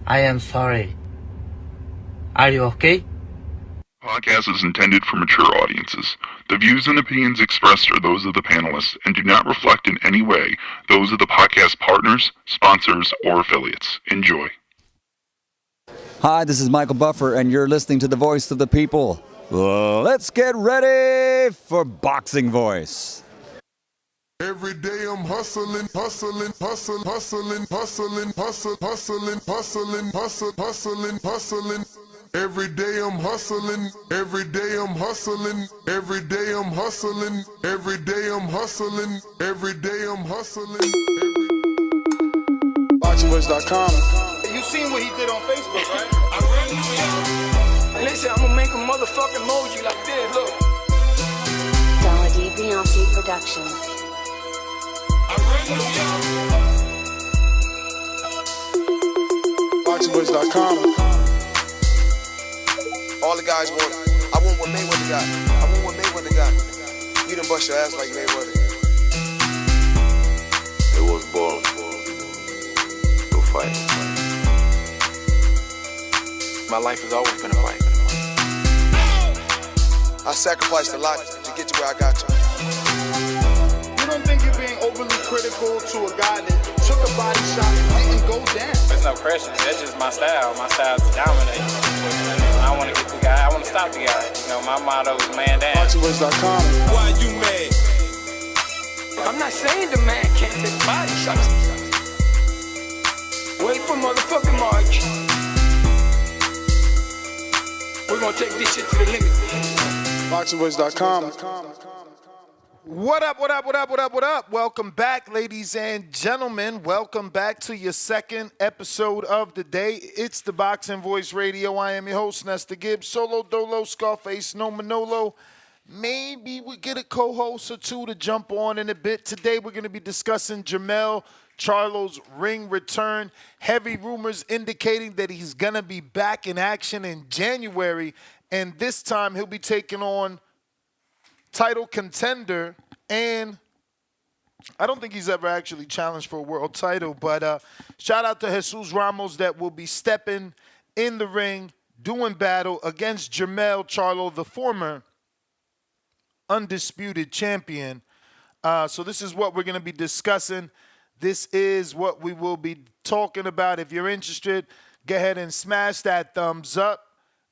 I am sorry. Are you okay? Podcast is intended for mature audiences. The views and opinions expressed are those of the panelists and do not reflect in any way those of the podcast partners, sponsors, or affiliates. Enjoy. Hi, this is Michael Buffer, and you're listening to the Voice of the People. Let's get ready for Boxing Voice. Every day I'm hustling. Every day I'm hustling. Every day I'm hustling. Every day I'm hustling. Every day I'm hustling. Every day I'm hustling. BoxingVoice.com. You seen what he did on Facebook, right? Listen, I'm gonna make a motherfucking emoji like this. Look. Dollar D Beyonce Productions. BoxingVoice.com. All the guys want. I want what Mayweather got. I want what Mayweather got. You done bust your ass like Mayweather. I was born to fight. My life has always been a fight. I sacrificed a lot to get to where I got to. You don't think you're being overly critical to a guy that took a body shot and didn't go down? There's no question. That's just my style. My style is to dominate. I want to get the guy. I want to stop the guy. You know, my motto is man down. BoxingVoice.com. Why you mad? I'm not saying the man can't take body shots. Wait for motherfucking March. We're gonna take this shit to the limit. BoxingVoice.com. What up? Welcome back, ladies and gentlemen. Welcome back to your second episode of the day. It's the Boxing Voice Radio. I am your host, Nestor Gibbs. Solo Dolo, Scarface, No Manolo. Maybe we get a co-host or two to jump on in a bit. Today we're going to be discussing Jermell Charlo's ring return. Heavy rumors indicating that he's going to be back in action in January. And this time he'll be taking on title contender, and I don't think he's ever actually challenged for a world title, but shout out to Jesus Ramos that will be stepping in the ring, doing battle against Jermell Charlo, the former undisputed champion. So this is what we're going to be discussing. This is what we will be talking about. If you're interested, go ahead and smash that thumbs up.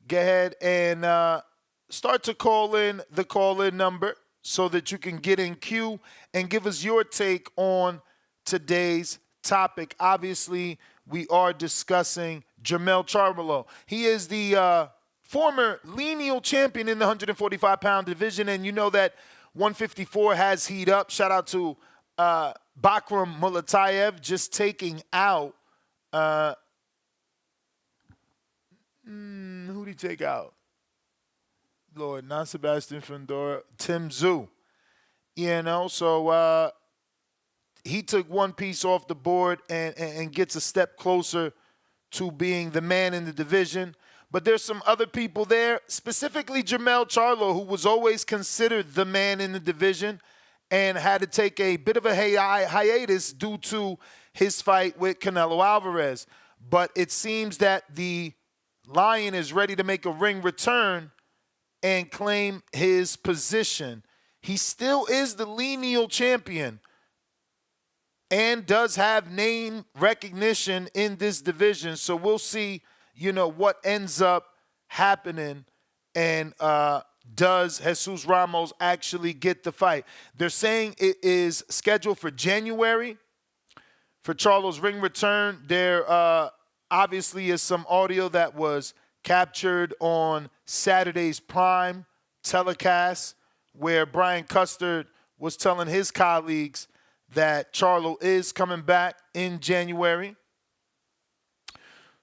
Go ahead and start to call in the call-in number so that you can get in queue and give us your take on today's topic. Obviously, we are discussing Jermell Charlo. He is the former Lineal Champion in the 145-pound division, and you know that 154 has heat up. Shout out to Bakram Mulatayev just taking out who did he take out? Lord, not Sebastian Fundora, Tszyu. You know, so he took one piece off the board and gets a step closer to being the man in the division. But there's some other people there, specifically Jermell Charlo, who was always considered the man in the division and had to take a bit of a hiatus due to his fight with Canelo Alvarez. But it seems that the Lion is ready to make a ring return and claim his position. He still is the Lineal Champion and does have name recognition in this division. So we'll see, you know, what ends up happening, and does Jesus Ramos actually get the fight. They're saying it is scheduled for January for Charlo's ring return. There obviously is some audio that was captured on Saturday's Prime telecast where Brian Custard was telling his colleagues that Charlo is coming back in January.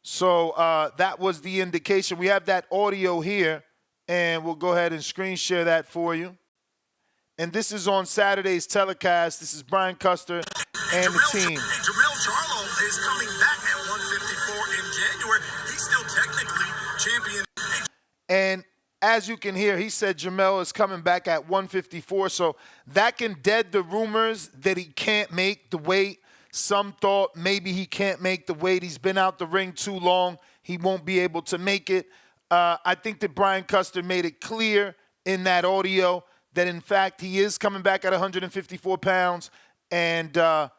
So that was the indication. We have that audio here, and we'll go ahead and screen share that for you. And this is on Saturday's telecast. This is Brian Custer and the team. Jermell Charlo is coming back at 154 in January. He's still technically champion. And as you can hear, he said Jermell is coming back at 154. So that can dead the rumors that he can't make the weight Some thought maybe he can't make the weight. He's been out the ring too long. He won't be able to make it. I think that Brian Custer made it clear in that audio that, in fact, he is coming back at 154 pounds. And, that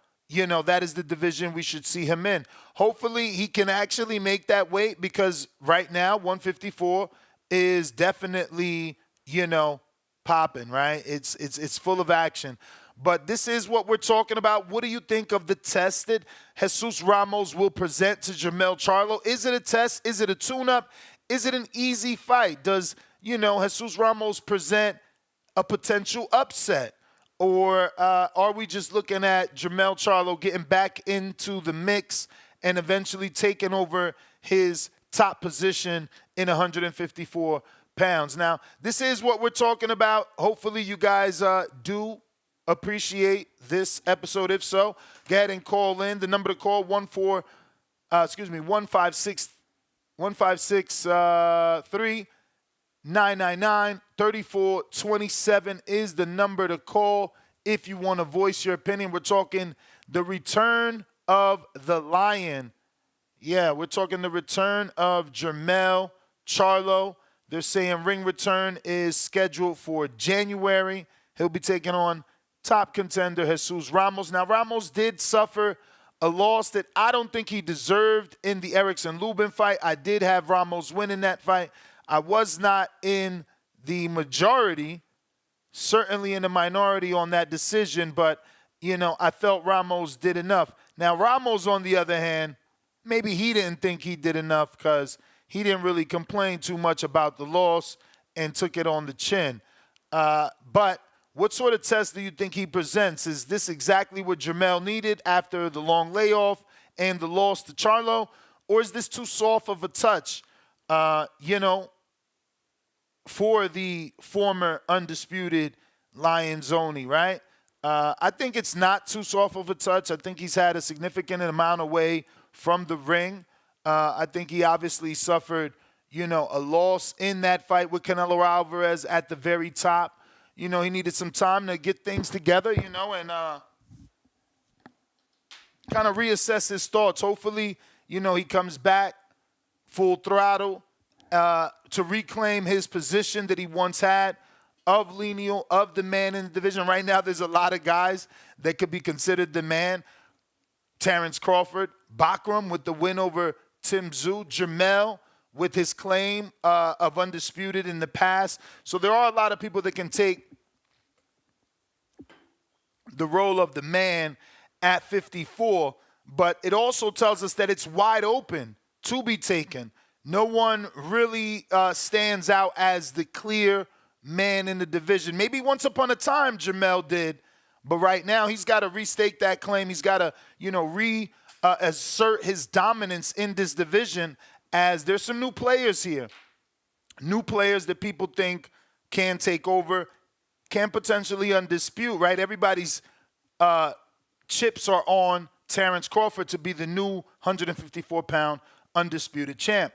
is the division we should see him in. Hopefully he can actually make that weight, because right now 154 is definitely, popping, right? It's full of action. But this is what we're talking about. What do you think of the test that Jesus Ramos will present to Jermell Charlo? Is it a test? Is it a tune-up? Is it an easy fight? Does, Jesus Ramos present a potential upset? Or are we just looking at Jermell Charlo getting back into the mix and eventually taking over his top position in 154 pounds? Now, this is what we're talking about. Hopefully you guys do appreciate this episode. If so, go ahead and call in. The number to call, 156-3-999-3427 is the number to call if you want to voice your opinion. We're talking the return of the Lion. Yeah, we're talking the return of Jermell Charlo. They're saying ring return is scheduled for January. He'll be taking on top contender Jesus Ramos. Now, Ramos did suffer a loss that I don't think he deserved in the Erikson Lubin fight. I did have Ramos winning that fight. I was not in the majority, certainly in the minority on that decision, but, I felt Ramos did enough. Now, Ramos, on the other hand, maybe he didn't think he did enough because he didn't really complain too much about the loss and took it on the chin. But what sort of test do you think he presents? Is this exactly what Jermell needed after the long layoff and the loss to Charlo? Or is this too soft of a touch, for the former undisputed Lionzoni, right? I think it's not too soft of a touch. I think he's had a significant amount away from the ring. I think he obviously suffered, a loss in that fight with Canelo Alvarez at the very top. He needed some time to get things together, and kind of reassess his thoughts. Hopefully, he comes back full throttle to reclaim his position that he once had of Lineal, of the man in the division. Right now, there's a lot of guys that could be considered the man. Terence Crawford, Bakram with the win over Tszyu, Jermell with his claim of undisputed in the past. So there are a lot of people that can take the role of the man at 54, but it also tells us that it's wide open to be taken. No one really stands out as the clear man in the division. Maybe once upon a time Jermell did, but right now he's got to restake that claim. He's got to, assert his dominance in this division, as there's some new players here. New players that people think can take over, can potentially undispute, right? Everybody's chips are on Terence Crawford to be the new 154-pound undisputed champ.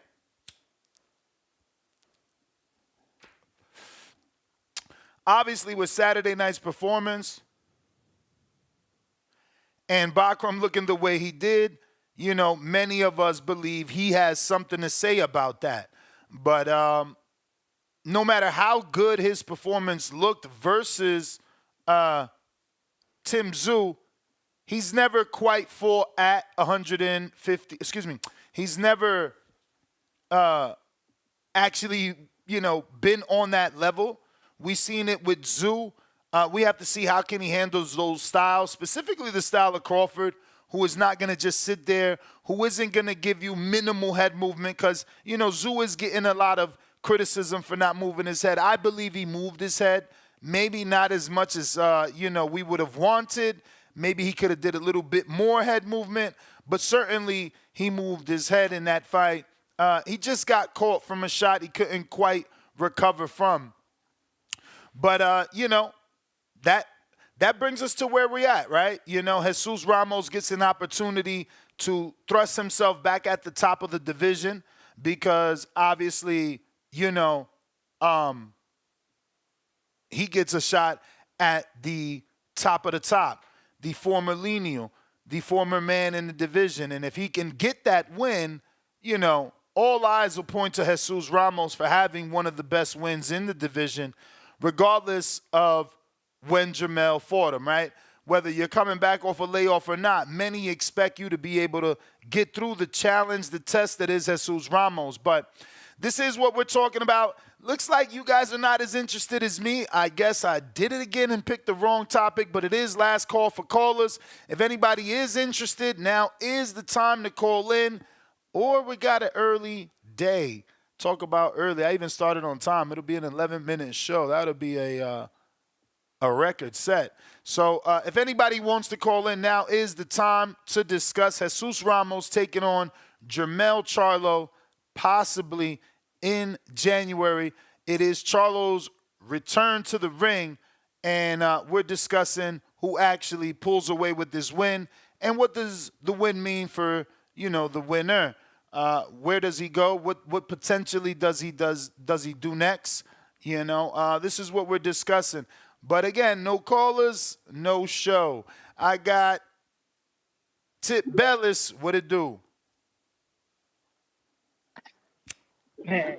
Obviously, with Saturday night's performance and Bakram looking the way he did, many of us believe he has something to say about that. But no matter how good his performance looked versus Tszyu, he's never quite fought at 150. He's never actually, been on that level. We've seen it with Tszyu. We have to see how can he handle those styles, specifically the style of Crawford, who is not going to just sit there, who isn't going to give you minimal head movement, because, Tszyu is getting a lot of criticism for not moving his head. I believe he moved his head, maybe not as much as, we would have wanted. Maybe he could have did a little bit more head movement, but certainly he moved his head in that fight. He just got caught from a shot he couldn't quite recover from. But, that brings us to where we're at, right? Jesus Ramos gets an opportunity to thrust himself back at the top of the division because obviously, he gets a shot at the top of the top, the former Lineal, the former man in the division. And if he can get that win, you know, all eyes will point to Jesus Ramos for having one of the best wins in the division, regardless of when Jermell fought him, right? Whether you're coming back off a layoff or not, many expect you to be able to get through the challenge, the test that is Jesus Ramos. But this is what we're talking about. Looks like you guys are not as interested as me. I guess I did it again and picked the wrong topic, but it is last call for callers. If anybody is interested, now is the time to call in, or we got an early day. Talk about early. I even started on time. It'll be an 11-minute show. That'll be a record set. So if anybody wants to call in, now is the time to discuss Jesus Ramos taking on Jermell Charlo, possibly in January. It is Charlo's return to the ring, and we're discussing who actually pulls away with this win and what does the win mean for, you know, the winner. Where does he go? What potentially does he do next? You know, this is what we're discussing. But again, no callers, no show. I got Tip Bellis. What it do? Man,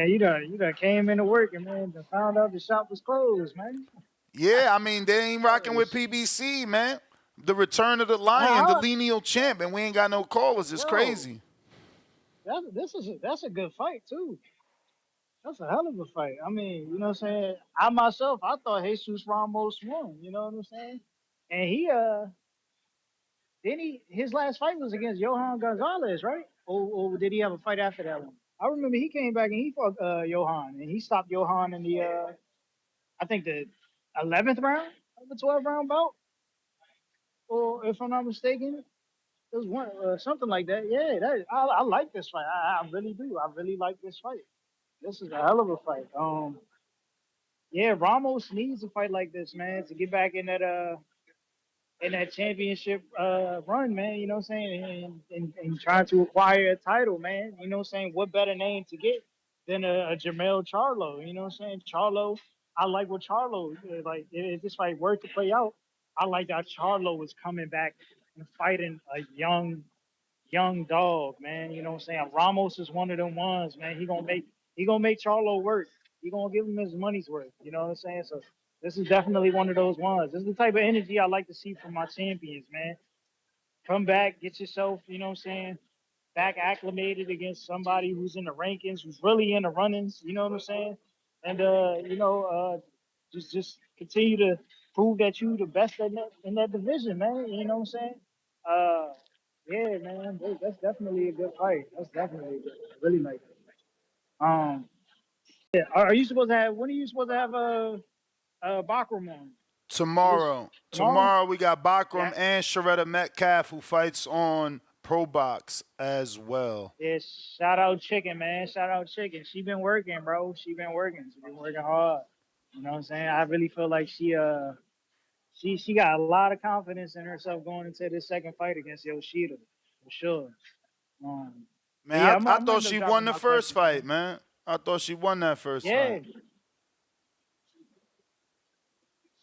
you done came into work and man, found out the shop was closed, man. Yeah, I mean, they ain't rocking with PBC, man. The return of the Lion, the Lineal Champion. We ain't got no callers. It's crazy. That's a good fight, too. That's a hell of a fight. I mean, you know what I'm saying? I myself, I thought Jesus Ramos won, you know what I'm saying? And his last fight was against Johan Gonzalez, right? Or did he have a fight after that one? I remember he came back and he fought Johan, and he stopped Johan in the I think the 11th round of the 12-round bout, or if I'm not mistaken, it was one something like that. Yeah, I like this fight. I really do. I really like this fight. This is a hell of a fight. Yeah, Ramos needs a fight like this, man, to get back in that championship run, man. You know what I'm saying? And trying to acquire a title, man. You know what I'm saying? What better name to get than a Jermell Charlo? You know what I'm saying? Charlo, I like what Charlo, like, if this fight were to play out, I like that Charlo is coming back and fighting a young dog, man. You know what I'm saying? Ramos is one of them ones, man. He gonna make Charlo work. He gonna give him his money's worth. You know what I'm saying? So this is definitely one of those ones. This is the type of energy I like to see from my champions, man. Come back, get yourself, you know what I'm saying, back acclimated against somebody who's in the rankings, who's really in the runnings, you know what I'm saying? And just continue to prove that you the best in that division, man. You know what I'm saying? Yeah, man, that's definitely a good fight. That's definitely good. I really like it. Yeah. Are you supposed to have? When are you supposed to have Bakram on? Tomorrow. Tomorrow we got Bakram and Sharetta Metcalf, who fights on Pro Box as well. Yeah, shout out Chicken, man. Shout out Chicken. She been working, bro. She been working hard. You know what I'm saying? I really feel like she got a lot of confidence in herself going into this second fight against Yoshida, for sure. Man, yeah, I thought she won the first fight, man. I thought she won that first fight.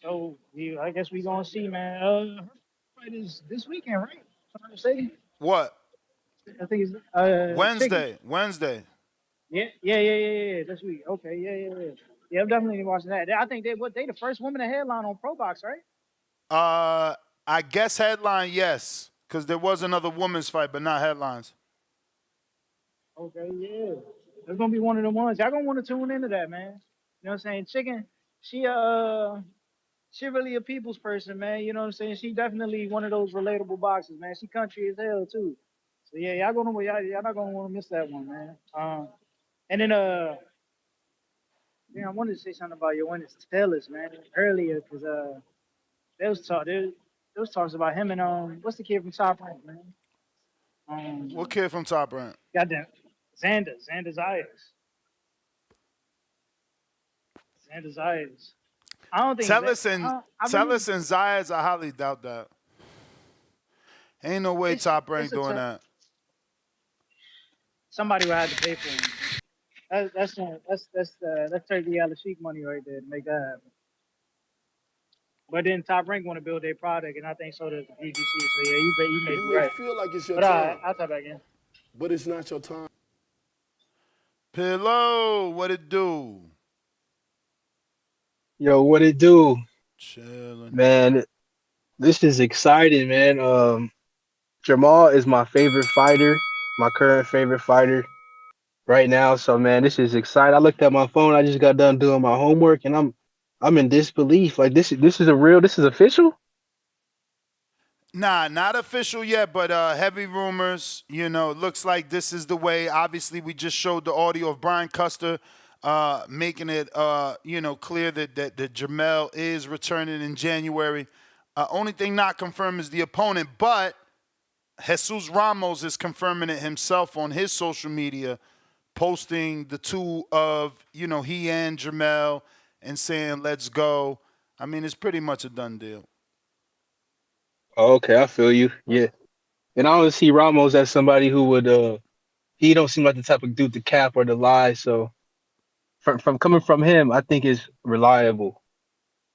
So I guess we gonna see, man. Her fight is this weekend, right? If I'm not mistaken. What? I think it's Wednesday. Chicken. Wednesday. Yeah. This week. Okay, yeah. Yeah, I'm definitely watching that. I think they the first woman to headline on Pro Box, right? I guess headline, yes, because there was another women's fight, but not headlines. Okay, yeah. It's gonna be one of the ones. Y'all gonna want to tune into that, man. You know what I'm saying? Chicken, she really a people's person, man. You know what I'm saying? She definitely one of those relatable boxers, man. She country as hell too. So yeah, y'all not gonna want to miss that one, man. And then I wanted to say something about your winning Taylor's, man, earlier, because there was talks about him and what's the kid from Top Rank, man? What kid from Top Rank? Goddamn, Xander Zayas. I don't think Tellus and Zayas, I highly doubt that. Ain't no way Top Rank doing that. Somebody would have to pay for him. That's Turkey Al Sheik money right there to make that happen. But then Top Rank want to build their product, and I think so does the PBC. So yeah, you may be You may right. feel like it's your But time, I'll talk back in. but it's not your time. Pillow, what it do? Yo, what it do? Chilling. Man, this is exciting, man. Jermell is my favorite fighter, my current favorite fighter right now. So man, this is exciting. I looked at my phone, I just got done doing my homework and I'm in disbelief. Like this is this is official? Nah, not official yet, but heavy rumors. You know, it looks like this is the way. Obviously, we just showed the audio of Brian Custer making it, clear that Jermell is returning in January. Only thing not confirmed is the opponent, but Jesus Ramos is confirming it himself on his social media, posting the two of, he and Jermell and saying, let's go. I mean, it's pretty much a done deal. Oh, okay, I feel you. Yeah. And I don't see Ramos as somebody who would he don't seem like the type of dude to cap or to lie. So from coming from him, I think is reliable.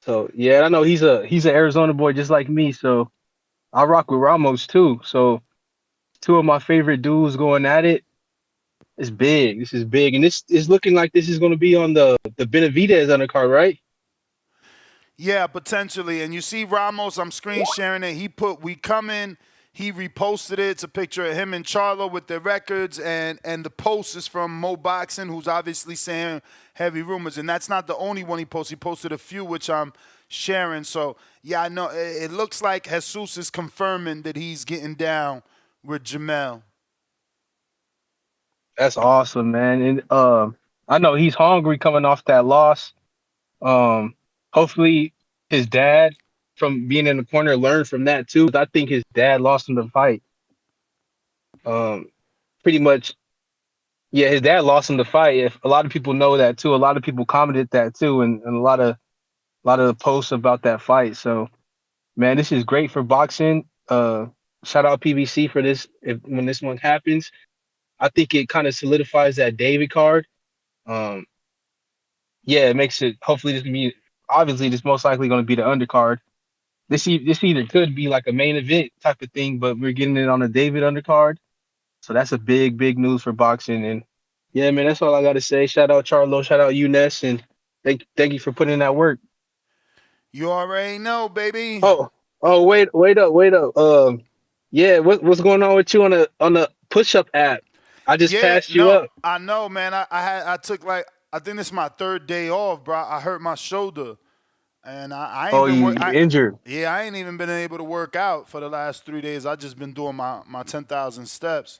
So yeah, I know he's an Arizona boy just like me. So I rock with Ramos too. So two of my favorite dudes going at it. It's big. This is big. And this is looking like this is going to be on the Benavidez undercard, right? Yeah, potentially. And you see Ramos, I'm screen sharing it. He put, we come in, he reposted it. It's a picture of him and Charlo with their records. And the post is from Mo Boxing, who's obviously saying heavy rumors. And that's not the only one he posted. He posted a few, which I'm sharing. So, yeah, I know. It looks like Jesus is confirming that he's getting down with Jermell. That's awesome, man. And I know he's hungry coming off that loss. Hopefully his dad from being in the corner learned from that too. I think his dad lost him the fight. Pretty much, yeah, his dad lost him the fight. If a lot of people know that too, a lot of people commented that too, and a lot of the posts about that fight. So, man, this is great for boxing. Shout out PBC for this. When this one happens, I think it kind of solidifies that David card. Yeah, it makes it. Hopefully, this can be. Obviously, this most likely going to be the undercard. This either could be like a main event type of thing, but we're getting it on a David undercard. So that's a big news for boxing. And yeah, man, that's all I got to say. Shout out Charlo, shout out Ness, and thank you for putting in that work. You already know, baby. Oh, wait up. Yeah, what's going on with you on the push-up app? I just passed you up. I know, man. I took I think this is my third day off, bro. I hurt my shoulder, and I ain't been injured. Yeah, I ain't even been able to work out for the last 3 days. I just been doing my 10,000 steps.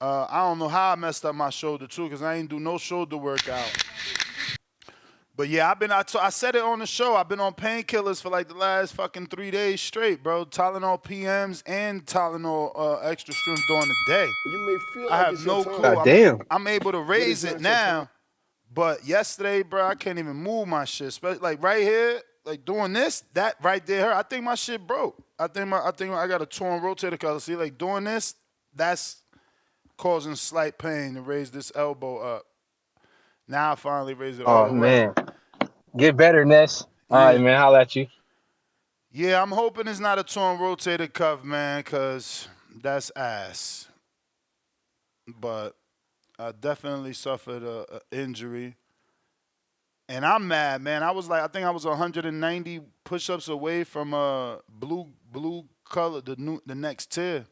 I don't know how I messed up my shoulder too, because I ain't do no shoulder workout. But yeah, I said it on the show. I've been on painkillers for like the last fucking 3 days straight, bro. Tylenol PMs and Tylenol extra strength during the day. You may feel I like have it's no your time. clue. God damn. I'm able to raise it now, but yesterday, bro, I can't even move my shit. Especially like right here, like doing this, that right there. I think my shit broke. I think I got a torn rotator cuff. See, like doing this, that's causing slight pain to raise this elbow up. Now I finally raise it all the way. Oh man. Get better, Ness. All right, man. Holla at you. Yeah, I'm hoping it's not a torn rotator cuff, man, because that's ass. But I definitely suffered an injury. And I'm mad, man. I think I was 190 push-ups away from blue color, the next tier.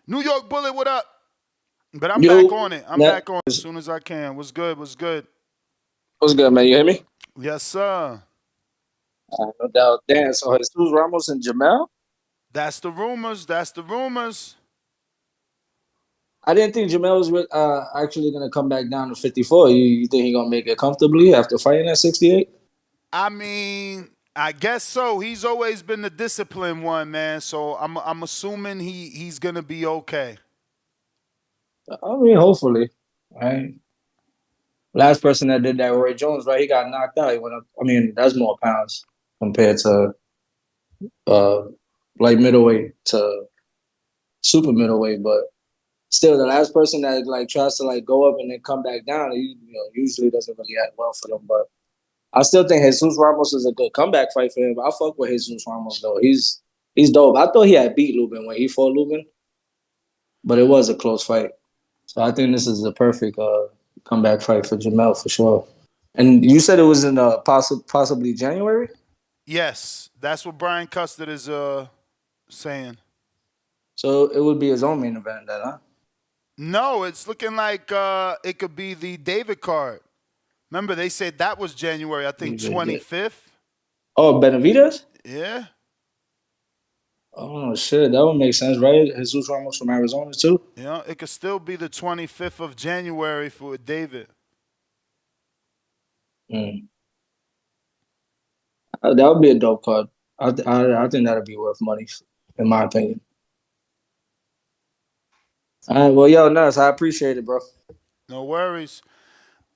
New York Bullet, what up? But I'm back on it. I'm back on it as soon as I can. What's good? What's good, man? You hear me? Yes, sir. No doubt. Damn, so Jesus Ramos and Jermell? That's the rumors. I didn't think Jermell was actually going to come back down to 54. You think he's going to make it comfortably after fighting at 68? I mean, I guess so. He's always been the disciplined one, man. So I'm assuming he's going to be okay. I mean, hopefully. Right? Last person that did that, Roy Jones, right? He got knocked out. He went up. I mean, that's more pounds compared to like middleweight to super middleweight. But still, the last person that like tries to like go up and then come back down, usually doesn't really act well for them. But I still think Jesus Ramos is a good comeback fight for him. I fuck with Jesus Ramos though. He's dope. I thought he had beat Lubin when he fought Lubin, but it was a close fight. So I think this is a perfect comeback fight for Jermell for sure. And you said it was in possibly January? Yes, that's what Brian Custard is saying. So it would be his own main event then, huh? No, it's looking like it could be the David card. Remember, they said that was January, I think 25th. Oh, Benavidez? Yeah. Oh, shit. That would make sense, right? Jesus Ramos from Arizona, too? Yeah, it could still be the 25th of January for David. Mm. That would be a dope card. I think that would be worth money, in my opinion. All right, well, yo, Nuss, I appreciate it, bro. No worries.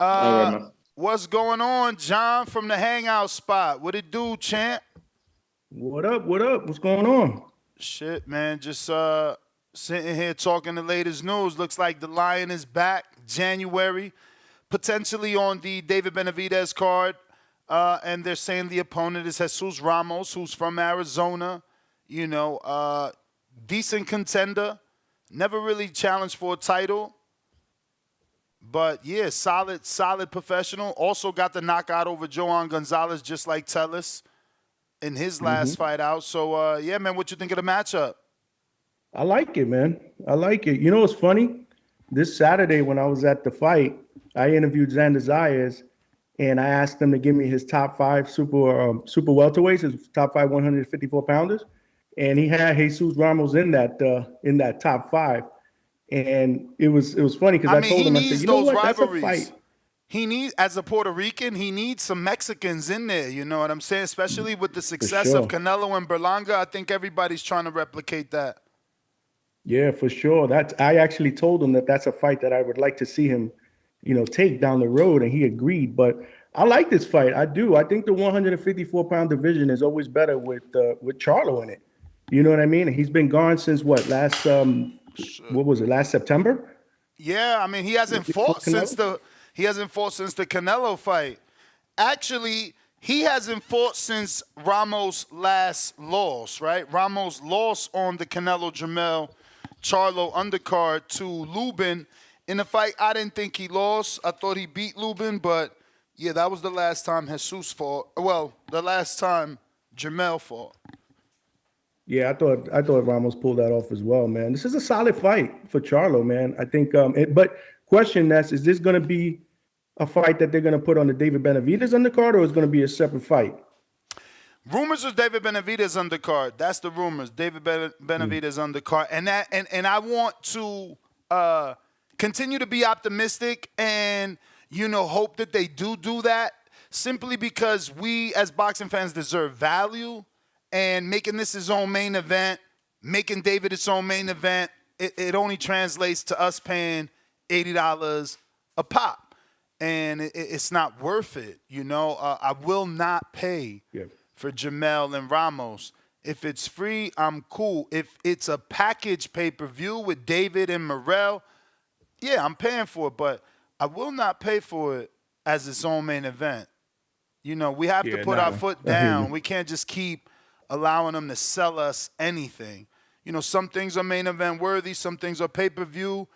All right, man. What's going on, John, from the Hangout Spot? What it do, champ? What up? What up? What's going on? Shit, man. Just sitting here talking the latest news. Looks like the Lion is back January, potentially on the David Benavidez card. And they're saying the opponent is Jesus Ramos, who's from Arizona. You know, decent contender. Never really challenged for a title. But, yeah, solid professional. Also got the knockout over Joan Gonzalez, just like Tellus in his last fight out. So, yeah, man, what you think of the matchup? I like it, man. I like it. You know what's funny? This Saturday when I was at the fight, I interviewed Xander Zayas, and I asked him to give me his top 5 super welterweights, his top 5 154 pounders, and he had Jesus Ramos in that top 5. And it was funny because I told him, I said, you know what, that's a fight. He needs, as a Puerto Rican, he needs some Mexicans in there. You know what I'm saying? Especially with the success of Canelo and Berlanga. I think everybody's trying to replicate that. Yeah, for sure. I actually told him that that's a fight that I would like to see him, you know, take down the road, and he agreed. But I like this fight. I do. I think the 154-pound division is always better with Charlo in it. You know what I mean? And he's been gone since what, last September? Yeah, I mean, he hasn't fought since the Canelo fight. Actually, he hasn't fought since Ramos' last loss, right? Ramos lost on the Canelo Jermell Charlo undercard to Lubin. In a fight, I didn't think he lost. I thought he beat Lubin, but yeah, that was the last time Jesus fought. Well, the last time Jermell fought. Yeah, I thought Ramos pulled that off as well, man. This is a solid fight for Charlo, man. I think, but question, Ness, is this going to be a fight that they're going to put on the David Benavidez undercard, or is it going to be a separate fight? Rumors is David Benavidez undercard. That's the rumors. David Benavidez undercard, and I want to continue to be optimistic and hope that they do that. Simply because we as boxing fans deserve value. And making this his own main event, making David its own main event, it only translates to us paying $80 a pop. And it's not worth it, I will not pay for Jermell and Ramos. If it's free, I'm cool. If it's a package pay-per-view with David and Morrell, yeah, I'm paying for it. But I will not pay for it as its own main event. We have to put our foot down. We can't just keep allowing them to sell us anything. Some things are main event worthy, some things are pay-per-view,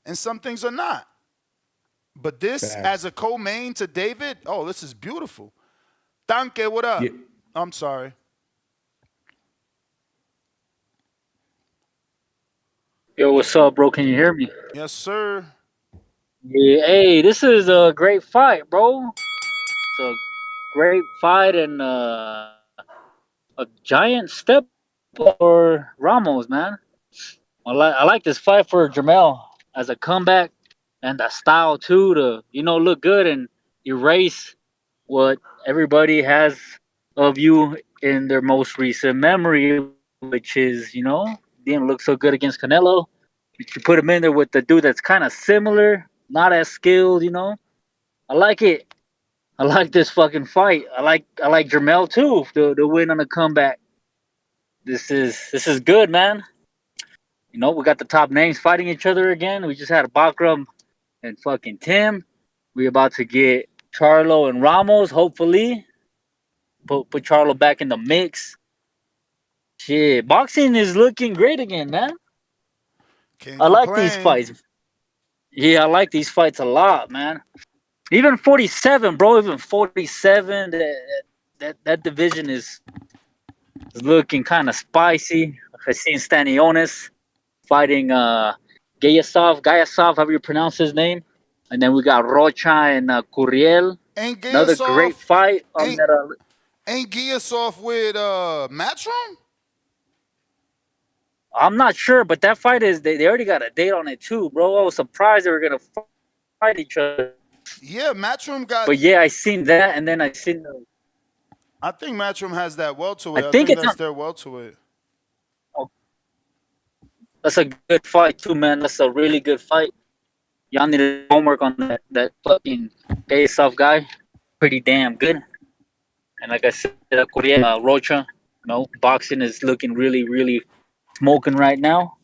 and some things are not. But this, as a co-main to David, this is beautiful. Tanque, what up? Yeah. I'm sorry. Yo, what's up, bro? Can you hear me? Yes, sir. Yeah, hey, this is a great fight, bro. It's a great fight and a giant step for Ramos, man. I like this fight for Jermell as a comeback and the style too to look good and erase what everybody has of you in their most recent memory, which is didn't look so good against Canelo. You put him in there with the dude that's kind of similar, not as skilled. I like it. I like this fucking fight. I like Jermell too to win on a comeback. This is good, man. We got the top names fighting each other again. We just had a Bakram and fucking Tim. We about to get Charlo and Ramos, hopefully. Put Charlo back in the mix. Shit, boxing is looking great again, man. Can't I like these complain. fights. Yeah, I like these fights a lot, man. Even 47, bro. Even 47. That division is looking kind of spicy. I seen Stanionis fighting Gayasov, however you pronounce his name. And then we got Rocha and Curiel. Ain't Another great fight. Ain't Gayasov with Matchroom? I'm not sure, but that fight is they already got a date on it too, bro. I was surprised they were gonna fight each other. Yeah, Matchroom got. But yeah, I seen that, and then I seen. I think Matchroom has that welterweight. I think it's that's their welterweight. That's a good fight too, man. That's a really good fight. Y'all need to homework on that fucking Gayasov guy. Pretty damn good. And like I said, Korea, Rocha, boxing is looking really, really smoking right now.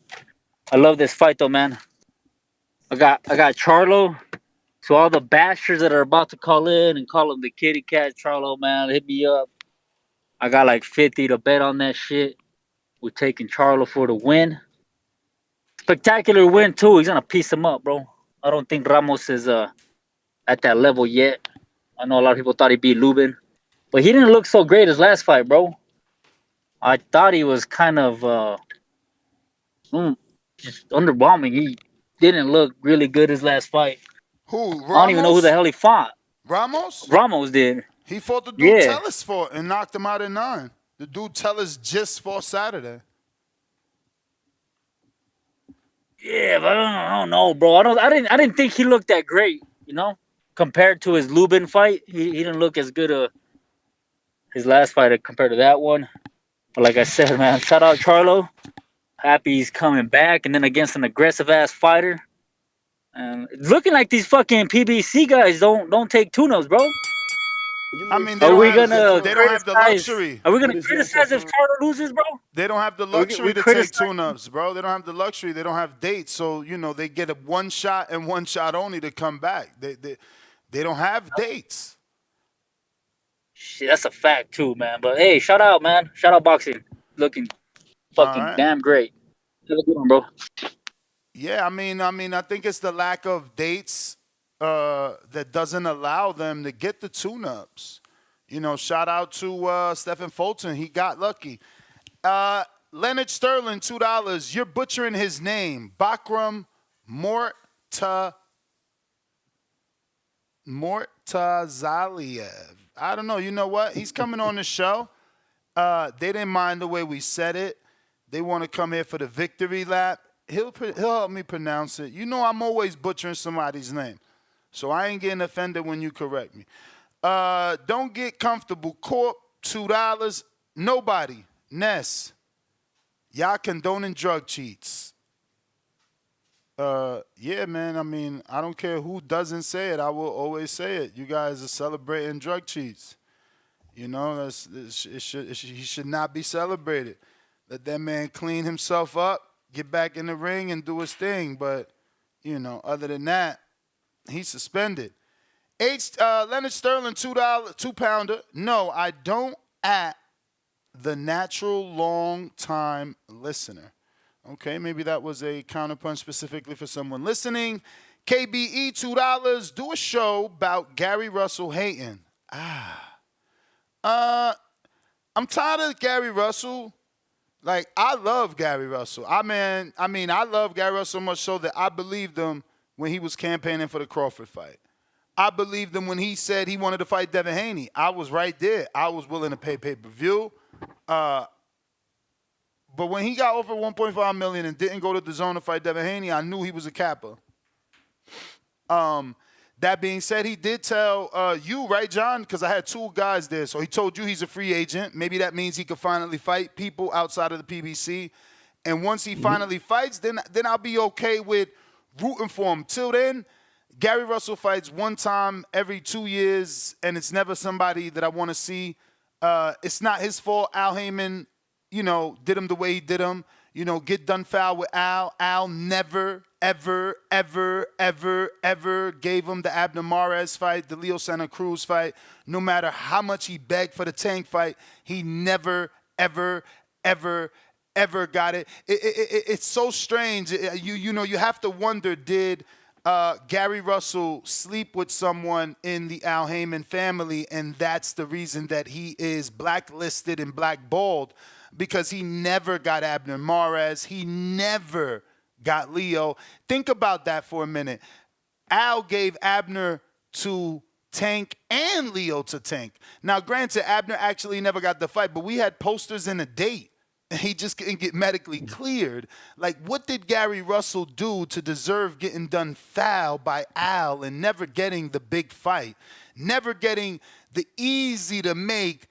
I love this fight though, man. I got Charlo. So all the bashers that are about to call in and call him the kitty cat, Charlo, man, hit me up. I got like 50 to bet on that shit. We're taking Charlo for the win. Spectacular win too. He's gonna piece him up, bro. I don't think Ramos is at that level yet. I know a lot of people thought he beat Lubin, but he didn't look so great his last fight, bro. I thought he was kind of just underwhelming. He didn't look really good his last fight. Who? Ramos? I don't even know who the hell he fought. Ramos? Ramos did. He fought the dude Tellus fought and knocked him out in 9. The dude Tellus just fought Saturday. Yeah, but I don't know, bro. I didn't think he looked that great, compared to his Lubin fight. He didn't look as good his last fight compared to that one. But like I said, man, shout out Charlo. Happy he's coming back, and then against an aggressive ass fighter. And it's looking like these fucking PBC guys don't take tune-ups, bro. I mean, they don't have the luxury. Are we gonna criticize if Charlo loses, bro? They don't have the luxury to take tune-ups, bro. They don't have the luxury. They don't have dates, so they get a one shot and one shot only to come back. They don't have dates. Shit, that's a fact too, man. But hey, shout out, man. Shout out boxing, looking fucking damn great. Have a good one, bro. Yeah, I mean, I think it's the lack of dates that doesn't allow them to get the tune-ups. Shout out to Stephen Fulton. He got lucky. Leonard Sterling, $2. You're butchering his name. Bakram Mortazaliev. I don't know. You know what? He's coming on the show. They didn't mind the way we said it. They want to come here for the victory lap. He'll help me pronounce it. I'm always butchering somebody's name. So I ain't getting offended when you correct me. Don't get comfortable. Corp, $2. Nobody. Ness. Y'all condoning drug cheats. Yeah, man. I mean, I don't care who doesn't say it. I will always say it. You guys are celebrating drug cheats. He should not be celebrated. Let that man clean himself up, get back in the ring, and do his thing. But, other than that, he's suspended. Leonard Sterling, $2, 2-pounder. No, I don't at the natural long-time listener. Okay, maybe that was a counterpunch specifically for someone listening. KBE, $2. Do a show about Gary Russell hating. I'm tired of Gary Russell. Like, I love Gary Russell. I love Gary Russell so much so that I believed him when he was campaigning for the Crawford fight. I believed him when he said he wanted to fight Devin Haney. I was right there. I was willing to pay pay-per-view. But when he got offered $1.5 million and didn't go to the zone to fight Devin Haney, I knew he was a capper. That being said, he did tell you, right, John? Because I had 2 guys there. So he told you he's a free agent. Maybe that means he could finally fight people outside of the PBC. And once he finally fights, then I'll be okay with rooting for him. Till then, Gary Russell fights one time every 2 years, and it's never somebody that I want to see. It's not his fault Al Heyman, did him the way he did him. get done foul with Al. Al never, ever, ever, ever, ever gave him the Abner Mares fight, the Leo Santa Cruz fight. No matter how much he begged for the Tank fight, he never, ever, ever, ever got it. It's so strange. You have to wonder, did Gary Russell sleep with someone in the Al Heyman family, and that's the reason that he is blacklisted and blackballed, because he never got Abner Mares. He never got Leo. Think about that for a minute. Al gave Abner to Tank and Leo to Tank. Now, granted, Abner actually never got the fight, but we had posters and a date. He just couldn't get medically cleared. Like, what did Gary Russell do to deserve getting done foul by Al and never getting the big fight? Never getting the easy-to-make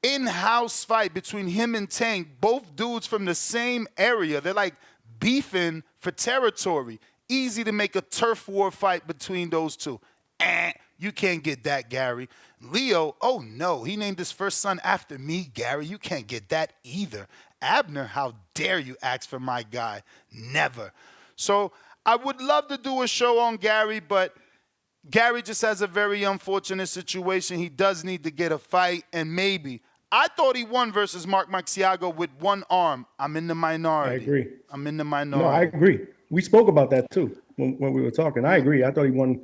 in-house fight between him and Tank, both dudes from the same area. They're like beefing for territory. Easy to make a turf war fight between those two. You can't get that, Gary. Leo, oh no, he named his first son after me, Gary. You can't get that either. Abner, how dare you ask for my guy? Never. So I would love to do a show on Gary, but Gary just has a very unfortunate situation. He does need to get a fight, and maybe. I thought he won versus Mark Maxiago with one arm. I'm in the minority. I agree. I'm in the minority. No, I agree. We spoke about that too when we were talking. I agree. I thought he won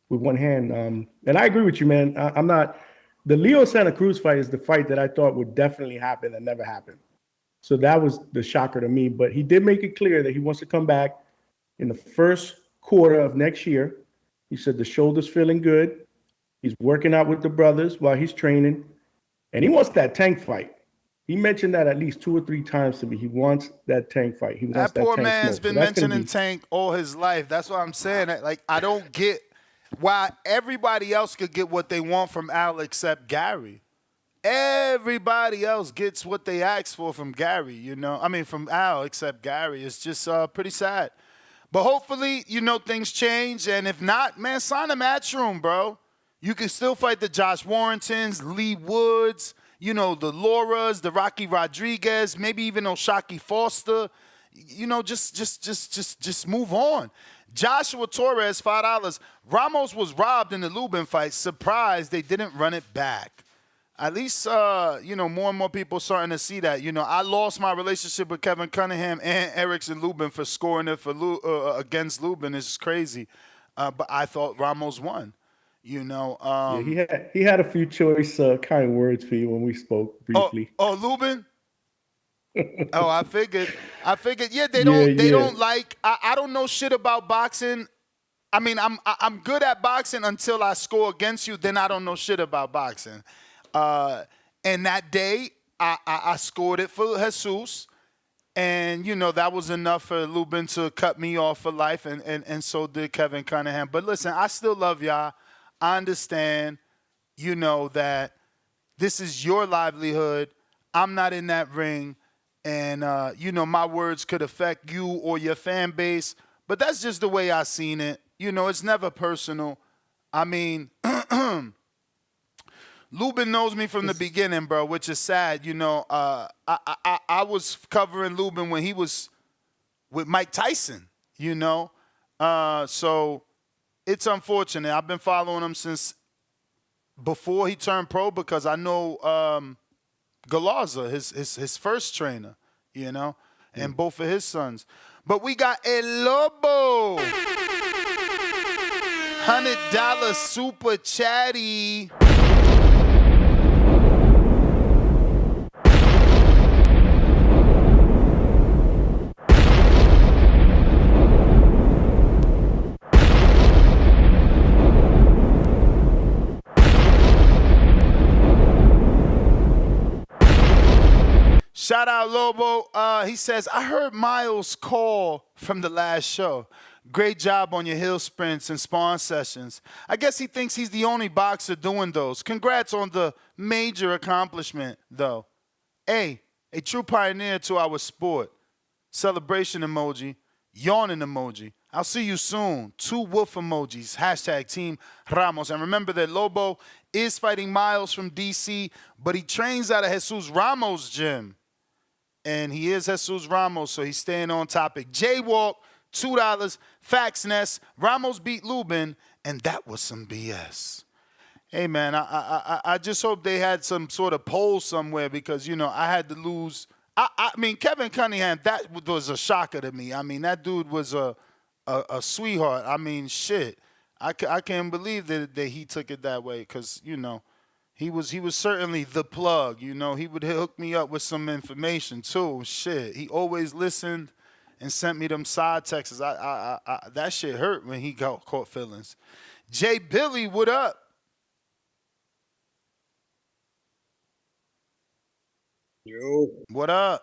with one hand. And I agree with you, man. I'm not. The Leo Santa Cruz fight is the fight that I thought would definitely happen that never happened. So that was the shocker to me. But he did make it clear that he wants to come back in the first quarter of next year. He said the shoulder's feeling good. He's working out with the brothers while he's training. And he wants that Tank fight. He mentioned that at least 2 or 3 times to me. He wants that Tank fight. He wants that poor Tank man's smoke. been mentioning Tank all his life. That's what I'm saying. Like, I don't get why everybody else could get what they want from Al except Gary. Everybody else gets what they ask for from Gary, from Al except Gary. It's just pretty sad. But hopefully, things change. And if not, man, sign a Matchroom, bro. You can still fight the Josh Warringtons, Lee Woods, the Lauras, the Rocky Rodriguez, maybe even Oshaki Foster. Just move on. Joshua Torres, $5. Ramos was robbed in the Lubin fight. Surprised they didn't run it back. At least, more and more people starting to see that. I lost my relationship with Kevin Cunningham and Erikson Lubin for scoring it against Lubin. It's crazy. But I thought Ramos won. Yeah, he had a few choice kind words for you when we spoke briefly. Oh, Lubin? Oh, I figured. Yeah, they don't like. I don't know shit about boxing. I mean, I'm good at boxing until I score against you. Then I don't know shit about boxing. And that day, I scored it for Jesus, and that was enough for Lubin to cut me off for life, and so did Kevin Cunningham. But listen, I still love y'all. I understand, that this is your livelihood. I'm not in that ring. And, my words could affect you or your fan base. But that's just the way I seen it. It's never personal. I mean, Lubin knows me from the beginning, bro, which is sad. I was covering Lubin when he was with Mike Tyson, So it's unfortunate. I've been following him since before he turned pro because I know Galarza, his first trainer, and both of his sons. But we got El Lobo. $100 super chatty. Shout out Lobo. He says, I heard Miles call from the last show. Great job on your hill sprints and spawn sessions. I guess he thinks he's the only boxer doing those. Congrats on the major accomplishment, though. A true pioneer to our sport. Celebration emoji. Yawning emoji. I'll see you soon. 2 wolf emojis. # Team Ramos. And remember that Lobo is fighting Miles from D.C., but he trains out of Jesus Ramos' gym. And he is Jesus Ramos, so he's staying on topic. Jaywalk, $2. Fax Nest, Ramos beat Lubin, and that was some BS. Hey, man, I just hope they had some sort of poll somewhere because, I had to lose. I mean, Kevin Cunningham, that was a shocker to me. I mean, that dude was a sweetheart. I mean, shit. I can't believe that he took it that way because, he was certainly the plug. He would hook me up with some information, too. Shit. He always listened and sent me them side texts. That shit hurt when he got caught feelings. Jay Billy, what up? Yo. What up?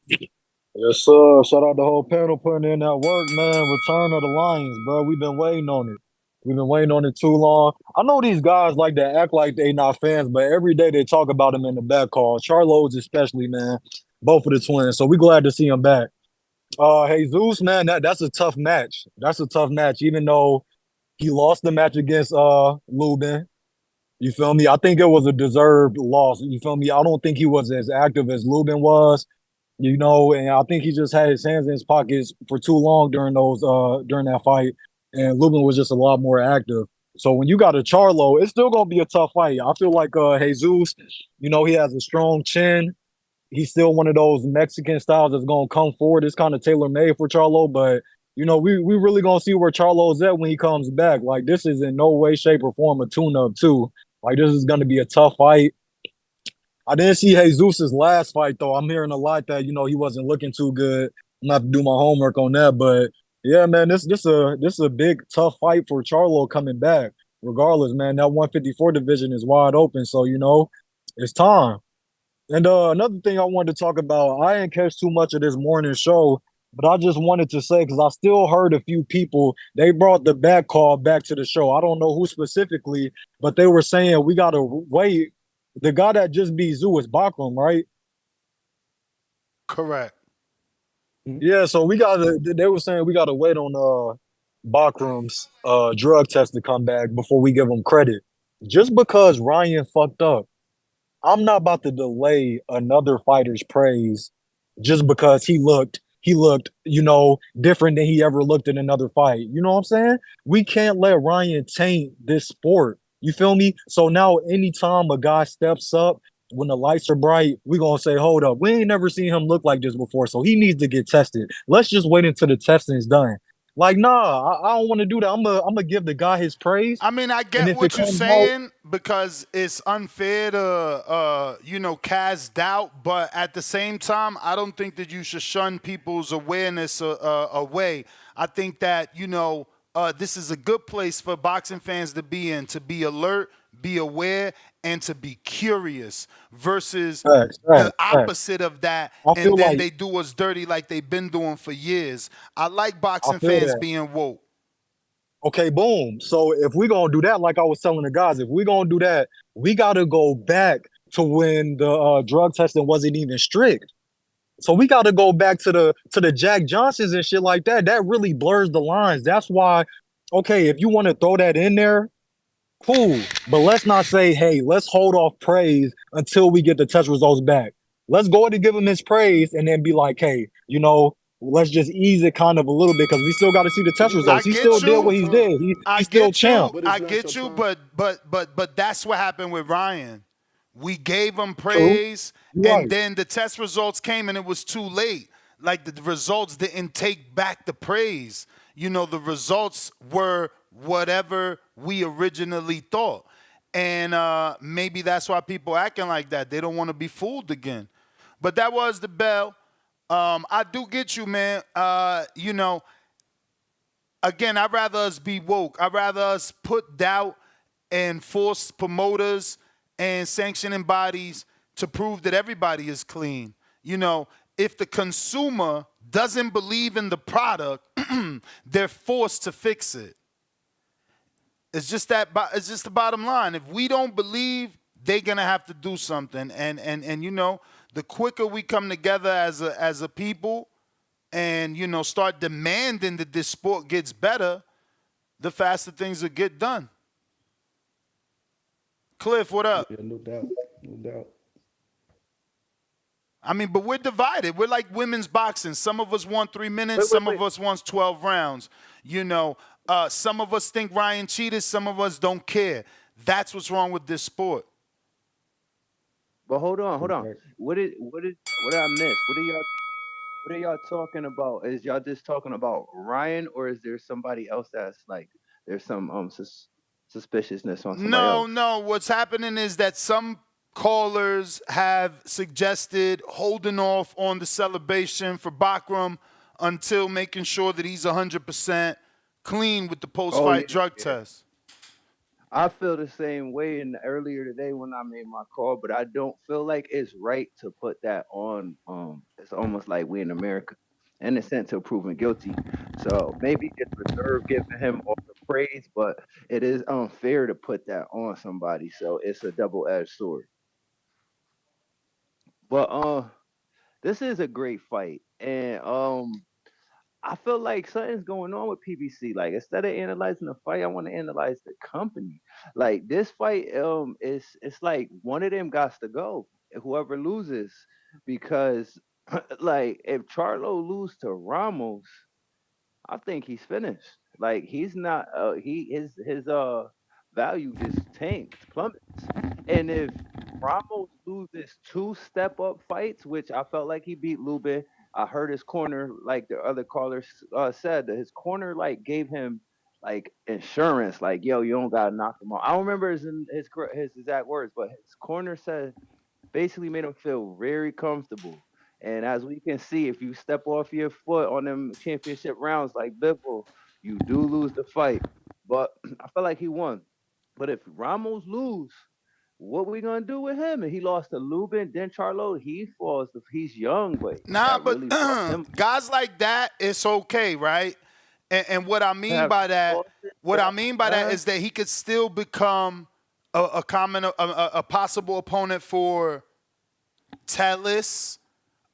Yes, sir. Shout out the whole panel putting in that work, man. Return of the Lions, bro. We've been waiting on it. We've been waiting on it too long. I know these guys like to act like they not fans, but every day they talk about him in the back call. Charlo's especially, man. Both of the twins. So we glad to see him back. Jesus, man, that's a tough match. That's a tough match, even though he lost the match against Lubin. You feel me? I think it was a deserved loss. You feel me? I don't think he was as active as Lubin was, and I think he just had his hands in his pockets for too long during that fight. And Lubin was just a lot more active. So when you got a Charlo, it's still gonna be a tough fight. I feel like Jesus, he has a strong chin. He's still one of those Mexican styles that's gonna come forward. It's kind of tailor-made for Charlo, but we really gonna see where Charlo's at when he comes back. Like, this is in no way, shape, or form a tune-up too. Like, this is gonna be a tough fight. I didn't see Jesus' last fight though. I'm hearing a lot that he wasn't looking too good. I'm gonna have to do my homework on that, but yeah, man, this a big tough fight for Charlo coming back. Regardless, man, that 154 division is wide open, so it's time. And another thing I wanted to talk about, I didn't catch too much of this morning show, but I just wanted to say, because I still heard a few people, they brought the back call back to the show. I don't know who specifically, but they were saying we got to wait. The guy that just beat Tszyu is Bakram, right? Correct. Yeah, so they were saying we got to wait on Bakram's drug test to come back before we give him credit. Just because Ryan fucked up, I'm not about to delay another fighter's praise just because he looked, different than he ever looked in another fight. You know what I'm saying? We can't let Ryan taint this sport. You feel me? So now anytime a guy steps up, when the lights are bright, we're going to say, hold up, we ain't never seen him look like this before, so he needs to get tested. Let's just wait until the testing's done. Like, nah, I don't want to do that. I'm gonna give the guy his praise. I mean, I get what you're saying because it's unfair to, cast doubt. But at the same time, I don't think that you should shun people's awareness away. I think that, this is a good place for boxing fans to be in, to be alert, be aware, and to be curious versus the opposite of that. And then they do us dirty like they've been doing for years. I like boxing fans being woke. Okay, boom. So if we're going to do that, like I was telling the guys, if we're going to do that, we got to go back to when the drug testing wasn't even strict. So we got to go back to the Jack Johnsons and shit like that. That really blurs the lines. That's why, okay, if you want to throw that in there, cool. But let's not say, hey, let's hold off praise until we get the test results back. Let's go ahead and give him his praise and then be like, hey, let's just ease it kind of a little bit because we still got to see the test results. He still did what he did. He's still champ. I get you, but that's what happened with Ryan. We gave him praise, and then the test results came, and it was too late. Like, the results didn't take back the praise. The results were whatever we originally thought. And maybe that's why people acting like that. They don't want to be fooled again. But that was the bell. I do get you, man. Again, I'd rather us be woke. I'd rather us put doubt and force promoters and sanctioning bodies to prove that everybody is clean. If the consumer doesn't believe in the product, they're forced to fix it. It's just the bottom line. If we don't believe, they're gonna have to do something. And the quicker we come together as a people and start demanding that this sport gets better, the faster things will get done. Cliff, what up? Yeah, no doubt. I mean, but we're divided. We're like women's boxing. Some of us want 3 minutes. Some of us wants 12 rounds. You know, some of us think Ryan cheated. Some of us don't care. That's what's wrong with this sport. But hold on. What did I miss? What are y'all talking about? Is y'all just talking about Ryan, or is there somebody else that's like there's some suspiciousness on somebody else? No. What's happening is that some callers have suggested holding off on the celebration for Bakram until making sure that he's 100% clean with the post-fight drug test. I feel the same way earlier today when I made my call, but I don't feel like it's right to put that on. It's almost like we in America, in a sense, of proven guilty. So maybe it's reserved giving him all the praise, but it is unfair to put that on somebody. So it's a double-edged sword. But this is a great fight, and I feel like something's going on with PBC. Like, instead of analyzing the fight, I want to analyze the company. Like, this fight, it's like one of them got to go. Whoever loses, because like if Charlo lose to Ramos, I think he's finished. Like, he's not. His value just plummets. And if Ramos loses 2 step-up fights, which I felt like he beat Lubin. I heard his corner, like the other callers said, that his corner like gave him like insurance, like, yo, you don't gotta knock him out. I don't remember his exact words, but his corner said basically made him feel very comfortable. And as we can see, if you step off your foot on them championship rounds like Biffle, you do lose the fight. But I feel like he won. But if Ramos lose, what we gonna do with him? And he lost to Lubin, then Charlo. He falls. He's young, but really guys like that, it's okay, right? And what I mean by that, is that he could still become a possible opponent for Tellis,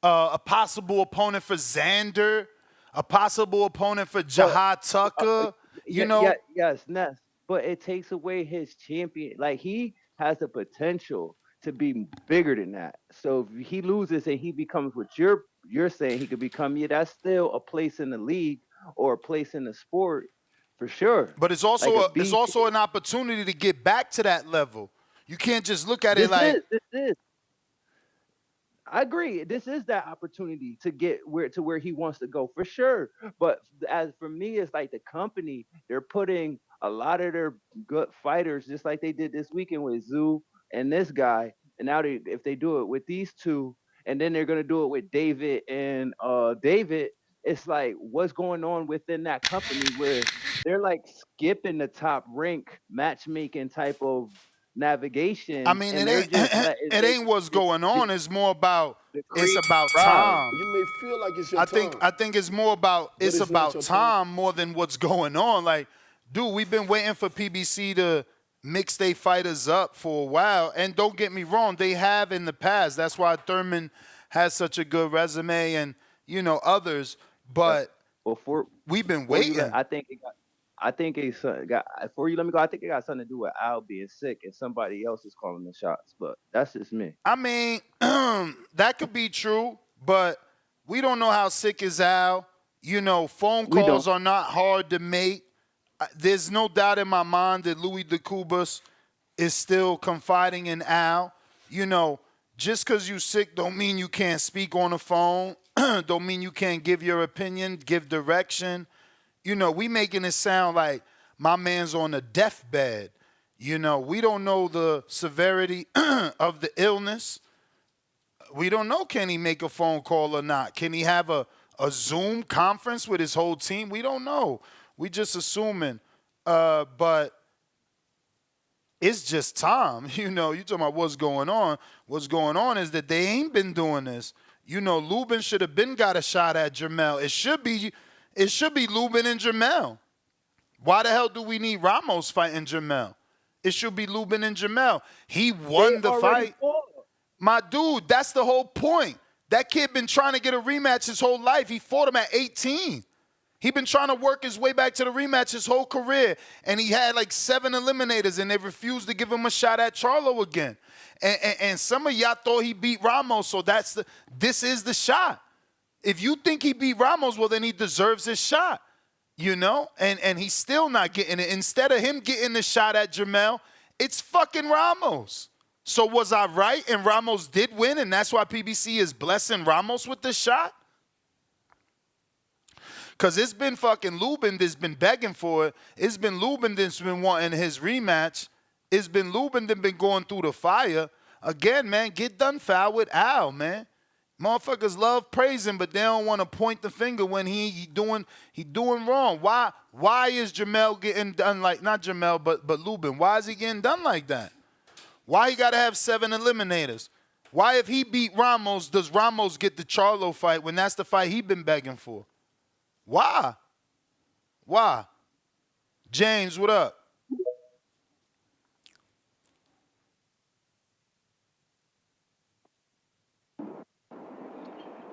a possible opponent for Xander, a possible opponent for Jihad Tucker. Yes, Ness. But it takes away his champion. Like, he has the potential to be bigger than that. So if he loses and he becomes what you're saying he could become, that's still a place in the league or a place in the sport for sure. But it's also like it's also an opportunity to get back to that level. You can't just look at it like this is. I agree. This is that opportunity to get where he wants to go for sure. But as for me, it's like the company, they're putting a lot of their good fighters, just like they did this weekend with Tszyu and this guy. And now if they do it with these two, and then they're going to do it with David and David, it's like, what's going on within that company where they're like skipping the top rank matchmaking type of navigation. I mean, it ain't what's going on. It's more about time. You may feel like it's your time. I think it's more about it's about time more than what's going on. Like, dude, we've been waiting for PBC to mix their fighters up for a while. And don't get me wrong, they have in the past. That's why Thurman has such a good resume and, others. But we've been waiting. I think it got something to do with Al being sick and somebody else is calling the shots. But that's just me. I mean, that could be true, but we don't know how sick is Al. Phone calls are not hard to make. There's no doubt in my mind that Louis DeCubas is still confiding in Al. Just because you're sick don't mean you can't speak on the phone. Don't mean you can't give your opinion, give direction. We making it sound like my man's on a deathbed. We don't know the severity of the illness. We don't know, can he make a phone call or not? Can he have a Zoom conference with his whole team? We don't know. We just assuming. But it's just time. You talking about what's going on. What's going on is that they ain't been doing this. Lubin should have been got a shot at Jermell. It should be Lubin and Jermell. Why the hell do we need Ramos fighting Jermell? It should be Lubin and Jermell. He won the fight. My dude, that's the whole point. That kid been trying to get a rematch his whole life. He fought him at 18. He been trying to work his way back to the rematch his whole career, and he had like 7 eliminators, and they refused to give him a shot at Charlo again. And some of y'all thought he beat Ramos, so this is the shot. If you think he beat Ramos, well, then he deserves his shot, you know? And he's still not getting it. Instead of him getting the shot at Jermell, it's fucking Ramos. So was I right? And Ramos did win, and that's why PBC is blessing Ramos with the shot? Because it's been fucking Lubin that's been begging for it. It's been Lubin that's been wanting his rematch. It's been Lubin that's been going through the fire. Again, man, get done foul with Al, man. Motherfuckers love praising, but they don't want to point the finger when he doing wrong. Why is Jermell getting done like, not Jermell, but Lubin? Why is he getting done like that? Why he got to have 7 eliminators? Why, if he beat Ramos, does Ramos get the Charlo fight when that's the fight he been begging for? Why? James, what up?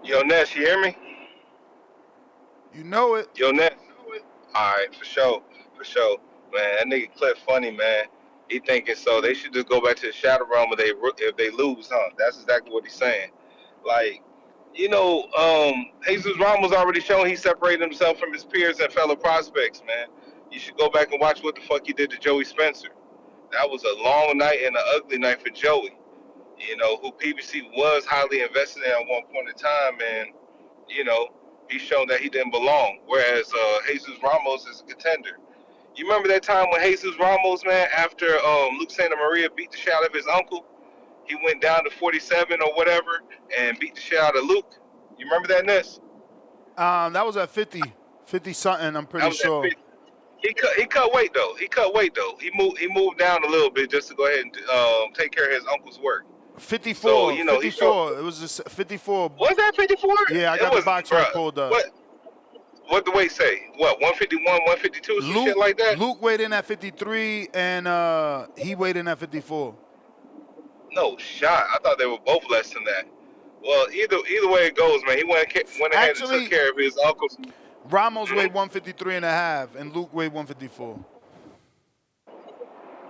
Yo, Ness, you hear me? You know it. Yo, Ness. All right, for sure. Man, that nigga Cliff funny, man. He thinking so they should just go back to the Shadow Realm if they lose, huh? That's exactly what he's saying. Like, you know, Jesus Ramos already shown he separated himself from his peers and fellow prospects, man. You should go back and watch what the fuck he did to Joey Spencer. That was a long night and an ugly night for Joey, you know, who PBC was highly invested in at one point in time, and, you know, he's shown that he didn't belong, whereas Jesus Ramos is a contender. You remember that time when Jesus Ramos, man, after Luke Santa Maria beat the shit out of his uncle, he went down to 47 or whatever and beat the shit out of Luke? You remember that, Ness? That was at 50 something, I'm pretty sure. He cut weight though. He moved down a little bit just to go ahead and take care of his uncle's work. 54. So, you know, 54. It was just 54. Was that 54? Yeah, I got the box right pulled up. What the weight say? What, 151, 152, some shit like that? Luke weighed in at 53, and he weighed in at 54. No shot. I thought they were both less than that. Well, either way it goes, man. He went ahead and took care of his uncle's. Ramos weighed 153 and a half, and Luke weighed 154.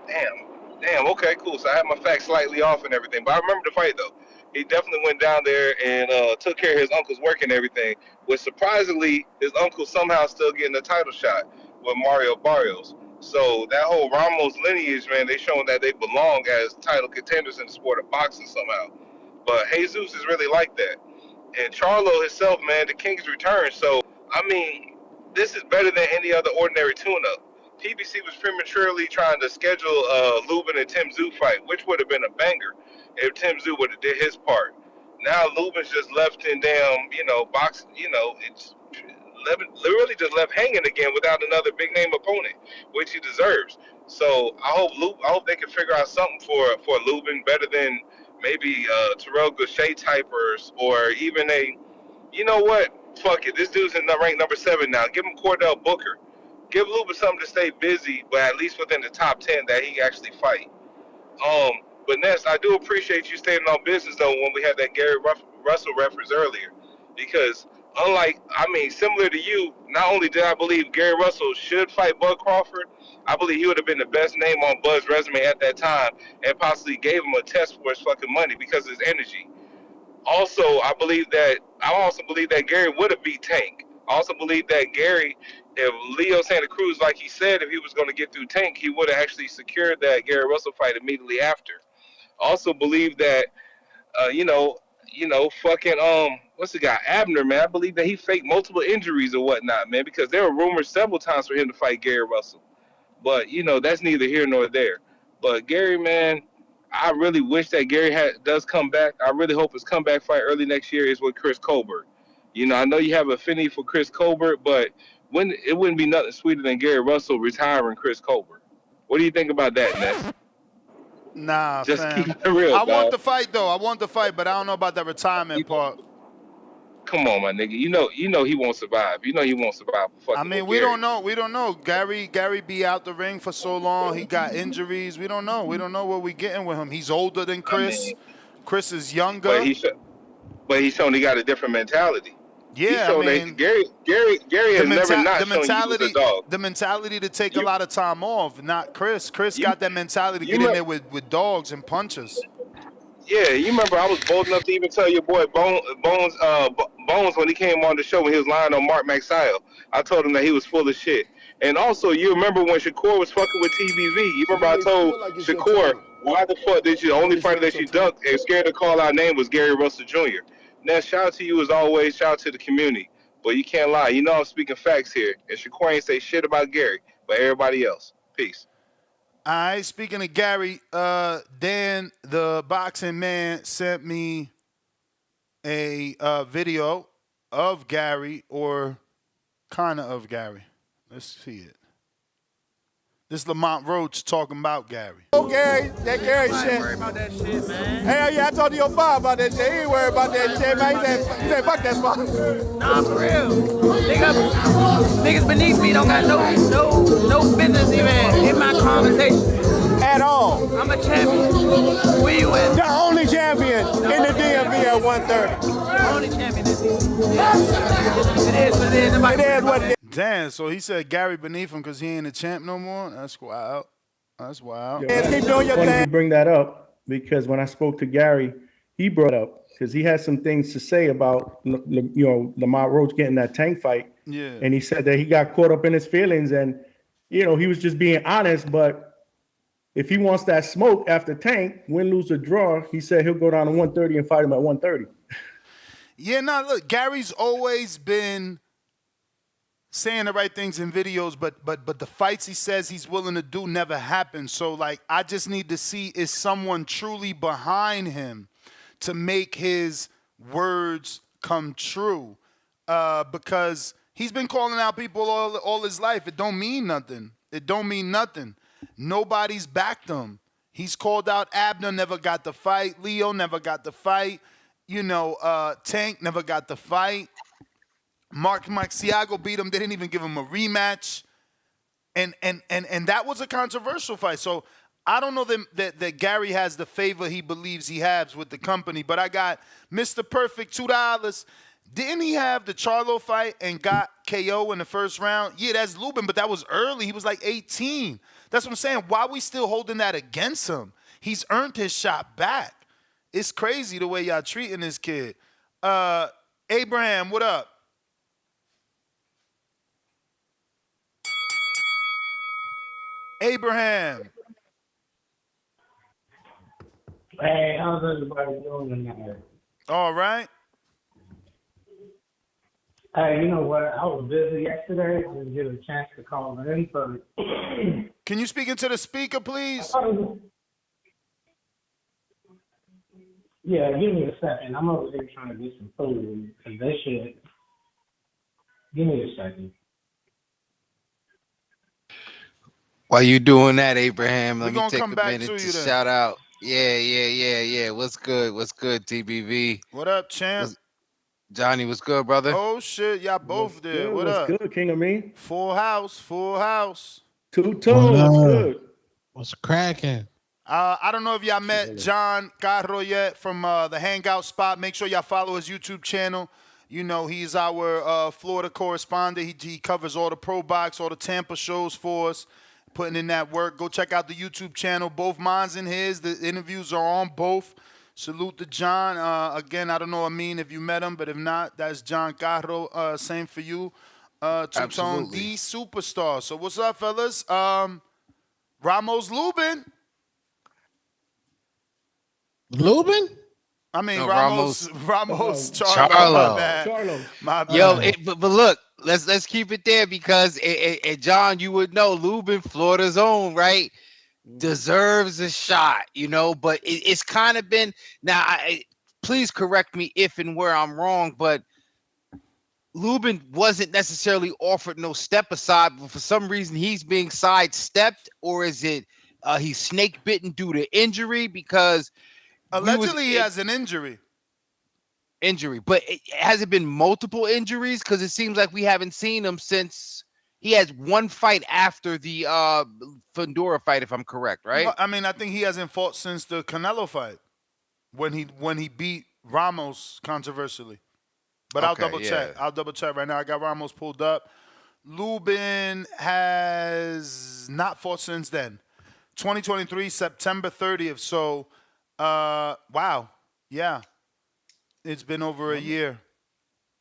Damn. Okay, cool. So I had my facts slightly off and everything, but I remember the fight though. He definitely went down there and took care of his uncle's work and everything. Which surprisingly, his uncle somehow still getting a title shot with Mario Barrios. So that whole Ramos lineage, man, they showing that they belong as title contenders in the sport of boxing somehow. But Jesus is really like that. And Charlo himself, man, the king's return. So, I mean, this is better than any other ordinary tune-up. PBC was prematurely trying to schedule Lubin and Tszyu fight, which would have been a banger if Tszyu would have did his part. Now Lubin's just left in damn, you know, boxing, you know, it's literally just left hanging again without another big name opponent, which he deserves. So I hope they can figure out something for Lubin better than maybe Terrell Gaucher typers, or even you know what? Fuck it. This dude's in rank number 7 now. Give him Cordell Booker. Give Lubin something to stay busy, but at least within the top 10 that he can actually fight. But Ness, I do appreciate you staying on business though when we had that Gary Russell reference earlier, because similar to you, not only did I believe Gary Russell should fight Bud Crawford, I believe he would have been the best name on Bud's resume at that time, and possibly gave him a test for his fucking money because of his energy. Also, I also believe that Gary would have beat Tank. I also believe that Gary, if Leo Santa Cruz, like he said, if he was going to get through Tank, he would have actually secured that Gary Russell fight immediately after. Also believe that, what's the guy, Abner, man, I believe that he faked multiple injuries or whatnot, man, because there were rumors several times for him to fight Gary Russell. But, you know, that's neither here nor there. But Gary, man, I really wish that Gary does come back. I really hope his comeback fight early next year is with Chris Colbert. You know, I know you have affinity for Chris Colbert, but it wouldn't be nothing sweeter than Gary Russell retiring Chris Colbert. What do you think about that, Ness? Nah, just fam. keep it real. I want the fight though. I want the fight, but I don't know about that retirement part. Come on, my nigga. You know he won't survive. You know he won't survive. I mean, we don't know. We don't know. Gary be out the ring for so long. He got injuries. We don't know. We don't know what we getting with him. He's older than Chris. Chris is younger. But he's shown he got a different mentality. Yeah, I mean, Gary has never not shown you was a dog. The mentality to take a lot of time off, not Chris. Chris got that mentality to get in there with dogs and punches. Yeah, you remember I was bold enough to even tell your boy Bones when he came on the show when he was lying on Mark Maxile. I told him that he was full of shit. And also, you remember when Shakur was fucking with TBV? You remember I told Shakur, why the fuck did you, the only fighter that you ducked and scared to call out name was Gary Russell Jr.? Now, shout out to you as always, shout out to the community. But you can't lie. You know I'm speaking facts here. And Shakur ain't say shit about Gary, but everybody else. Peace. All right, speaking of Gary, Dan, the boxing man, sent me a video of Gary, or kind of Gary. Let's see it. This is Lamont Roach talking about Gary. Oh, Gary, that Gary shit. I ain't worried about that shit, man. Hell yeah, I talked to your father about that shit. He ain't worried about that shit, man. He said fuck that spot. Nah, for real. Niggas beneath me don't got no business even in my conversation. At all. I'm a champion. Where you at? The only champion in the DMV at 130. The only champion in the DMV. It is what it is. It is what it is. Damn, so he said Gary beneath him because he ain't a champ no more? That's wild. That's wild. Yeah, keep doing your thing. You bring that up because when I spoke to Gary, he brought up because he had some things to say about Lamont Roach getting that Tank fight. Yeah. And he said that he got caught up in his feelings and he was just being honest. But if he wants that smoke after Tank, win, lose, or draw, he said he'll go down to 130 and fight him at 130. Yeah, look, Gary's always been saying the right things in videos, but the fights he says he's willing to do never happen. So, like, I just need to see, is someone truly behind him to make his words come true? Because he's been calling out people all his life. It don't mean nothing. It don't mean nothing. Nobody's backed him. He's called out Abner, never got the fight. Leo never got the fight. Tank never got the fight. Mark Maxiago beat him. They didn't even give him a rematch. And that was a controversial fight. So I don't know that Gary has the favor he believes he has with the company, but I got Mr. Perfect $2. Didn't he have the Charlo fight and got KO in the first round? Yeah, that's Lubin, but that was early. He was like 18. That's what I'm saying. Why are we still holding that against him? He's earned his shot back. It's crazy the way y'all treating this kid. Abraham, what up? Abraham. Hey, how's everybody doing tonight? All right. Hey, you know what? I was busy yesterday. I didn't get a chance to call in, but Can you speak into the speaker, please? Yeah, give me a second. I'm over here trying to get some food because they should. Give me a second. While you doing that, Abraham, let me take a minute to shout out. Yeah. What's good, TBV? What up, champ? Johnny, what's good, brother? Oh, shit, y'all both there. What up? What's good, King of Me? Full house. Two toes, good. What's cracking? I don't know if y'all met John Carro yet from the Hangout Spot. Make sure y'all follow his YouTube channel. He's our Florida correspondent. He covers all the Pro Box, all the Tampa shows for us, putting in that work. Go check out the YouTube channel. Both mine's and his. The interviews are on both. Salute to John. Again, I don't know Amin if you met him, but if not, that's John Carro. Same for you. Two-Tone, the superstar. So what's up, fellas? Ramos Lubin. Lubin? I mean, No, Ramos Charlo. My bad. Yo, but look, let's keep it there because John, you would know Lubin, Florida's own, right? Deserves a shot, but it's kind of been now. Please correct me if and where I'm wrong, but Lubin wasn't necessarily offered no step aside, but for some reason he's being sidestepped, or is it he's snake bitten due to injury? Because allegedly he has an injury. But has it been multiple injuries? Because it seems like we haven't seen him since he has one fight after the Fundora fight, if I'm correct, right? Well, I mean, I think he hasn't fought since the Canelo fight when he beat Ramos controversially. But I'll double check. I'll double check right now. I got Ramos pulled up. Lubin has not fought since then. 2023, September 30th. So, wow. Yeah. It's been over a year.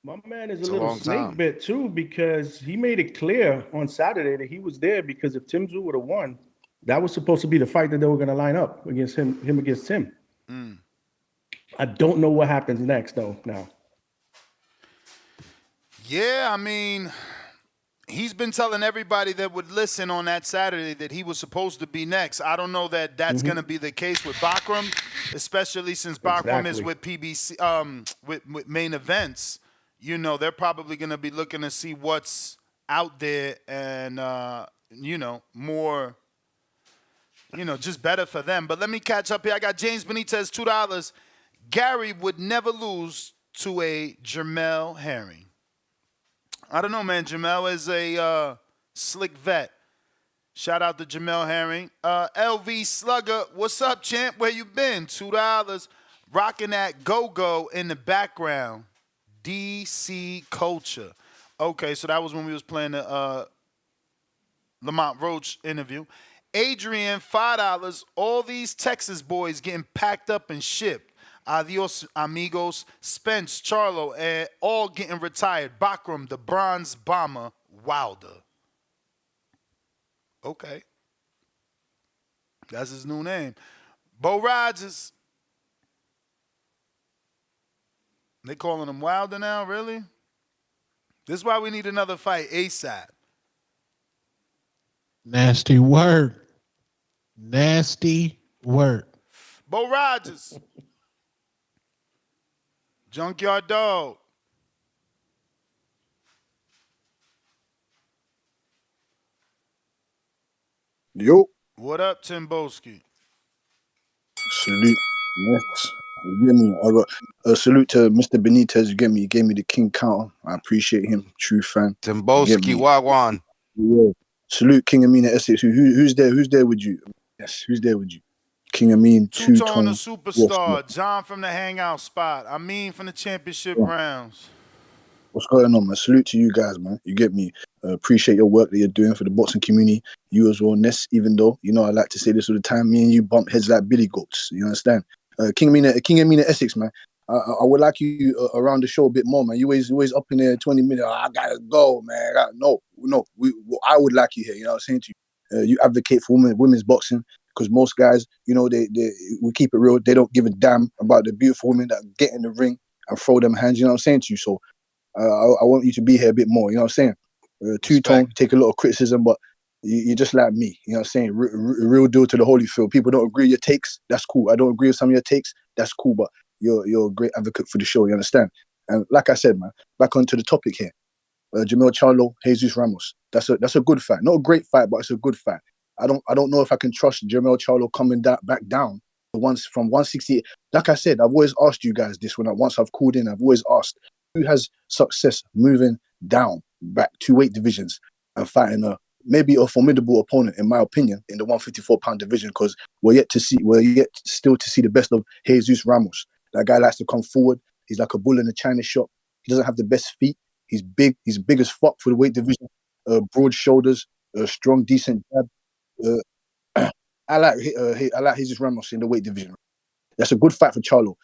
My man is a little snake bit too, because he made it clear on Saturday that he was there because if Tszyu would have won, that was supposed to be the fight that they were going to line up against him against Tim. I don't know what happens next though now. Yeah, I mean, he's been telling everybody that would listen on that Saturday that he was supposed to be next. I don't know that that's going to be the case with Bakram, especially since Bakram is with PBC, with main events. You know, they're probably going to be looking to see what's out there and, you know, more, you know, just better for them. But let me catch up here. I got James Benitez, $2. Gary would never lose to a Jermell Herring. I don't know, man. Jermell is a slick vet. Shout out to Jermell Herring. LV Slugger, what's up, champ? Where you been? $2. Rocking that go-go in the background. DC Culture. Okay, so that was when we was playing the Lamont Roach interview. Adrian, $5. All these Texas boys getting packed up and shipped. Adios, amigos. Spence, Charlo, and all getting retired. Bakram, the Bronze Bomber, Wilder. Okay. That's his new name. Bo Rogers. They calling him Wilder now, really? This is why we need another fight ASAP. Nasty word. Nasty word. Bo Rogers. Junkyard Dog. Yo. What up, Timboski? Salute. Yes. You get me? I got a salute to Mr. Benitez. You get me? He gave me the king counter. I appreciate him. True fan. Timboski Wagwan. Yeah. Salute King Amin at Essex. Who's there? Who's there with you? Yes. Who's there with you? King Amin, Two-tone, the superstar. Yes, John from the hangout spot. Amin from the championship rounds. What's going on, man? Salute to you guys, man. You get me? Appreciate your work that you're doing for the boxing community. You as well, Ness, even though, you know, I like to say this all the time, me and you bump heads like billy goats. You understand? King Amin at Essex, man. I would like you around the show a bit more, man. You always up in there 20 minutes. I gotta go, man. No. I would like you here. You know what I'm saying to you? You advocate for women's boxing. Because most guys, you know, we keep it real. They don't give a damn about the beautiful women that get in the ring and throw them hands. You know what I'm saying to you? So I want you to be here a bit more. You know what I'm saying? Two-tone, take a lot of criticism, but you're just like me. You know what I'm saying? Real deal to the Holyfield. People don't agree with your takes. That's cool. I don't agree with some of your takes. That's cool. But you're a great advocate for the show. You understand? And like I said, man, back onto the topic here. Jermell Charlo, Jesus Ramos. That's a good fight. Not a great fight, but it's a good fight. I don't know if I can trust Jermell Charlo coming back down once from 168. Like I said, I've always asked you guys this once I've called in. I've always asked who has success moving down back 2 weight divisions and fighting maybe a formidable opponent, in my opinion, in the 154-pound division, because we're yet still to see the best of Jesus Ramos. That guy likes to come forward. He's like a bull in a china shop. He doesn't have the best feet. He's big. He's big as fuck for the weight division. Broad shoulders, strong, decent jab. I like Jesus Ramos in the weight division. That's a good fight for Charlo.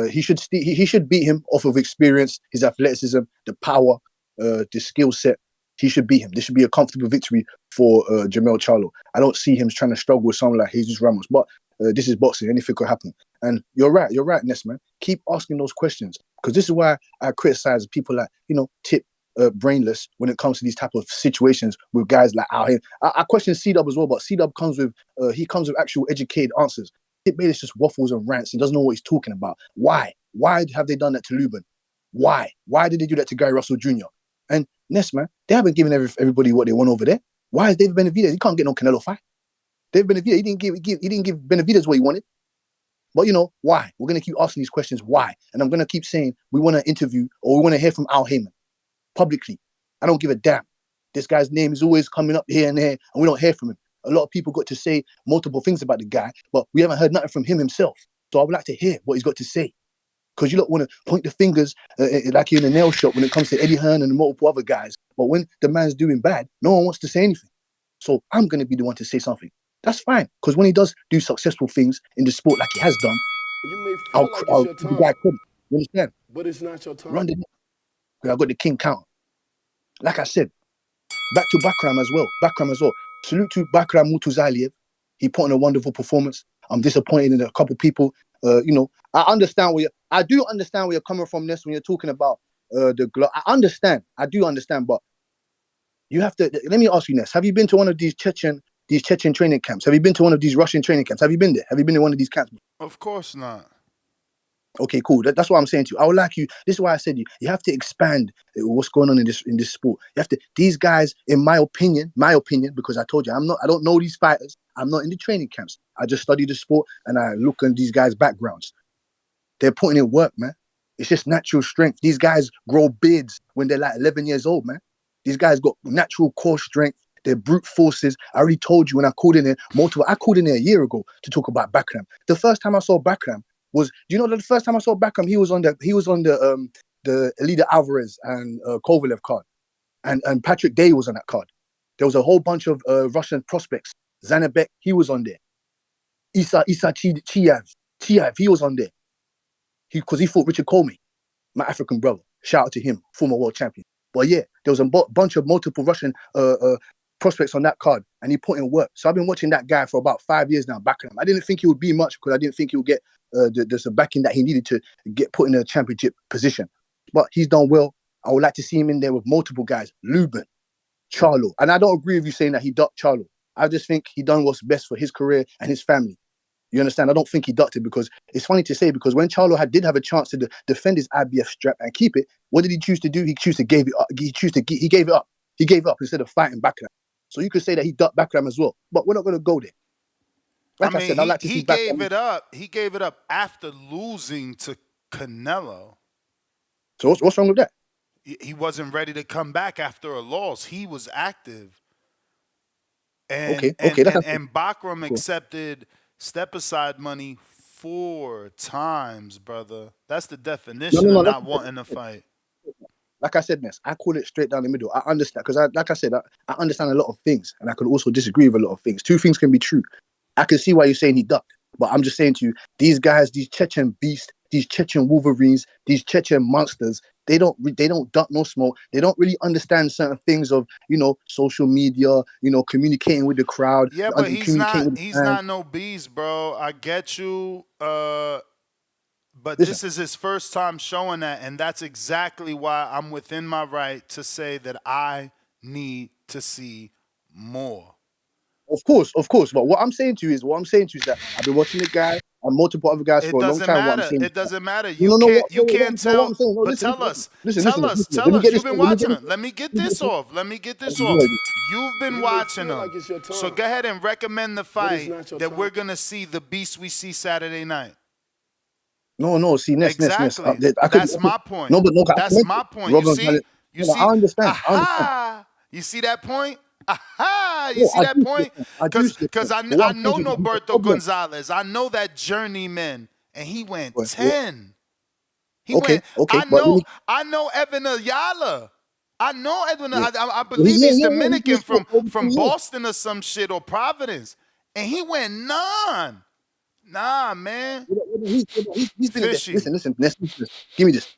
He should beat him off of experience, his athleticism, the power, the skill set. He should beat him. This should be a comfortable victory for Jermell Charlo. I don't see him trying to struggle with someone like Jesus Ramos, but this is boxing. Anything could happen. And you're right, Ness, man. Keep asking those questions, because this is why I criticize people like, Tip Brainless when it comes to these type of situations with guys like out here. I question C-Dub as well, but C-Dub comes with actual educated answers. Tip Bayless just waffles and rants. He doesn't know what he's talking about. Why? Why have they done that to Lubin? Why? Why did they do that to Gary Russell Jr.? And Ness, man, they haven't given everybody what they want over there. Why is David Benavidez? He can't get no Canelo fight. David Benavidez, he didn't give Benavidez what he wanted. But why? We're gonna keep asking these questions. Why? And I'm gonna keep saying we want to interview or we want to hear from Al Heyman publicly. I don't give a damn. This guy's name is always coming up here and there, and we don't hear from him. A lot of people got to say multiple things about the guy, but we haven't heard nothing from him himself. So I would like to hear what he's got to say. because you lot want to point the fingers like you're in a nail shop when it comes to Eddie Hearn and multiple other guys. But when the man's doing bad, no one wants to say anything. So I'm going to be the one to say something. That's fine, because when he does do successful things in the sport like he has done, You may feel I'll like it's your give the guy time, credit. You understand? but it's not your time. Run the because I got the king counter. Like I said, back to Bakram as well. Salute to Bakram Mutuzaliev. He put in a wonderful performance. I'm disappointed in a couple people. I understand I do understand where you're coming from, Ness, when you're talking about I understand. I do understand, but you have to. Let me ask you, Ness. Have you been to one of these Chechen training camps? Have you been to one of these Russian training camps? Have you been there? Have you been in one of these camps? Of course not. Okay, cool. That's what I'm saying to you. I would like you. This is why I said you have to expand what's going on in this sport. You have to. These guys, in my opinion, because I told you I don't know these fighters. I'm not in the training camps. I just study the sport and I look at these guys' backgrounds. They're putting in work, man. It's just natural strength. These guys grow beards when they're like 11 years old, man. These guys got natural core strength. They're brute forces. I already told you when I called in there I called in there a year ago to talk about Bakram. The first time I saw Bakram was, do you know that the first time I saw Bakram, he was on the Elida Alvarez and Kovalev card, and Patrick Day was on that card. There was a whole bunch of Russian prospects. Zanabek, he was on there. Isa Chiav, he was on there. Because he fought Richard Comey, my African brother. Shout out to him, former world champion. But yeah, there was a bunch of multiple Russian prospects on that card, and he put in work. So I've been watching that guy for about 5 years now, Bakram. I didn't think he would be much because I didn't think he would get the backing that he needed to get put in a championship position. But he's done well. I would like to see him in there with multiple guys, Lubin, Charlo. And I don't agree with you saying that he ducked Charlo. I just think he done what's best for his career and his family. You understand? I don't think he ducked it, because it's funny to say, because when Charlo did have a chance to defend his IBF strap and keep it, what did he choose to do? He gave it up. He gave it up. He gave up instead of fighting Bakram. So you could say that he ducked Bakram as well. But we're not going to go there. Like I said, I like to see he gave it up. He gave it up after losing to Canelo. So what's wrong with that? He wasn't ready to come back after a loss. He was active. And Bakram accepted step-aside money 4 times, brother. That's the definition of not wanting to fight. Like I said, Ness, I call it straight down the middle. I understand, because I understand a lot of things, and I could also disagree with a lot of things. 2 things can be true. I can see why you're saying he ducked, but I'm just saying to you, these guys, these Chechen beasts, these Chechen Wolverines, these Chechen monsters, they don't duck no smoke. They don't really understand certain things of, social media, communicating with the crowd. Yeah, but he's not no beast, bro. I get you. But this is his first time showing that, and that's exactly why I'm within my right to say that I need to see more. Of course. But what I'm saying to you is that I've been watching the guy and multiple other guys for a long time. It doesn't matter. You can't tell. But tell us. You've been watching him. Let me get this off. You've been watching him. So go ahead and recommend the fight that we're gonna see, the beast we see Saturday night. No. See, Ness. That's my point. That's my point. You see? I understand. You see that point? Aha! You see that point? Because I know Norberto Gonzalez. I know that journeyman, and he went 10. I know Evan Ayala. I know Edwin. I believe he's Dominican from Boston or some shit, or Providence, and he went 9. Nah, man. He's fishy. Listen. Give me this.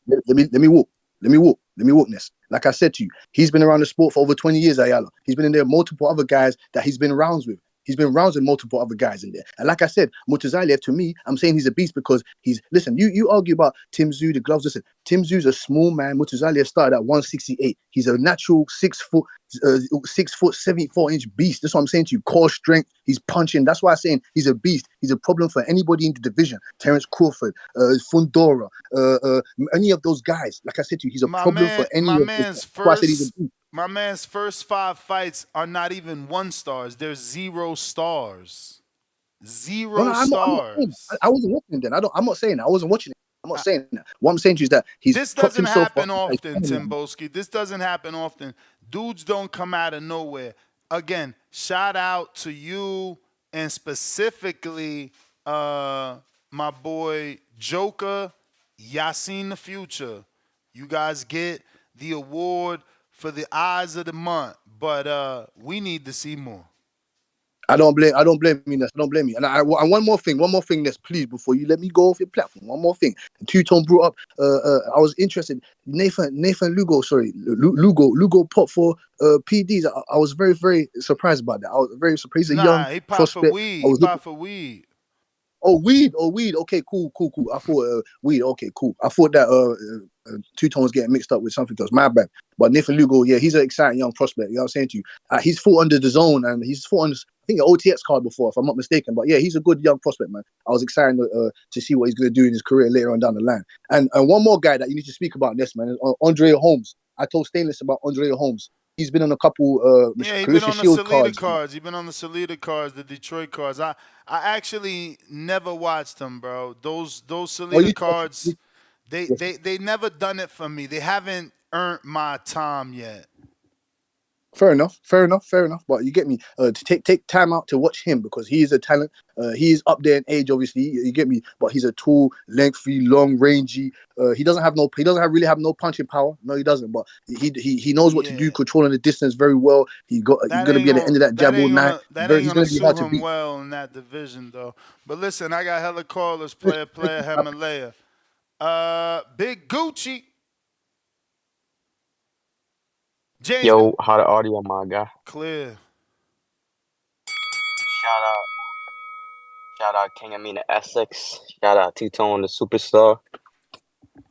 Let me walk. Ness. Like I said to you, he's been around the sport for over 20 years, Ayala. He's been in there with multiple other guys that he's been rounds with. He's been rounds with multiple other guys in there. And like I said, Mutazaliev, to me, I'm saying he's a beast because you argue about Tszyu, the gloves. Listen, Tszyu's a small man. Mutazaliev started at 168. He's a natural 6 foot, 74-inch beast. That's what I'm saying to you. Core strength. He's punching. That's why I'm saying he's a beast. He's a problem for anybody in the division. Terence Crawford, Fundora, any of those guys. Like I said to you, he's a problem for any of those. My man's first 5 fights are not even 1 stars. They're 0 stars. 0 stars. I wasn't watching then. I'm not saying that. I wasn't watching it. I'm not saying that. What I'm saying to you is that this doesn't happen often, Timboski. This doesn't happen often. Dudes don't come out of nowhere. Again, shout out to you and specifically my boy Joker, Yasin the Future. You guys get the award for the eyes of the month, but we need to see more. I don't blame you, Ness. I don't blame you. And one more thing, Ness, please, before you let me go off your platform. One more thing. Two-Tone brought up. I was interested. Nathan Lugo, Lugo popped for PDs. I was very, very surprised about that. I was very surprised. He's a young He popped prospect. for weed. He popped for weed. Oh, weed. Okay, cool. I thought weed. Okay, cool. I thought that Two-Tone was getting mixed up with something else. My bad. But Nathan Lugo, yeah, he's an exciting young prospect. You know what I'm saying to you? He's fought under the zone and he's fought on, I think, an OTX card before, if I'm not mistaken. But yeah, he's a good young prospect, man. I was excited to see what he's going to do in his career later on down the line. And one more guy that you need to speak about this, man, is Andrea Holmes. I told Stainless about Andrea Holmes. He's been on a couple he's been on the Shield Salida cards. He's been on the Salida cards, the Detroit cards. I actually never watched them, bro. Those Salida cards, they never done it for me. They haven't earned my time yet. Fair enough. But you get me. To take time out to watch him because he is a talent. He's up there in age, obviously. You get me. But he's a tall, lengthy, long, rangy. He doesn't really have no punching power. No, he doesn't. But he knows what to do, controlling the distance very well. He's gonna be at the end of that jab all night. He's gonna suit him well in that division, though. But listen, I got hella callers. Player, Himalaya. Big Gucci. James, yo, how the audio, my guy? Clear. Shout out King Amina Essex. Shout out Two-Tone the Superstar.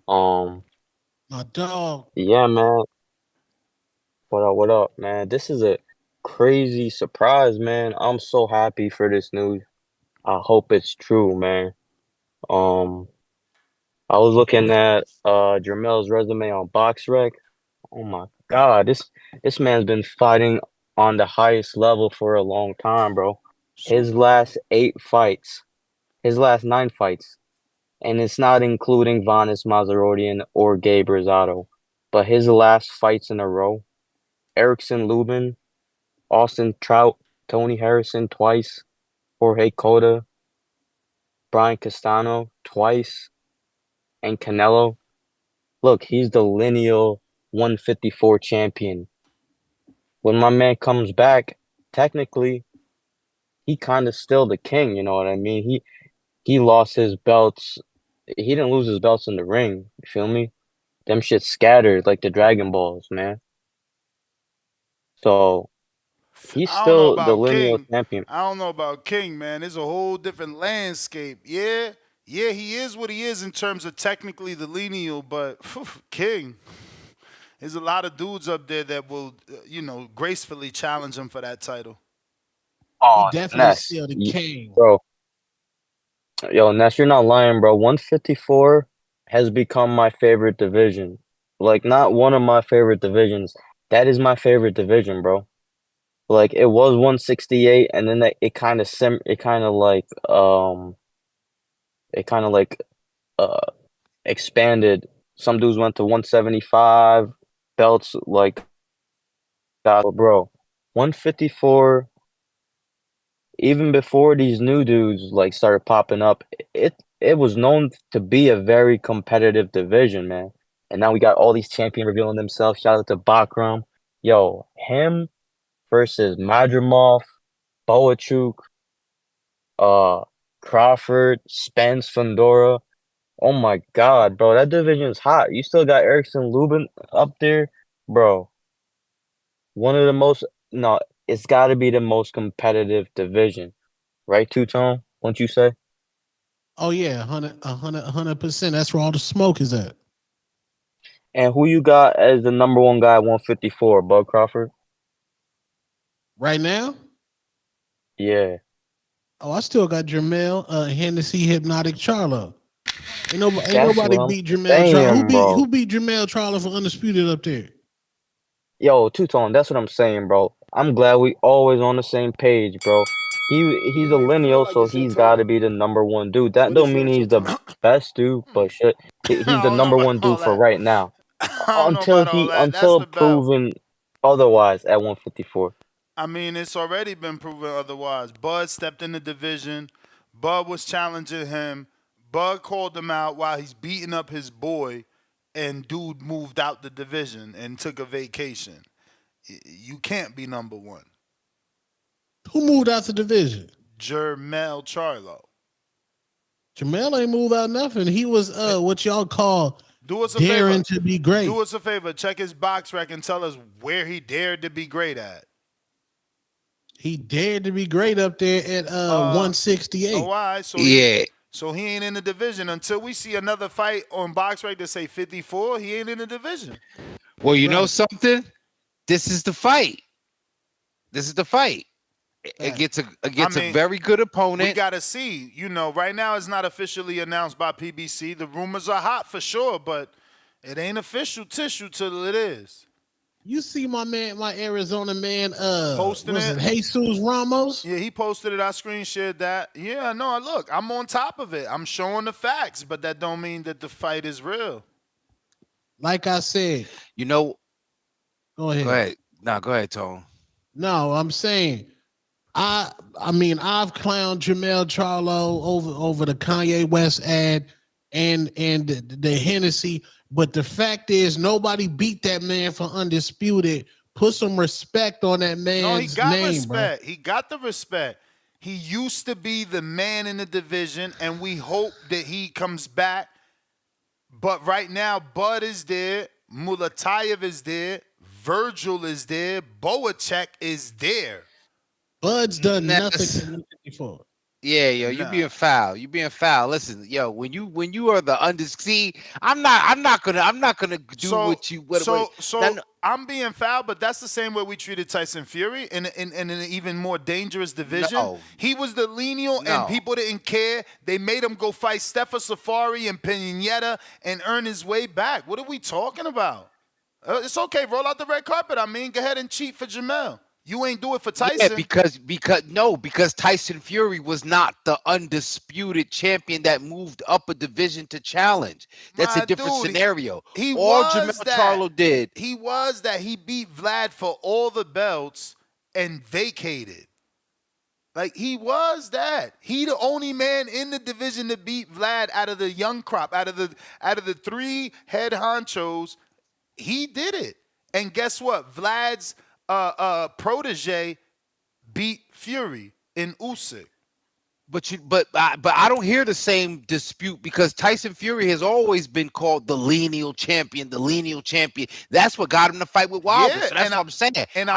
My dog. Yeah, man. What up, man? This is a crazy surprise, man. I'm so happy for this news. I hope it's true, man. I was looking at Jermell's resume on BoxRec. Oh my God, this man's been fighting on the highest level for a long time, bro. His last 9 fights, and it's not including Vanis Mazarodian or Gabe Rosado, but his last fights in a row: Erikson Lubin, Austin Trout, Tony Harrison twice, Jorge Cota, Brian Castano twice, and Canelo. Look, he's the lineal 154 champion. When my man comes back, technically, he kind of still the king. You know what I mean? He lost his belts. He didn't lose his belts in the ring. You feel me? Them shit scattered like the Dragon Balls, man. So he's still the lineal champion. I don't know about King, man. It's a whole different landscape. Yeah, he is what he is in terms of technically the lineal, but King. There's a lot of dudes up there that will, gracefully challenge him for that title. Oh, he definitely still the king, bro. Yo, Ness, you're not lying, bro. 154 has become my favorite division. Like, not one of my favorite divisions. That is my favorite division, bro. Like, it was 168, and then it kind of expanded. Some dudes went to 175 belts, like that, bro. 154. Even before these new dudes like started popping up, it was known to be a very competitive division, man. And now we got all these champions revealing themselves. Shout out to Bakram. Yo, him versus Madrimov, Boachuk, Crawford, Spence, Fandora. Oh my God, bro, that division is hot. You still got Erikson Lubin up there, bro. It's got to be the most competitive division, right, Two-Tone? Won't you say? Oh yeah, 100%. That's where all the smoke is at. And who you got as the number one guy at 154, Bud Crawford? Right now? Yeah. Oh, I still got Jermell Hennessy Hypnotic Charlo. Ain't nobody beat Jermell Charlo. Who beat Jermell Charlo for Undisputed up there? Yo, Two-Tone, that's what I'm saying, bro. I'm glad we always on the same page, bro. He's a lineal, so he's got to be the number one dude. That don't mean he's the best dude, but shit, he's the number one dude for right now. Until proven otherwise at 154. I mean, it's already been proven otherwise. Bud stepped in the division. Bud was challenging him. Bud called him out while he's beating up his boy, and dude moved out the division and took a vacation. You can't be number one. Who moved out the division? Jermell Charlo. Jermell ain't moved out nothing. He was what y'all call daring to be great. Do us a favor. Check his box rec and tell us where he dared to be great at. He dared to be great up there at 168. Oh, all right. So so he ain't in the division until we see another fight on box rec that say 54. He ain't in the division. Well, you know something? This is the fight. This is the fight. Against a very good opponent. We got to see. You know, right now it's not officially announced by PBC. The rumors are hot for sure, but it ain't official tissue till it is. You see my man, my Arizona man, posting it. Jesus Ramos? Yeah, he posted it. I screen shared that. Yeah, no, look, I'm on top of it. I'm showing the facts, but that don't mean that the fight is real. Like I said. You know. Go ahead. Go ahead. No, go ahead, Tone. No, I'm saying, I mean, I've clowned Jermell Charlo over the Kanye West ad and the Hennessy. But the fact is, nobody beat that man for undisputed. Put some respect on that man's name. No, he got respect. Bro. He got the respect. He used to be the man in the division, and we hope that he comes back. But right now, Bud is there. Mulatayev is there. Virgil is there. Boacek is there. Bud's done nothing before. Yeah, yo, you being foul. You being foul. Listen, yo, when you are the undisputed, I'm not gonna do what you. I'm being foul, but that's the same way we treated Tyson Fury in an even more dangerous division. No. He was the lineal, and people didn't care. They made him go fight Stefa Safari and Pineda and earn his way back. What are we talking about? It's okay. Roll out the red carpet. I mean, go ahead and cheat for Jermell. You ain't do it for Tyson. Yeah, because Tyson Fury was not the undisputed champion that moved up a division to challenge. That's a different scenario. All Jermell Charlo did. He was that. He beat Vlad for all the belts and vacated. Like, he was that. He the only man in the division to beat Vlad out of the young crop, out of the three head honchos. He did it. And guess what? Vlad's protege beat Fury in Usyk. But I don't hear the same dispute because Tyson Fury has always been called the lineal champion, That's what got him to fight with Wilder. Yeah, so that's what I'm saying. And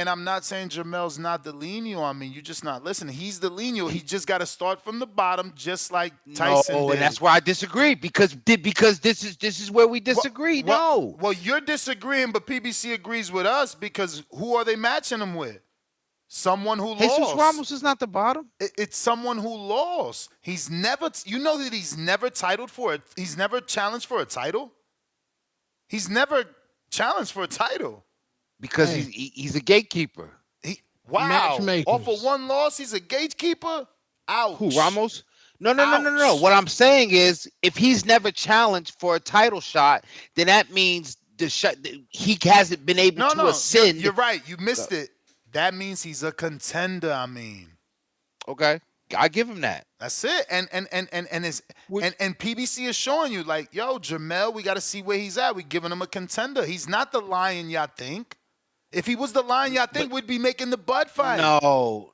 I'm not saying Jermell's not the lineal. I mean, you're just not listening. He's the lineal. He just got to start from the bottom, just like Tyson did. And that's where I disagree because this is where we disagree. Well, you're disagreeing, but PBC agrees with us because who are they matching him with? Someone who lost. Jesus Ramos is not the bottom. It's someone who lost. He's never. You know that he's never titled for it. He's never challenged for a title. He's never challenged for a title because he's a gatekeeper. Wow. Off of one loss, he's a gatekeeper. Ouch. Who, Ramos? No. What I'm saying is, if he's never challenged for a title shot, then that means he hasn't been able to ascend. You're right. You missed it. That means he's a contender. I mean, okay, I give him that. That's it. And PBC is showing you like, yo, Jermell, we got to see where he's at. We giving him a contender. He's not the lion y'all think. If he was the lion y'all think, we'd be making the Bud fight.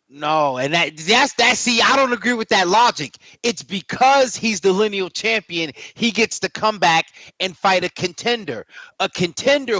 No, and that's see, I don't agree with that logic. It's because he's the lineal champion, he gets to come back and fight a contender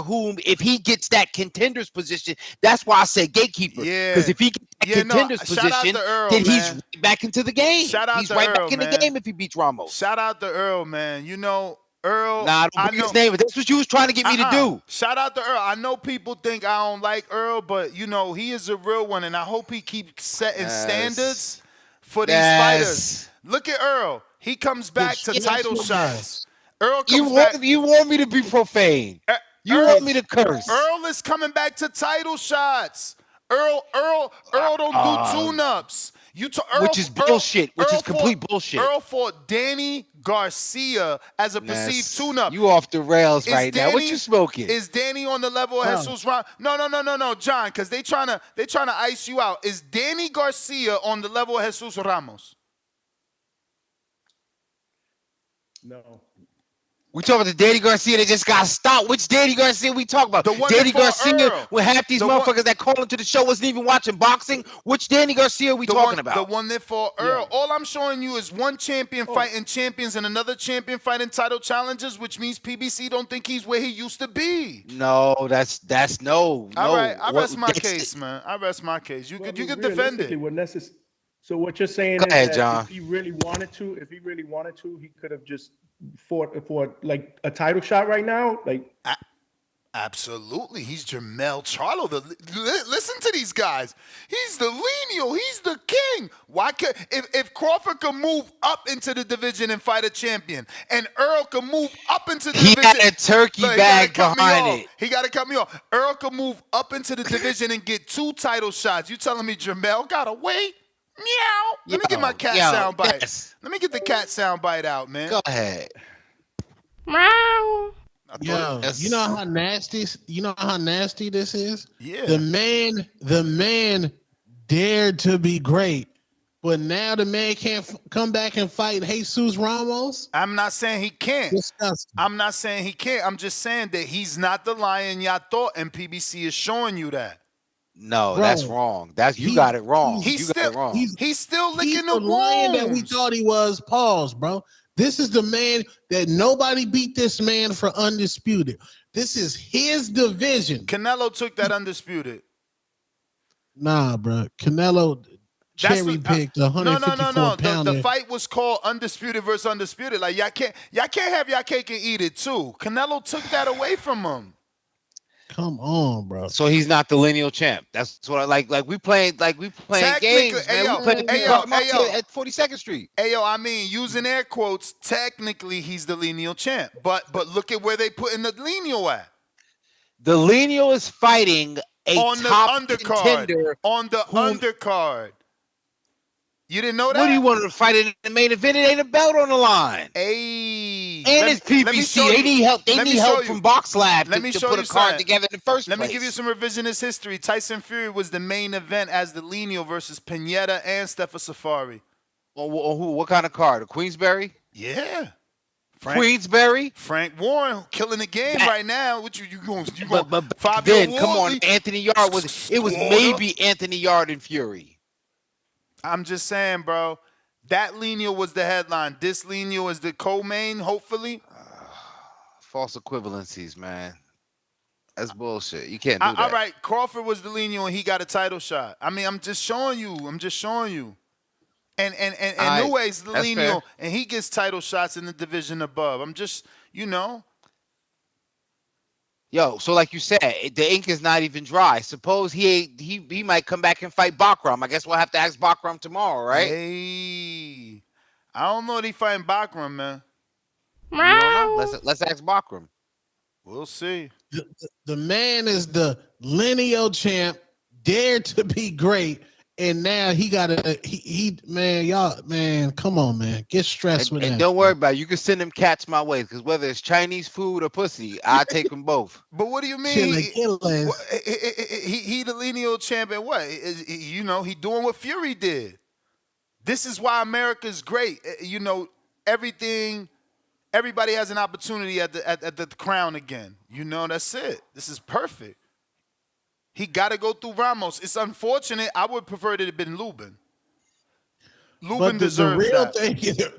whom, if he gets that contender's position, that's why I say gatekeeper. Yeah. Because if he gets that contender's position, then he's back into the game. He's right back in the game if he beats Ramos. Shout out to Earl, man. You know, Earl, I don't know his name, but that's what you was trying to get me to do. Shout out to Earl. I know people think I don't like Earl, but you know he is a real one, and I hope he keeps setting standards for these fighters. Look at Earl. He comes back to title shots. Earl comes back. You want me to be profane? You want me to curse? Earl is coming back to title shots. Earl don't do tune-ups. Which is bullshit. Which is complete bullshit. Earl fought Danny Garcia as a perceived tune-up. You off the rails right now. What you smoking? Is Danny on the level of Jesus Ramos? No, John, because they trying to ice you out. Is Danny Garcia on the level of Jesus Ramos? No. We talking about the Danny Garcia that just got stopped. Which Danny Garcia we talking about? The one Danny that fought Garcia Earl. with half these motherfuckers that call into the show wasn't even watching boxing. Which Danny Garcia are we talking about? The one that fought Earl. All I'm showing you is one champion fighting champions and another champion fighting title challenges, which means PBC don't think he's where he used to be. No, that's no. All right, I rest my case, man. I rest my case. You could defend it. So what you're saying Go is ahead, that John. if he really wanted to, he could have just fought for like a title shot right now, like. Absolutely, he's Jermell Charlo. Listen to these guys. He's the lineal. He's the king. Why can't if Crawford could move up into the division and fight a champion, and Earl could move up into the division? He had a turkey bag behind it. He got to cut me off. Earl could move up into the division and get 2 title shots. You telling me Jermell gotta wait? Meow. Let me get my cat sound bite. Yes. Let me get the cat sound bite out, man. Go ahead. Meow. Yo, you know how nasty this is? Yeah. The man dared to be great, but now the man can't come back and fight Jesus Ramos? I'm not saying he can't. Disgusting. I'm not saying he can't. I'm just saying that he's not the lion y'all thought, and PBC is showing you that. No, Bro, that's wrong. You got it wrong. He's You got it wrong. He's still licking the lion that we wounds. thought he was. Pause, bro. This is the man that nobody beat this man for undisputed. This is his division. Canelo took that undisputed. Nah, bro. Canelo cherry picked 154 pounder. The fight was called undisputed versus undisputed. Like y'all can't have y'all cake and eat it too. Canelo took that away from him. Come on, bro. So he's not the lineal champ. That's what I like. Like we playing games, man. We playing at 42nd Street. Ayo, I mean, using air quotes, technically he's the lineal champ. But look at where they put in the lineal at. The lineal is fighting on top the undercard. contender On the undercard. You didn't know that? What do you want to fight in the main event? It ain't a belt on the line. Hey, and it's PBC. They need help. They need help from Box Lab to put a card together in the first place. Let me give you some revisionist history. Tyson Fury was the main event as the lineal versus Pineda and Stefa Safari. What kind of card? A Queensberry? Yeah. Queensberry? Frank Warren killing the game right now. What you going? But then come on, Anthony Yard was maybe Anthony Yard and Fury. I'm just saying, bro. That lineal was the headline. This lineal is the co-main, hopefully. False equivalencies, man. That's bullshit. You can't do that. All right, Crawford was the lineal and he got a title shot. I mean, I'm just showing you. And Nue's the lineal and he gets title shots in the division above. I'm just, Yo, so like you said, the ink is not even dry. Suppose he might come back and fight Bakram. I guess we'll have to ask Bakram tomorrow, right? Hey, I don't know if he fighting Bakram, man. You don't know? Let's ask Bakram. We'll see. The man is the lineal champ, dared to be great, and now he got man, come on, man. Get stressed with that. And don't worry about it. You can send them cats my way, because whether it's Chinese food or pussy, I take them both. But what do you mean? He the lineal champion. What? He doing what Fury did. This is why America's great. Everybody has an opportunity at the crown again. That's it. This is perfect. He got to go through Ramos. It's unfortunate. I would prefer it to have been Lubin. Lubin deserves that. The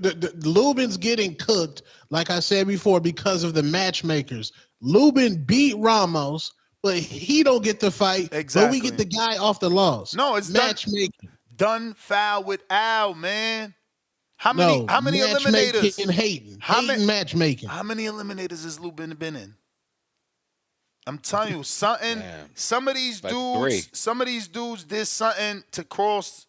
real thing, Lubin's getting cooked, like I said before, because of the matchmakers. Lubin beat Ramos, but he don't get the fight. Exactly. But we get the guy off the loss. No, it's matchmaking. Done foul with Al, man. How many eliminators? Hating matchmaking. How many eliminators has Lubin been in? I'm telling you, something. Some of these dudes did something to cross.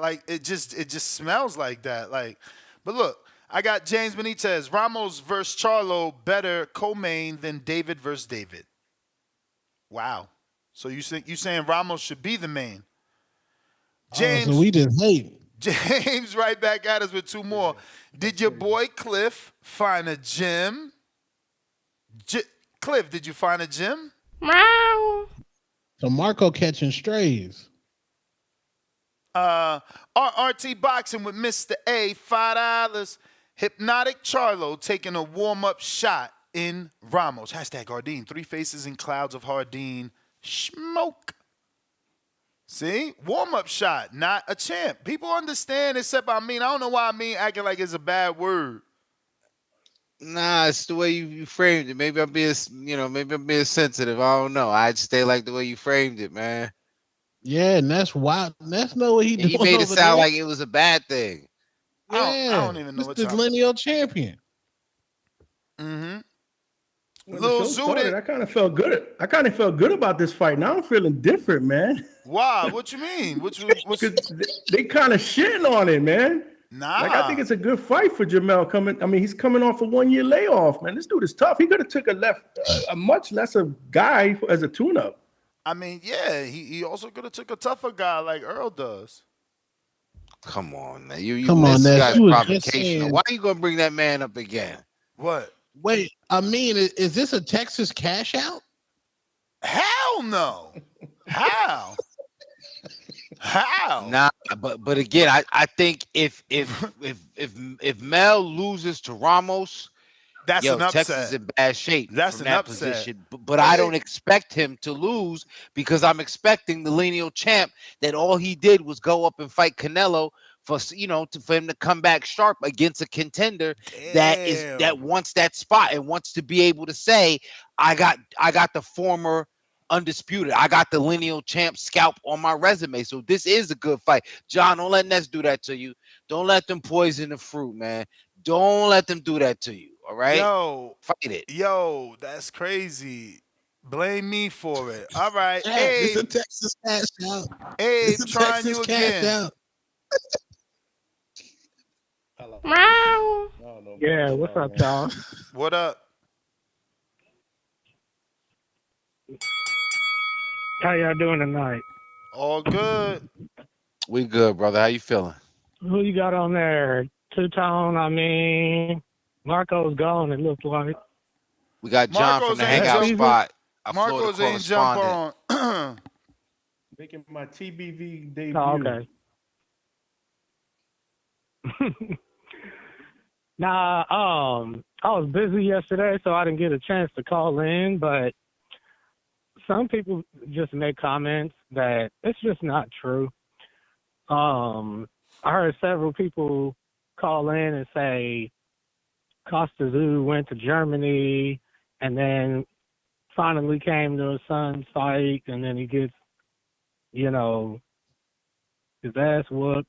Like it just smells like that. Like, but look, I got James Benitez, Ramos versus Charlo, better co-main than David versus David. Wow. So you saying Ramos should be the main? James, so we just hate. James, right back at us with 2 more. Did your boy Cliff find a gym? Cliff, did you find a gym? Meow. So Marco catching strays. RT Boxing with Mr. A, $5. Hypnotic Charlo taking a warm-up shot in Ramos. Hashtag Hardin. 3 faces and clouds of Hardin. Smoke. See? Warm-up shot, not a champ. People understand except I don't know why acting like it's a bad word. Nah, it's the way you framed it. Maybe I'm being, maybe I'm being sensitive. I don't know. I just like the way you framed it, man. Yeah, and that's wild. That's not what he doing. He made it over sound there. like it was a bad thing. Yeah, I don't even know what Mr. Lineal Champion. Mm-hmm. When the show started, I kind of felt good. I kind of felt good about this fight. Now I'm feeling different, man. Why? What you mean? They kind of shitting on it, man. Nah. Like, I think it's a good fight for Jermell coming. I mean, he's coming off a 1-year layoff, man. This dude is tough. He could have took a much lesser guy as a tune-up. I mean, yeah, he also could have took a tougher guy like Earl does. Come on, man. You Come on, this Ness. guy's You was just provocational. saying- Why are you gonna bring that man up again? What? Wait, is this a Texas cash out? Hell no. How? How? Nah, but again, I think if Mel loses to Ramos, that's an upset. Texas is in bad shape. That's from an that upset. position. But I don't expect him to lose because I'm expecting the lineal champ that all he did was go up and fight Canelo for for him to come back sharp against a contender that wants that spot and wants to be able to say, I got the former undisputed. I got the lineal champ scalp on my resume. So this is a good fight. John, don't let Ness do that to you. Don't let them poison the fruit, man. Don't let them do that to you. All right? Yo. Fight it. Yo, that's crazy. Blame me for it. All right. Yeah, Abe. it's a Texas cash out. Abe, It's a trying Texas you cash again. out. Yeah, what's up, y'all? What up? How y'all doing tonight? All good. We good, brother. How you feeling? Who you got on there? Two-tone, Marco's gone, it looks like. We got John from the hangout spot. Marcos ain't jump on. Making my TBV debut. Oh, okay. Nah, I was busy yesterday, so I didn't get a chance to call in, but some people just make comments that it's just not true. I heard several people call in and say Costa Tszyu went to Germany and then finally came to his son's fight, and then he gets, his ass whooped.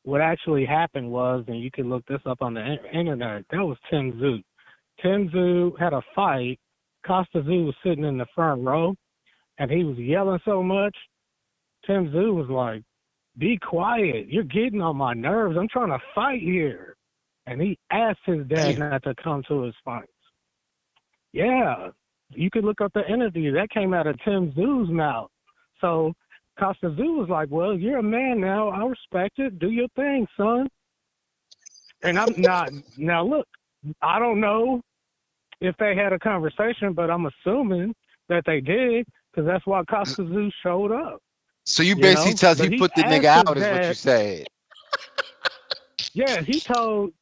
What actually happened was, and you can look this up on the internet, that was Tszyu. Tszyu had a fight. Costa Tszyu was sitting in the front row, and he was yelling so much. Tszyu was like, "Be quiet. You're getting on my nerves. I'm trying to fight here." And he asked his dad not to come to his fights. Yeah, you could look up the interview. That came out of Tszyu's mouth. So Costa Tszyu was like, "Well, you're a man now. I respect it. Do your thing, son." And I'm not. Now, look, I don't know if they had a conversation, but I'm assuming that they did because that's why Costa Tszyu showed up. So you basically tells he put the nigga out, is what you said. Yeah, he told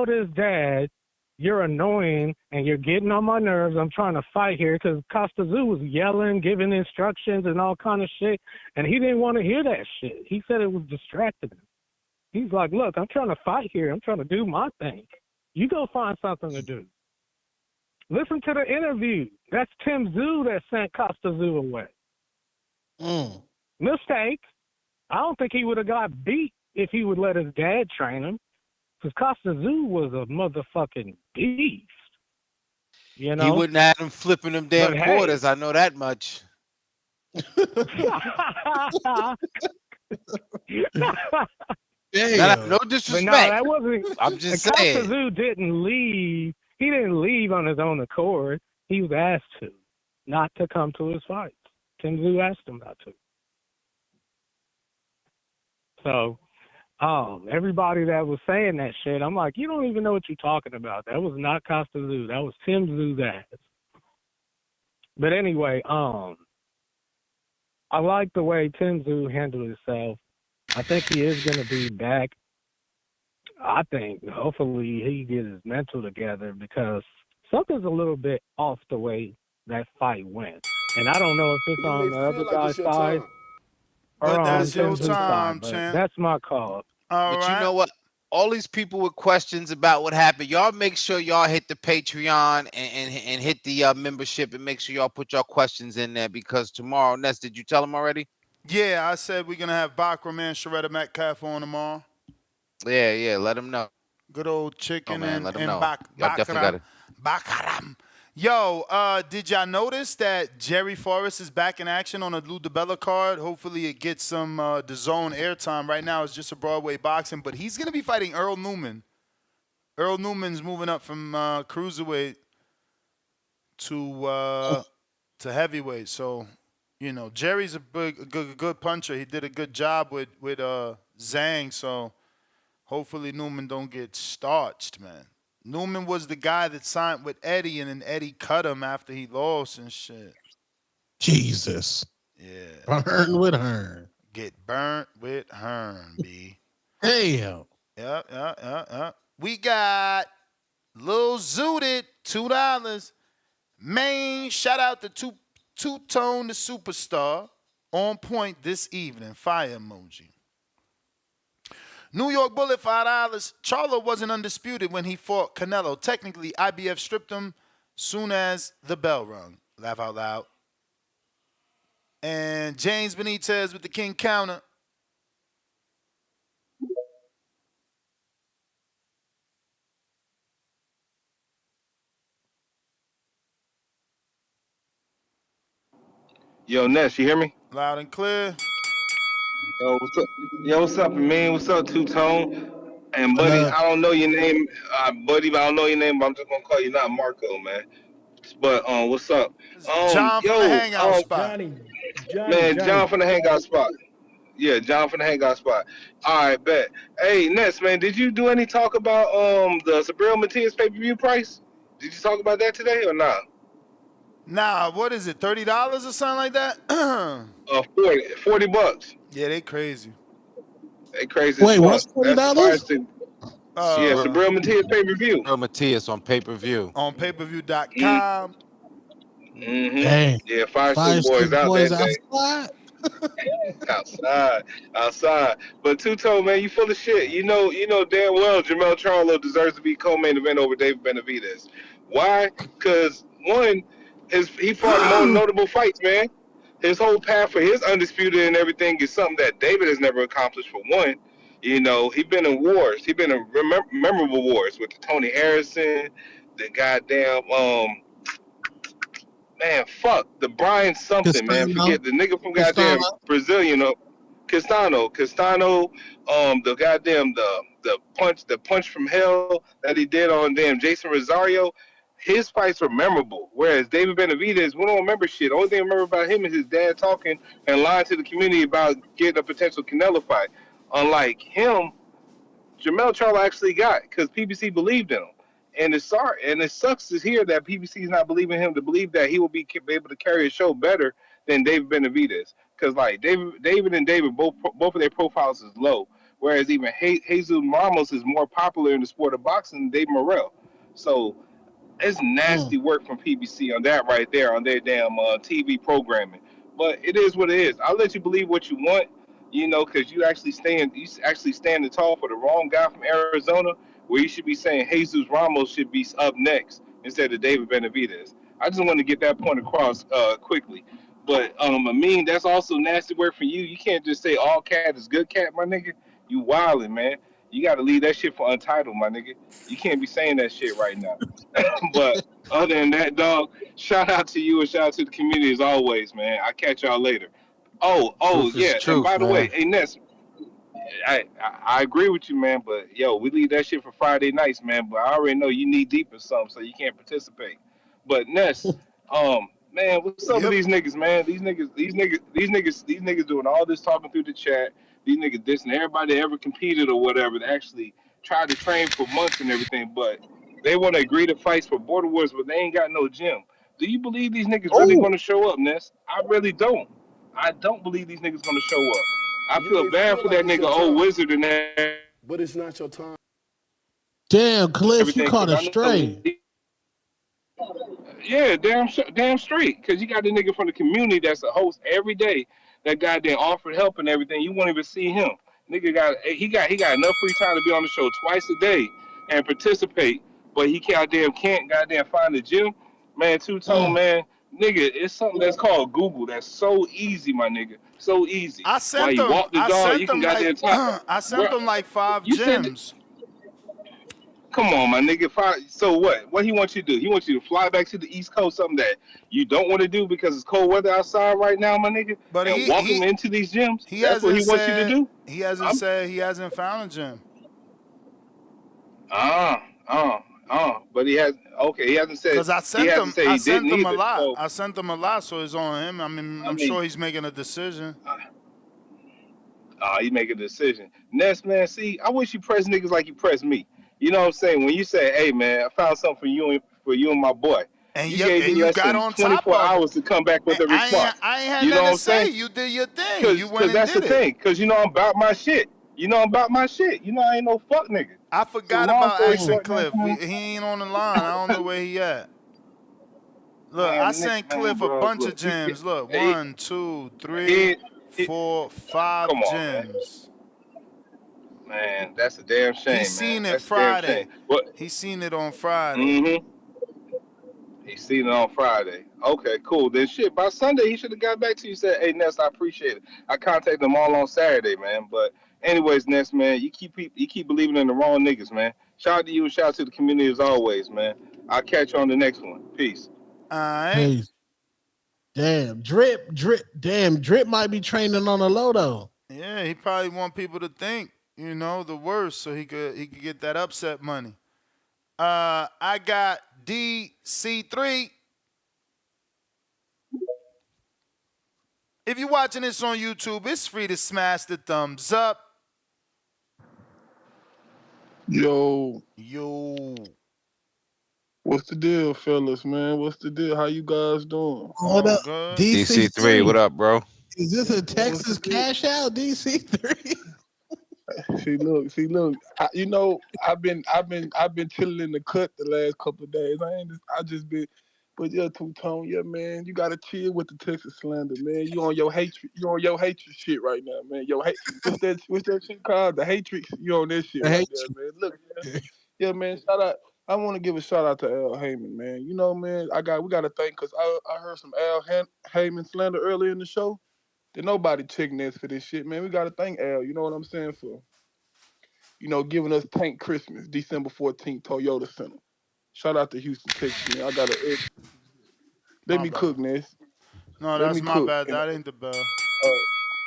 his dad, "You're annoying and you're getting on my nerves. I'm trying to fight here," because Costa Tszyu was yelling, giving instructions and all kind of shit, and he didn't want to hear that shit. He said it was distracting him. He's like, "Look, I'm trying to fight here. I'm trying to do my thing. You go find something to do." Listen to the interview. That's Tszyu that sent Costa Tszyu away. Mistake. I don't think he would have got beat if he would let his dad train him. Because Costa Tszyu was a motherfucking beast. He wouldn't have him flipping them damn But hey. quarters. I know that much. No disrespect. But no, that wasn't. I'm just Costa saying. Tszyu didn't leave. He didn't leave on his own accord. He was asked to, not to come to his fights. Tszyu asked him not to. So, everybody that was saying that shit, I'm like, you don't even know what you're talking about. That was not Costa Tszyu. That was Tszyu's ass. But anyway, I like the way Tszyu handled himself. I think he is going to be back I think hopefully he gets his mental together because something's a little bit off the way that fight went. And I don't know if it's You on may the feel other like guy's it's your side time. or But on that's your Tszyu side, time, but champ. that's my call. All But you right. know what? All these people with questions about what happened, y'all make sure y'all hit the Patreon and hit the membership and make sure y'all put your questions in there because tomorrow, Ness, did you tell them already? Yeah, I said we're going to have Bakram and Sharetta Metcalf on tomorrow. Yeah, let them know. Good old chicken man, let them and know. Y'all definitely got Bakaram. Yo, did y'all notice that Jerry Forrest is back in action on a Lou DiBella card? Hopefully it gets some DAZN airtime. Right now it's just a Broadway boxing, but he's going to be fighting Earl Newman. Earl Newman's moving up from cruiserweight to heavyweight. So, you know, Jerry's a good puncher. He did a good job with Zhang, so hopefully Newman don't get starched, man. Newman was the guy that signed with Eddie, and then Eddie cut him after he lost and shit. Jesus. Yeah. Burn with Hearn. Get burnt with Hearn, B. Hell. Yeah. We got Lil Zooted, $2. Main, shout out to Two-Tone the Superstar. On point this evening. Fire emoji. New York Bullet, $5. Charlo wasn't undisputed when he fought Canelo. Technically, IBF stripped him soon as the bell rung. Laugh out loud. And James Benitez with the King counter. Yo, Ness, you hear me? Loud and clear. Yo, what's up, man? What's up, Two-Tone? And buddy, I don't know your name, buddy. But I don't know your name, but I'm just gonna call you not Marco, man. But what's up? John from the Hangout Spot. John from the Hangout Spot. Yeah, John from the Hangout Spot. All right, bet. Hey, Ness, man, did you do any talk about the Sabril Matias pay-per-view price? Did you talk about that today or not? Nah, what is it, $30 or something like that? $40. Yeah, they crazy. They crazy. Wait, what's $40? Yeah, Sabril Matias pay-per-view. Sabril Matias on pay-per-view. On payperview.com. Mm-hmm. Hey, Yeah, Fire Stick Boys out boys that day. outside. But Two-Tone, man, you full of shit. You know damn well Jermell Charlo deserves to be co-main event over David Benavidez. Why? Because one, he fought more notable fights, man. His whole path for his undisputed and everything is something that David has never accomplished. For one, you know, he's been in wars. He's been in memorable wars with Tony Harrison, the goddamn man, fuck the Brian something, man. Forget the nigga from goddamn Brazilian, Castano, the goddamn the punch from hell that he did on damn Jason Rosario. His fights were memorable, whereas David Benavidez, we don't remember shit. The only thing I remember about him is his dad talking and lying to the community about getting a potential Canelo fight. Unlike him, Jermell Charlo actually got because PBC believed in him. And it sucks to hear that PBC is not believing him to believe that he will be able to carry a show better than David Benavidez. Because like David and David, both of their profiles is low, whereas even Jesus Ramos is more popular in the sport of boxing than Dave Morrell. So it's nasty work from PBC on that right there on their damn TV programming. But it is what it is. I'll let you believe what you want, you know, because you actually stand tall for the wrong guy from Arizona, where you should be saying Jesus Ramos should be up next instead of David Benavidez. I just want to get that point across quickly. But I mean, that's also nasty work for you. You can't just say all cat is good cat, my nigga. You wildin', man. You got to leave that shit for Untitled, my nigga. You can't be saying that shit right now. But other than that, dog, shout out to you and shout out to the community as always, man. I'll catch y'all later. And by the way, hey, Ness, I agree with you, man, but, yo, we leave that shit for Friday nights, man, but I already know you knee deep in something, so you can't participate. But, Ness, man, what's up with these niggas, man? These niggas doing all this talking through the chat. These niggas dissing everybody that ever competed or whatever that actually tried to train for months and everything, but they want to agree to fights for Border Wars, but they ain't got no gym. Do you believe these niggas really going to show up, Ness? I really don't. I don't believe these niggas going to show up. I feel bad for that nigga, old wizard, and that. But it's not your time. Damn, Cliff, you everything. caught 'Cause a I know stray. Yeah, damn straight. Because you got the nigga from the community that's a host every day. That goddamn offered help and everything. You won't even see him. Nigga got enough free time to be on the show twice a day and participate, but he can't goddamn find the gym. Man, two-tone man, nigga, it's something that's called Google. That's so easy, my nigga. So easy. I While sent you them. walk the dog, you can goddamn talk. I sent them like 5 You said. gyms. Come on, my nigga. So what? What he wants you to do? He wants you to fly back to the East Coast, something that you don't want to do because it's cold weather outside right now, my nigga. But and walk him into these gyms. he That's what hasn't he wants you to said do. he hasn't found a gym. But he has. Okay, he hasn't said. Because I sent them. Say I he sent didn't them a either. lot. So, I sent them a lot, so it's on him. I mean, I'm sure he's making a decision. you make a decision. Next, man. See, I wish you press niggas like you press me. You know what I'm saying? When you say, "Hey, man, I found something for you and my boy," And you gave me you less got than on top 24 of hours to come back with a response. I ain't had You know nothing what to I'm say. saying? You did your thing. You went and that's did the it. thing. Because you know I'm about my shit. You know I'm about my shit. You know I ain't no fuck nigga. I forgot long about story asking short, Cliff. man, He ain't on the line. I don't know where he at. Look, man, I Nick, sent man, Cliff a bro, bunch of look, gyms. Look, he- 1, 2, 3, he- 4, 5 come on, gyms. man, that's a damn shame, He man. seen it That's a damn shame. Friday. What? He seen it on Friday. Mm-hmm. He seen it on Friday. Okay, cool. Then shit, by Sunday he should have got back to you. Said, "Hey, Ness, I appreciate it." I contacted them all on Saturday, man. But anyways, Ness, man, you keep believing in the wrong niggas, man. Shout out to you and shout out to the community as always, man. I'll catch you on the next one. Peace. All right. Hey, damn, Drip might be training on a low though. Yeah, he probably want people to think, the worst, so he could get that upset money. I got DC3. If you're watching this on YouTube, it's free to smash the thumbs up. Yo. What's the deal, fellas, man? What's the deal? How you guys doing? What up, DC3? What up, bro? Is this a Texas cash out, DC3? See, look. I've been chilling in the cut the last couple of days. I just been, but yeah, two-tone, yeah, man. You gotta chill with the Texas slander, man. You on your hatred shit right now, man. What's that shit called? The hatred. You on this shit right there, man. Look, man. Yeah, man. Shout out. I want to give a shout out to Al Heyman, man. You know, man. We gotta thank because I heard some Al Heyman slander earlier in the show. That nobody checking this for this shit, man. We gotta thank Al. You know what I'm saying for, giving us Tank Christmas, December 14th, Toyota Center. Shout out to Houston, Texas, man. I got to let me cook, Ness. No, Let that's me my cook. bad. That ain't the bell.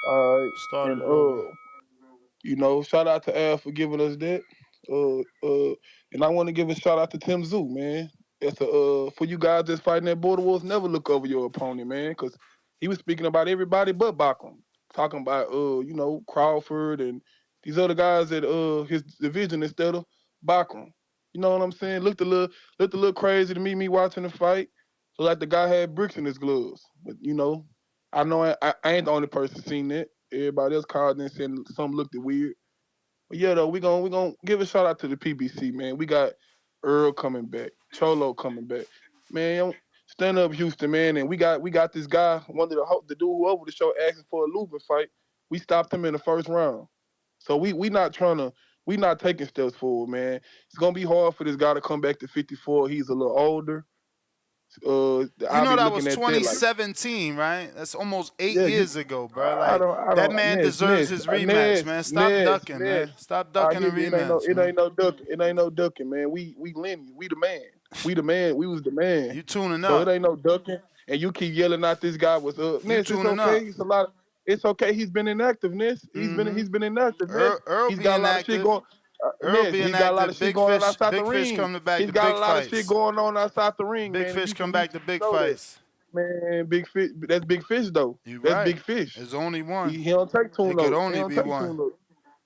All right. Started And over. shout out to Al for giving us that. And I want to give a shout out to Tim Tszyu, man. That's for you guys that's fighting at Border Wars, never look over your opponent, man, because he was speaking about everybody but Bachman. Talking about Crawford and these other guys at his division instead of Bachman. You know what I'm saying? Looked a little crazy to me watching the fight. So like the guy had bricks in his gloves. But I know I ain't the only person seen that. Everybody else called and said something looked weird. But yeah, though, we gonna give a shout out to the PBC, man. We got Earl coming back, Cholo coming back, man. Stand up, Houston, man. And we got this guy, one of the dude who over the show asking for a Lubin fight. We stopped him in the first round, so we not taking steps forward, man. It's gonna be hard for this guy to come back to 54. He's a little older. That was 2017, right? That's almost 8 years ago, bro. Like that man deserves his rematch, man. Stop ducking, man. Stop ducking the rematch. It ain't no ducking. It ain't no ducking, man. We lineal. We the man. We the man. We was the man. You tuning so up? It ain't no ducking. And you keep yelling out this guy was up. Ness, it's okay. Up. It's a lot. It's okay. He's been inactive, Ness. He's been inactive, Ness. He's got a lot of shit going. He's got a lot of shit going on outside the ring. Big Fish coming back. He's got a lot of shit going on outside the ring, man. Big Fish come back to big fights. Man, Big Fish. That's Big Fish though. That's Big Fish. There's only one. He don't take too long. It could only be one.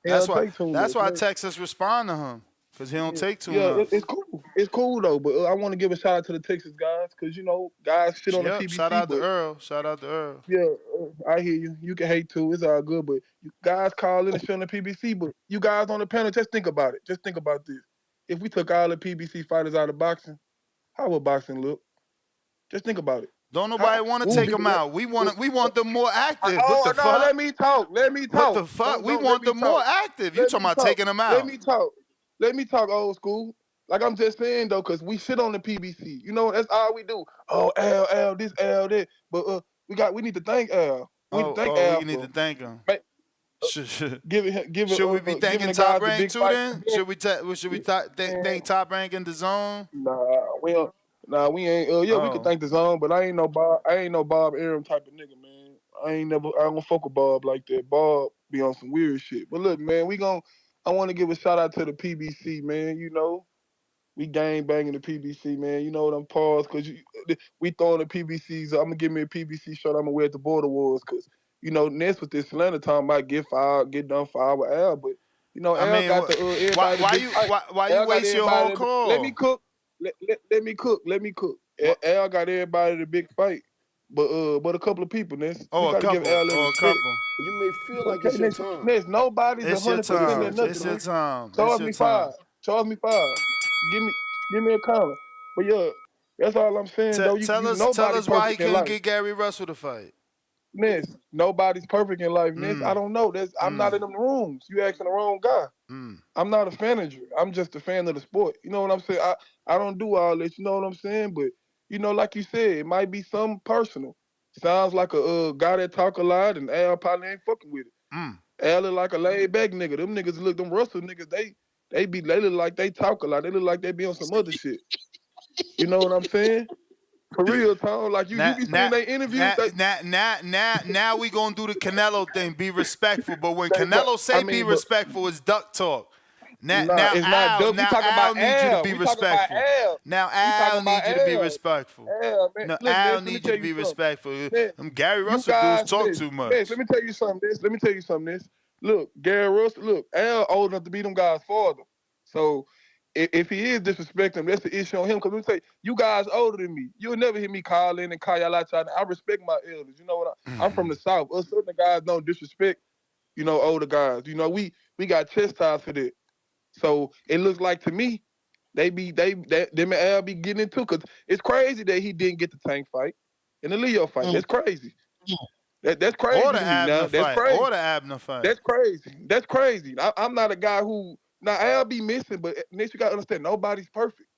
That's why Texas respond to him, because he don't take too long. It's cool. It's cool though. But I want to give a shout out to the Texas guys, because guys shit on the PBC. Shout out to Earl. Yeah, I hear you. You can hate too. It's all good. But you guys call in and shit on the PBC. But you guys on the panel, just think about it. Just think about this. if we took all the PBC fighters out of boxing, how would boxing look? Just think about it. Don't nobody want to take them out. We want them more active. What the fuck? Let me talk. What the fuck? We want them more active. You talking about taking them out? Let me talk old school. Like I'm just saying though, cause we shit on the PBC. You know, that's all we do. Oh, L, this, L, that. But we need to thank L. We need to thank him. Should we be thanking Top Rank too then? Should we thank Top Rank in the zone? Nah, we ain't. We could thank the zone, but I ain't no Bob Arum type of nigga, man. I don't fuck with Bob like that. Bob be on some weird shit. But look, man, I want to give a shout out to the PBC, man. You know, we gang banging the PBC, man. You know what I'm paused because we throwing the PBCs. I'm gonna give me a PBC shirt. I'm gonna wear at the Border Wars because you know next with this Atlanta time might get done fired with Al, but you know Al got the everybody. Why you waste your whole call? Let me cook. Let me cook. Al got everybody the big fight, but a couple of people. Ness. A couple. You may feel like it's your time. Ness, nobody's 100% in nothing. It's your time. Charge me 5. Give me a comment. But yeah, that's all I'm saying. Tell us why he couldn't get Gary Russell to fight. Ness, nobody's perfect in life, Ness. I don't know. I'm not in them rooms. You asking the wrong guy. I'm not a manager. I'm just a fan of the sport. You know what I'm saying? I don't do all this. You know what I'm saying? But you know, like you said, it might be something personal. Sounds like a guy that talk a lot, and Al probably ain't fucking with it. Al look like a laid back nigga. Them niggas look, them Russell niggas, they look like they talk a lot. They look like they be on some other shit. You know what I'm saying? For real, Tom. Like you be seeing they interviews. Now we gonna do the Canelo thing. Be respectful, but when Canelo say be respectful, it's duck talk. Now Al needs you to be respectful. Now Al needs you to be respectful. Al needs you to be respectful. Gary Russell dudes talk too much. Let me tell you something. Look, Gary Russell. Look, Al old enough to be them guys' father. So if he is disrespecting, that's the issue on him. Because we say you guys older than me. You'll never hear me call in and call y'all out. I respect my elders. You know what? I'm from the South. Us certain guys don't disrespect. You know, older guys. You know, we got chastised for that. So it looks like to me, them and Al be getting into, because it's crazy that he didn't get the Tank fight and the Leo fight. That's crazy. That's crazy. Or the Abner fight. That's crazy. Or the Abner fight. That's crazy. I'm not a guy who now Al be missing, but next you gotta understand nobody's perfect.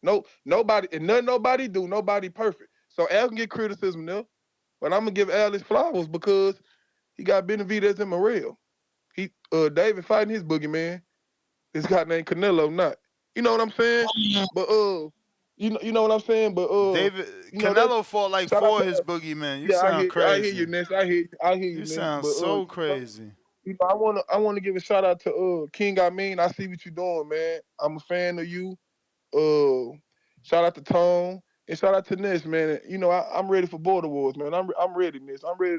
Nobody perfect. So Al can get criticism there, but I'm gonna give Al his flowers because he got Benavidez and Morrell. David fighting his boogeyman. This guy named Canelo, not. You know what I'm saying? But you know what I'm saying? But Canelo fought like 4 of his boogeymen. You sound crazy. I hear you, Ness. I hear you. You sound so crazy. You know, I want to give a shout out to King. I see what you're doing, man. I'm a fan of you. Shout out to Tone and shout out to Ness, man. You know, I'm ready for Border Wars, man. I'm ready, Ness. I'm ready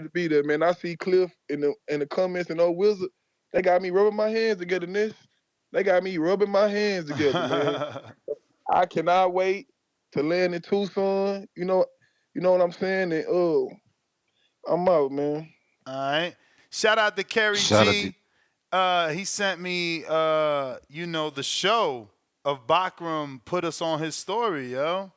to be there, man. I see Cliff in the comments and old Wizard. They got me rubbing my hands together, Ness. They got me rubbing my hands together, man. I cannot wait to land in Tucson. You know what I'm saying? And I'm out, man. All right. Shout out to Kerry G. He sent me the show of Bakram put us on his story, yo.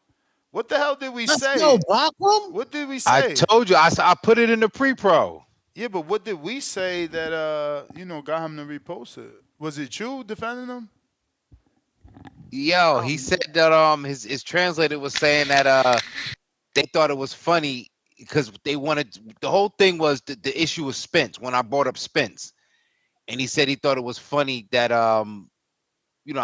What the hell did we say? Bakram? What did we say? I told you, I put it in the pre-pro. Yeah, but what did we say that got him to repost it? Was it you defending him? Yo, he said that his translator was saying that they thought it was funny because they wanted the whole thing was the issue was Spence when I brought up Spence, and he said he thought it was funny that I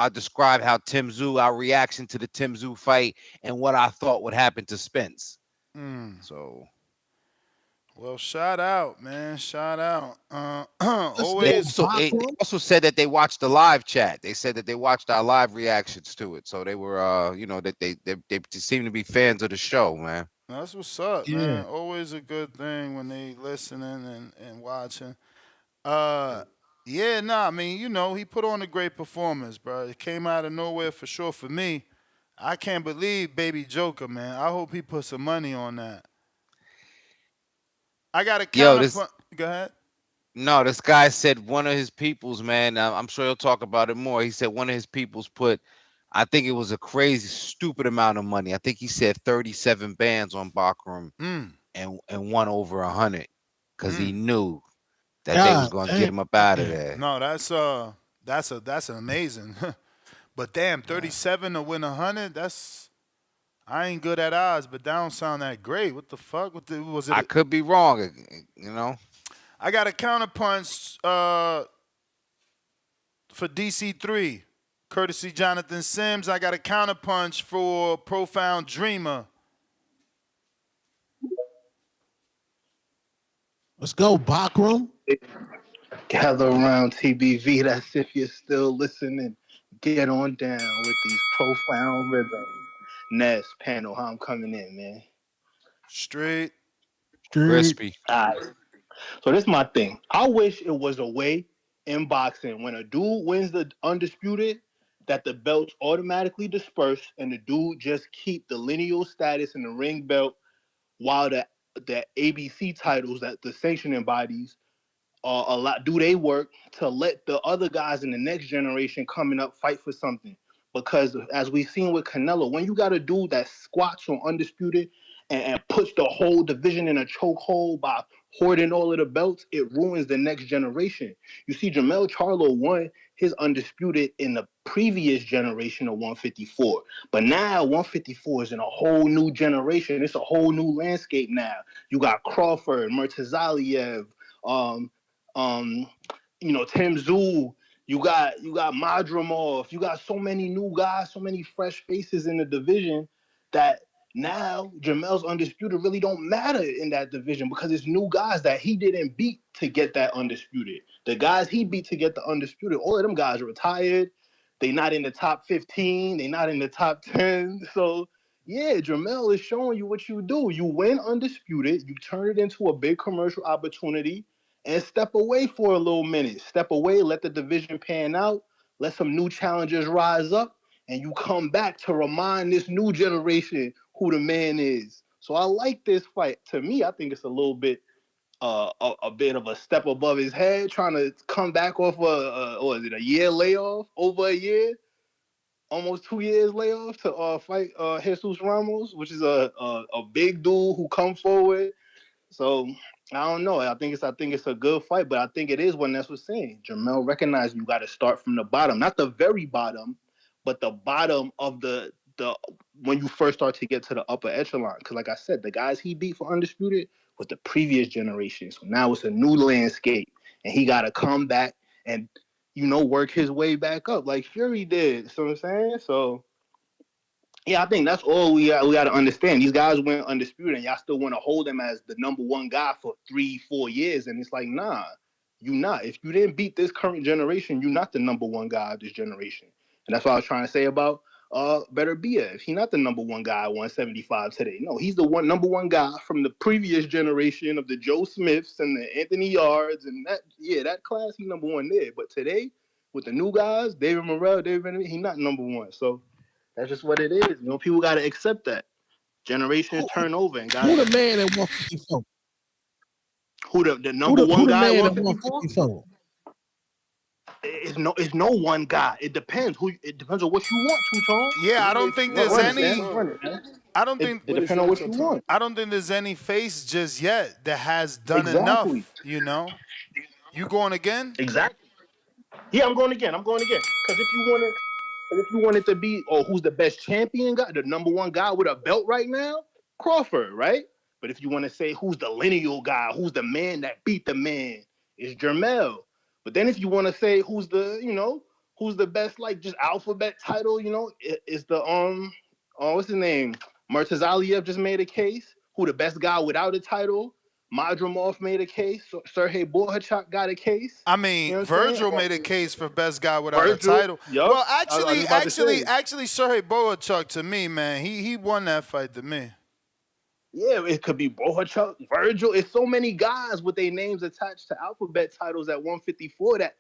described how Tszyu, our reaction to the Tszyu fight, and what I thought would happen to Spence. So. Well, shout out, man. Shout out. They also said that they watched the live chat. They said that they watched our live reactions to it. So they were, that they seem to be fans of the show, man. That's what's up, man. Always a good thing when they listening and watching. He put on a great performance, bro. It came out of nowhere for sure for me. I can't believe Baby Joker, man. I hope he put some money on that. I got a counterpunch. Go ahead. No, this guy said one of his peoples, man. I'm sure he'll talk about it more. He said one of his peoples put, I think it was a crazy, stupid amount of money. I think he said 37 bands on Bakram and won over 100 because he knew that they was God gonna get damn. him up out of there. No, that's amazing. But damn, 37 to win 100. I ain't good at odds, but that don't sound that great. What the fuck? Was it? I could be wrong, you know. I got a counterpunch for DC3, courtesy Jonathan Sims. I got a counterpunch for Profound Dreamer. Let's go, Bakram. Gather around TBV. That's if you're still listening. Get on down with these profound rhythms. Ness panel, how I'm coming in, man. Straight. Crispy. All right. So this is my thing. I wish it was a way in boxing when a dude wins the undisputed that the belts automatically disperse and the dude just keep the lineal status and the ring belt while the ABC titles that the sanctioning bodies do they work to let the other guys in the next generation coming up fight for something. Because as we've seen with Canelo, when you got a dude that squats on undisputed and puts the whole division in a chokehold by hoarding all of the belts, it ruins the next generation. You see, Jermell Charlo won his undisputed in the previous generation of 154. But now 154 is in a whole new generation. It's a whole new landscape now. You got Crawford, Murtazaliev, Tszyu, you got Madrimov, you got so many new guys, so many fresh faces in the division that now Jermell's undisputed really don't matter in that division because it's new guys that he didn't beat to get that undisputed. The guys he beat to get the undisputed, all of them guys are retired. They not in the top 15. They not in the top 10. So yeah, Jermell is showing you what you do. You win undisputed. You turn it into a big commercial opportunity and step away for a little minute. Step away, let the division pan out, let some new challengers rise up, and you come back to remind this new generation who the man is. So I like this fight. To me, I think it's a little bit a bit of a step above his head, trying to come back off a year layoff, over a year, almost 2 years layoff to fight Jesus Ramos, which is a big dude who come forward. So I don't know. I think it's a good fight, but I think it is what Ness was saying. Jermell recognized you got to start from the bottom, not the very bottom, but the bottom of the when you first start to get to the upper echelon. Because like I said, the guys he beat for undisputed was the previous generation. So now it's a new landscape, and he got to come back and work his way back up like Fury did. So I'm saying so. Yeah, I think that's all we got to understand. These guys went undisputed, and y'all still want to hold them as the number one guy for 3-4 years, and it's like, nah, you not. If you didn't beat this current generation, you're not the number one guy of this generation. And that's what I was trying to say about Better If he's not the number one guy at 175 today. No, he's the number one guy from the previous generation of the Joe Smiths and the Anthony Yards and that class. He's number one there. But today, with the new guys, David Morrell, he's not number one. So that's just what it is. People got to accept that. Generations turn over. And Who the man at 154? Who the number one guy at 154? It's no one guy. It depends. It depends on what you want, Two-Tone. Yeah, I don't think there's any. I don't think it depends on what you want. I don't think there's any face just yet that has done enough. You going again? Exactly. Yeah, I'm going again. Because if you wanted to be, who's the best champion guy, the number one guy with a belt right now, Crawford, right? But if you want to say who's the lineal guy, who's the man that beat the man, it's Jermell. But then if you want to say who's the best, like just alphabet title, it's the what's his name? Murtazaliev just made a case. Who the best guy without a title? Madrimov made a case. Sergey Borchak got a case. I mean, Virgil made a case for best guy without a title. Yep. Well, actually, Sergey Borchak to me, man, he won that fight to me. Yeah, it could be Borchak, Virgil. It's so many guys with their names attached to alphabet titles at 154 that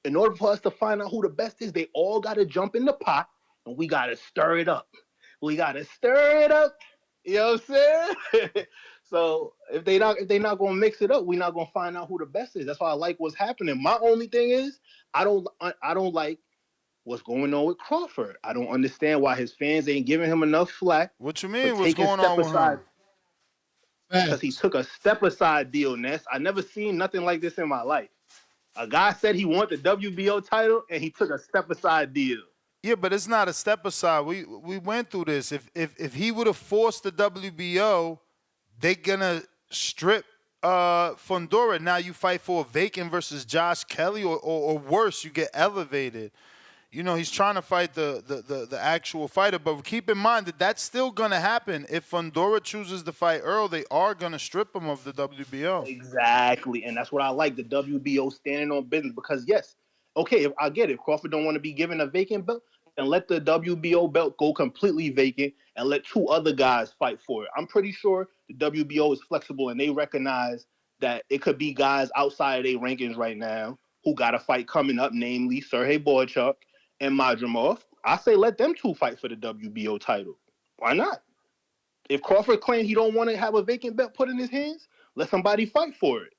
in order for us to find out who the best is, they all got to jump in the pot and we got to stir it up. You know what I'm saying? So if they not gonna mix it up, we're not gonna find out who the best is. That's why I like what's happening. My only thing is I don't like what's going on with Crawford. I don't understand why his fans ain't giving him enough flack. What you mean? What's going on with him? Because he took a step aside deal, Ness. I never seen nothing like this in my life. A guy said he wanted the WBO title, and he took a step aside deal. Yeah, but it's not a step aside. We went through this. If he would have forced the WBO, they gonna strip Fundora. Now you fight for a vacant versus Josh Kelly, or worse, you get elevated. You know, he's trying to fight the actual fighter, but keep in mind that that's still going to happen. If Fundora chooses to fight Earl, they are going to strip him of the WBO. Exactly, and that's what I like, the WBO standing on business, because yes, okay, I get it. Crawford don't want to be given a vacant belt, then let the WBO belt go completely vacant and let two other guys fight for it. I'm pretty sure the WBO is flexible, and they recognize that it could be guys outside of their rankings right now who got a fight coming up, namely Sergey Boychuk and Madrimov. I say let them two fight for the WBO title. Why not? If Crawford claims he don't want to have a vacant belt put in his hands, let somebody fight for it.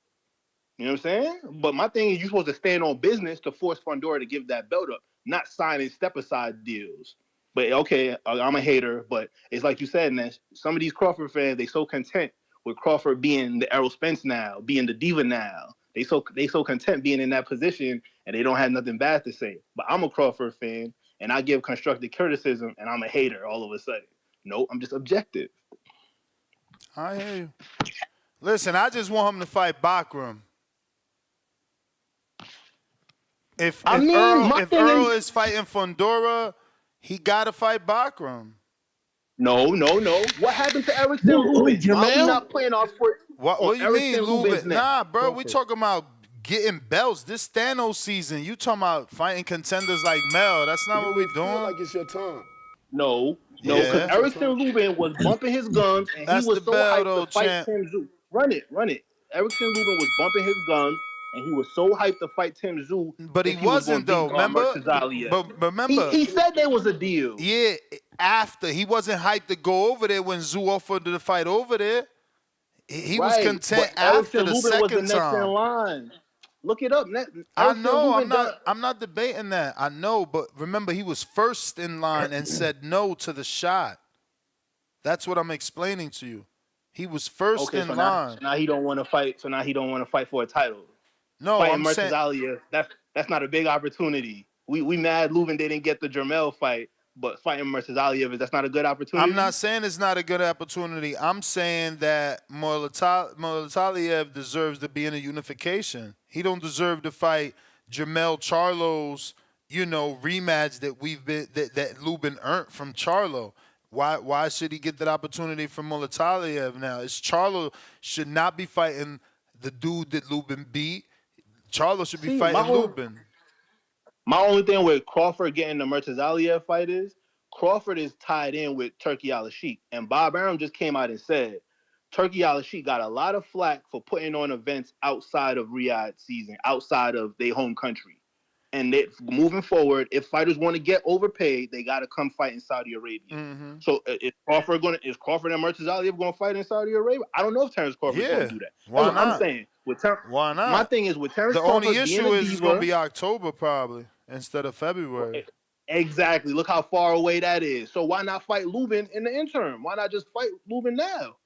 You know what I'm saying? But my thing is, you're supposed to stand on business to force Fundora to give that belt up, not signing step-aside deals. But okay, I'm a hater, but it's like you said, Nash, some of these Crawford fans, they so content with Crawford being the Errol Spence now, being the diva now. They so content being in that position, and they don't have nothing bad to say. But I'm a Crawford fan, and I give constructive criticism, and I'm a hater all of a sudden. No, I'm just objective. I hear you. Listen, I just want him to fight Bakram. If Earl is fighting Fundora, he got to fight Bakram. No. What happened to Erikson Lubin? Why are we not playing our foot? What do you mean, Lubin? Nah, bro, we talking about getting belts. This Thanos season, you talking about fighting contenders like Mel. That's not what we doing. Feel like it's your time. No, because Erikson Lubin was bumping his gums, and he was so hyped to fight Tszyu. Run it. Erikson Lubin was bumping his gums, and he was so hyped to fight Tszyu. But he wasn't, though, remember? But remember. He said there was a deal. Yeah, after. He wasn't hyped to go over there when Tszyu offered to fight over there. He was content after the second was the next time. In line. Look it up. I know. I'm not debating that. I know, but remember, he was first in line and said no to the shot. That's what I'm explaining to you. He was first in line. Now he don't want to fight. So now he don't want to fight for a title. No, I'm saying Aliyev, that's not a big opportunity. We mad Lubin didn't get the Jermell fight, but fighting versus Aliyev, that's not a good opportunity. I'm not saying it's not a good opportunity. I'm saying that Aliyev deserves to be in a unification. He don't deserve to fight Jermell Charlo's, rematch that Lubin earned from Charlo. Why should he get that opportunity from Aliyev now? Charlo should not be fighting the dude that Lubin beat. Charlo should be fighting Lubin. My only thing with Crawford getting the Aliyev fight is Crawford is tied in with Turki Al-Sheikh. And Bob Arum just came out and said Turki Al-Sheikh got a lot of flack for putting on events outside of Riyadh season, outside of their home country. And moving forward, if fighters want to get overpaid, they got to come fight in Saudi Arabia. Mm-hmm. So is Crawford and Aliyev going to fight in Saudi Arabia? I don't know if Terence Crawford is going to do that. Why not? I'm saying. Why not? My thing is with Terence Crawford, the only issue is it's going to be October probably instead of February. Exactly. Look how far away that is. So why not fight Lubin in the interim? Why not just fight Lubin now?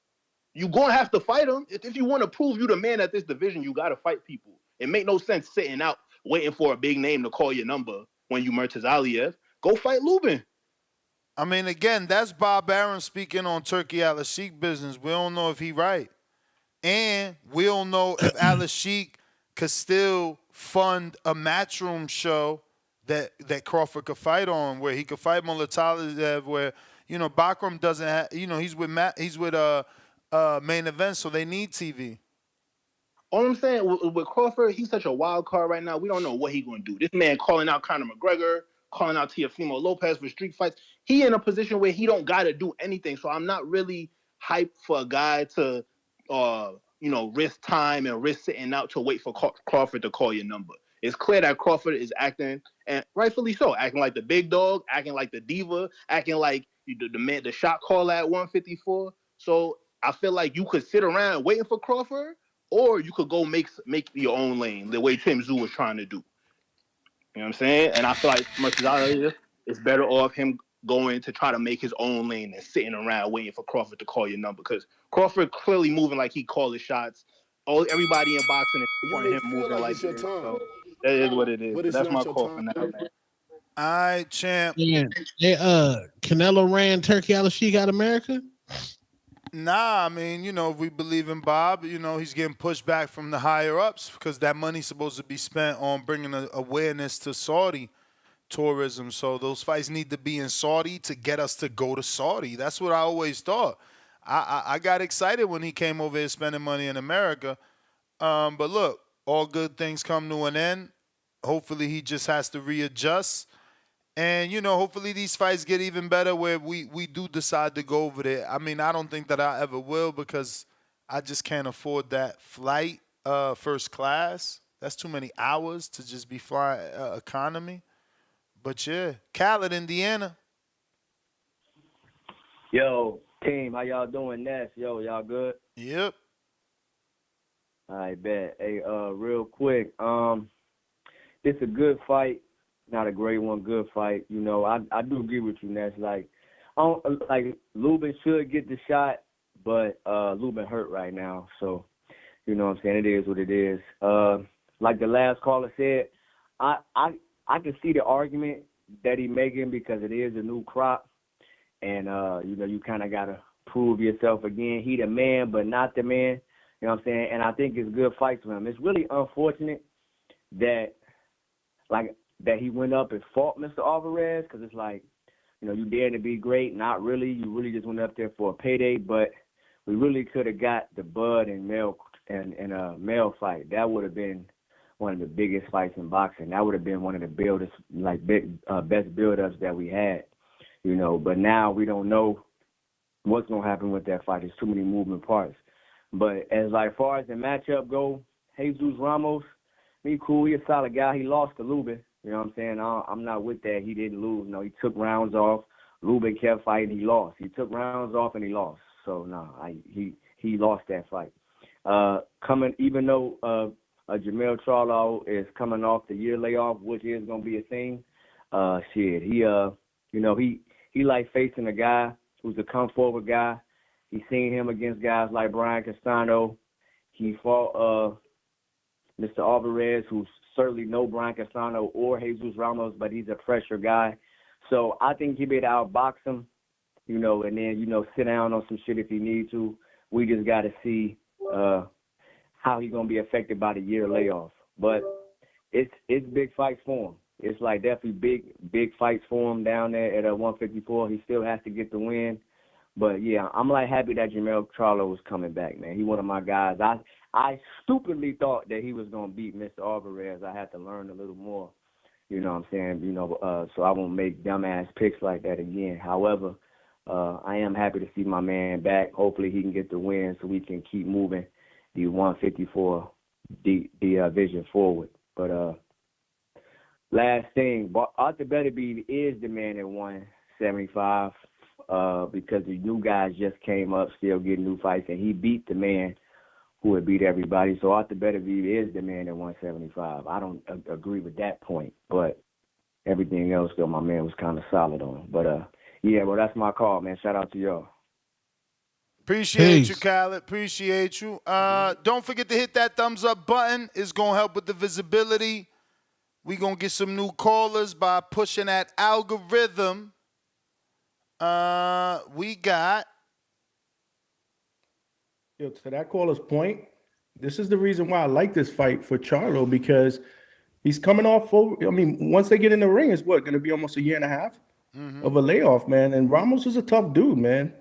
You're going to have to fight him. If you want to prove you the man at this division, you got to fight people. It make no sense sitting out waiting for a big name to call your number when you merge Aliyev. Go fight Lubin. I mean, again, that's Bob Arum speaking on Turki Al-Sheikh business. We don't know if he right. And we don't know if Al-Sheikh could still fund a matchroom show that Crawford could fight on, where he could fight Aliyev, where, Bakram doesn't have, he's with Main Event, so they need TV. All I'm saying with Crawford, he's such a wild card right now. We don't know what he's going to do. This man calling out Conor McGregor, calling out Teofimo Lopez for street fights. He in a position where he don't got to do anything. So I'm not really hyped for a guy to, risk time and risk sitting out to wait for Crawford to call your number. It's clear that Crawford is acting, and rightfully so, acting like the big dog, acting like the diva, acting like the shot caller at 154. So I feel like you could sit around waiting for Crawford, or you could go make your own lane the way Tim Tszyu was trying to do. You know what I'm saying? And I feel like, as much as I is, it's better off him going to try to make his own lane than sitting around waiting for Crawford to call your number, because Crawford clearly moving like he called his shots. Everybody in boxing is supporting him moving like it's your this. time, So that is what it is. but But it's that's my not your call time. for now, man. All right, champ. Yeah, Canelo ran Turkey out of Sheik out of America. Nah, I mean, if we believe in Bob, he's getting pushed back from the higher ups because that money's supposed to be spent on bringing awareness to Saudi tourism. So those fights need to be in Saudi to get us to go to Saudi. That's what I always thought. I got excited when he came over here spending money in America. But look, all good things come to an end. Hopefully he just has to readjust. And, hopefully these fights get even better where we do decide to go over there. I mean, I don't think that I ever will because I just can't afford that flight first class. That's too many hours to just be flying economy. But, yeah, Khaled, Indiana. Yo, team, how y'all doing, Ness? Yo, y'all good? Yep. All right, bet. Hey, real quick, it's a good fight. Not a great one, good fight. I do agree with you, Ness. Like Lubin should get the shot, but Lubin hurt right now. So, you know what I'm saying? It is what it is. Like the last caller said, I can see the argument that he's making because it is a new crop. And, you kind of got to prove yourself again. He the man, but not the man. You know what I'm saying? And I think it's a good fight for him. It's really unfortunate that he went up and fought Mr. Alvarez because it's like, you dared to be great. Not really. You really just went up there for a payday. But we really could have got the Bud and Mel fight. That would have been one of the biggest fights in boxing. That would have been one of the best build-ups that we had. But now we don't know what's going to happen with that fight. There's too many moving parts. But as far as the matchup go, Jesus Ramos, me cool. He a solid guy. He lost to Lubin. You know what I'm saying? I'm not with that. He didn't lose. No, he took rounds off. Lubin kept fighting. He lost. He took rounds off and he lost. So he lost that fight. Even though Jermell Charlo is coming off the year layoff, which is gonna be a thing. He like facing a guy who's a come forward guy. He's seen him against guys like Brian Castano. He fought Mr. Alvarez, who's certainly no Brian Castano or Jesus Ramos, but he's a pressure guy. So I think he'll be able to outbox him, and then, sit down on some shit if he needs to. We just got to see how he's going to be affected by the year layoff. But it's big fights for him. It's definitely big fights for him down there at 154. He still has to get the win. But, yeah, I'm happy that Jermell Charlo was coming back, man. He one of my guys. I stupidly thought that he was going to beat Mr. Alvarez. I had to learn a little more, you know what I'm saying, so I won't make dumbass picks like that again. However, I am happy to see my man back. Hopefully he can get the win so we can keep moving the 154 division forward. But last thing, Arthur Beterbiev is the man at 175 because the new guys just came up, still getting new fights, and he beat the man who would beat everybody. So Arthur Beterbiev is the man at 175. I don't agree with that point, but everything else, though, my man was kind of solid on. But, that's my call, man. Shout out to y'all. Appreciate you, Khaled. Appreciate you. Don't forget to hit that thumbs up button. It's going to help with the visibility. We're going to get some new callers by pushing that algorithm. We got... To that caller's point, this is the reason why I like this fight for Charlo, because he's coming off. Once they get in the ring, it's going to be almost a year and a half of a layoff, man. And Ramos is a tough dude, man.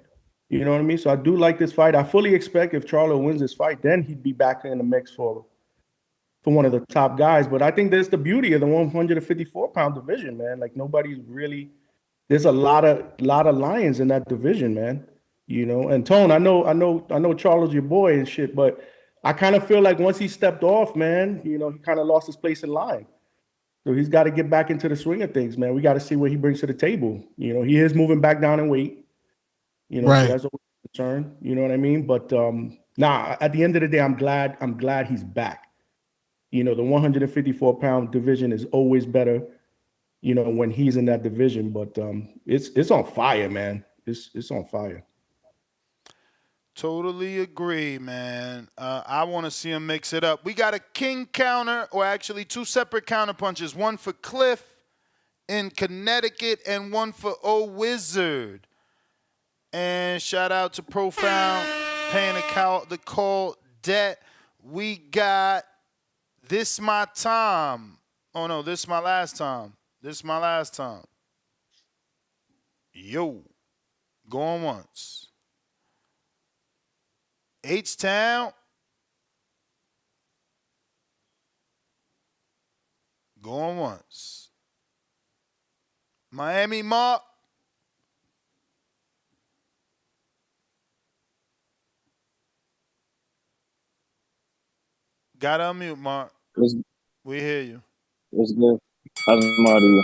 You know what I mean? So I do like this fight. I fully expect if Charlo wins this fight, then he'd be back in the mix for one of the top guys. But I think that's the beauty of the 154-pound division, man. Nobody's really. There's a lot of lions in that division, man. And Tone, I know Charlo's your boy and shit, but I kind of feel like once he stepped off, man, he kind of lost his place in line. So he's got to get back into the swing of things, man. We got to see what he brings to the table. He is moving back down in weight. Right. So that's concerned. You know what I mean? But nah, at the end of the day, I'm glad he's back. You know, the 154-pound division is always better, you know, when he's in that division. But it's on fire, man. It's on fire. Totally agree, man. I want to see him mix it up. We got a king counter, or actually two separate counter punches. One for Cliff in Connecticut and one for O Wizard. And shout out to Profound paying the call debt. We got This My Time. Oh no, this my last time. This my last time. Yo, going once. H-Town. Going once. Miami Mark. Gotta unmute, Mark. We hear you. What's good? How's Mario?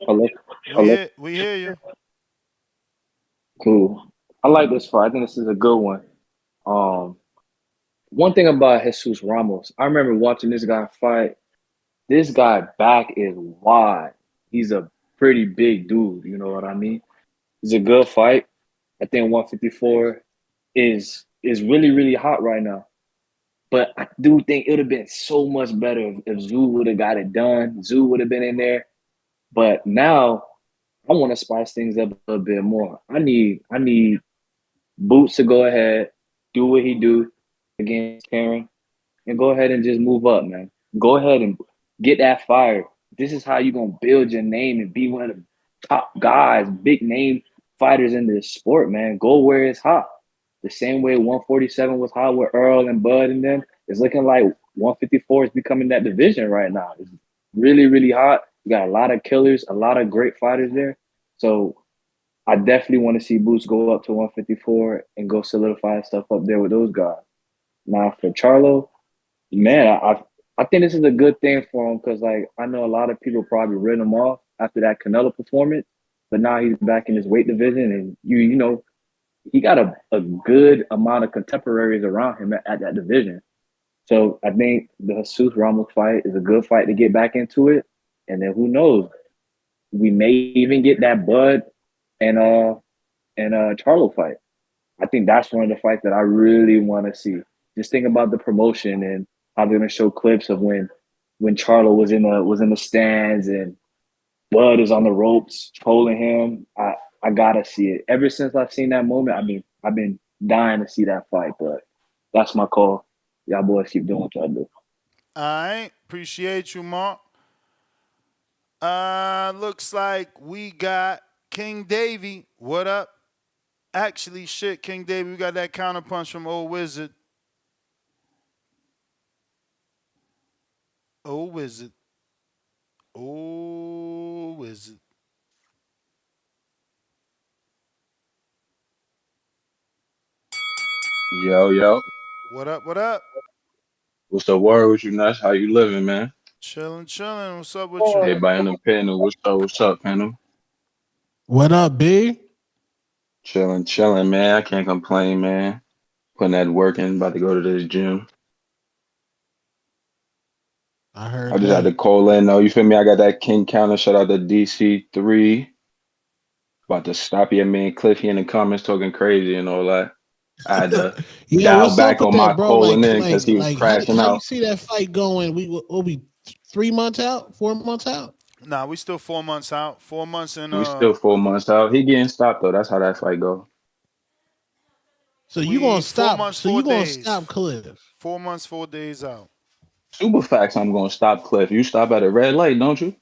Hello? We hear you. Cool. I like this fight. I think this is a good one. One thing about Jesus Ramos, I remember watching this guy fight. This guy back is wide. He's a pretty big dude, you know what I mean? It's a good fight. I think 154 is really, really hot right now. But I do think it would have been so much better if Tszyu would have got it done. Tszyu would have been in there. But now I want to spice things up a bit more. I need Boots to go ahead, do what he do against Karen, and go ahead and just move up, man. Go ahead and get that fire. This is how you're going to build your name and be one of the top guys, big name fighters in this sport, man. Go where it's hot. The same way 147 was hot with Earl and Bud and them. It's looking like 154 is becoming that division right now. It's really, really hot. You got a lot of killers, a lot of great fighters there. So I definitely want to see Boots go up to 154 and go solidify stuff up there with those guys. Now for Charlo, man, I think this is a good thing for him because, like, I know a lot of people probably written him off after that Canelo performance, but now he's back in his weight division, and you know, he got a good amount of contemporaries around him at that division. So I think the Jesus Ramos fight is a good fight to get back into it, and then who knows, we may even get that Bud and Charlo fight. I think that's one of the fights that I really want to see. Just think about the promotion and how they're gonna show clips of when Charlo was in the stands and Bud is on the ropes trolling him. I gotta see it. Ever since I've seen that moment, I've been dying to see that fight. But that's my call. Y'all boys keep doing what y'all do. All right, appreciate you, Mark. Looks like we got King Davey. What up? Actually, shit, King Davey, we got that counter punch from Old Wizard. Old Wizard. Old Wizard. Yo. What up, what up? What's the word with you, Nash? How you living, man? Chilling. What's up with you? Everybody in the panel. What's up, panel? What up, B? Chilling, man. I can't complain, man. Putting that work in, about to go to this gym. I just had to call in, though. You feel me? I got that King counter. Shout out to DC3. About to stop your man Cliffy in the comments talking crazy and all that. I had to dial back on my calling in because he was crashing out. How you see that fight going? We'll be 3 months out, 4 months out? Nah, we still 4 months out. 4 months in. We still 4 months out. He getting stopped though. That's how that fight go. So you gonna stop? 4 months, so 4 you gonna days. stop Cliff? 4 months, 4 days out. Super facts. I'm gonna stop Cliff. You stop at a red light, don't you?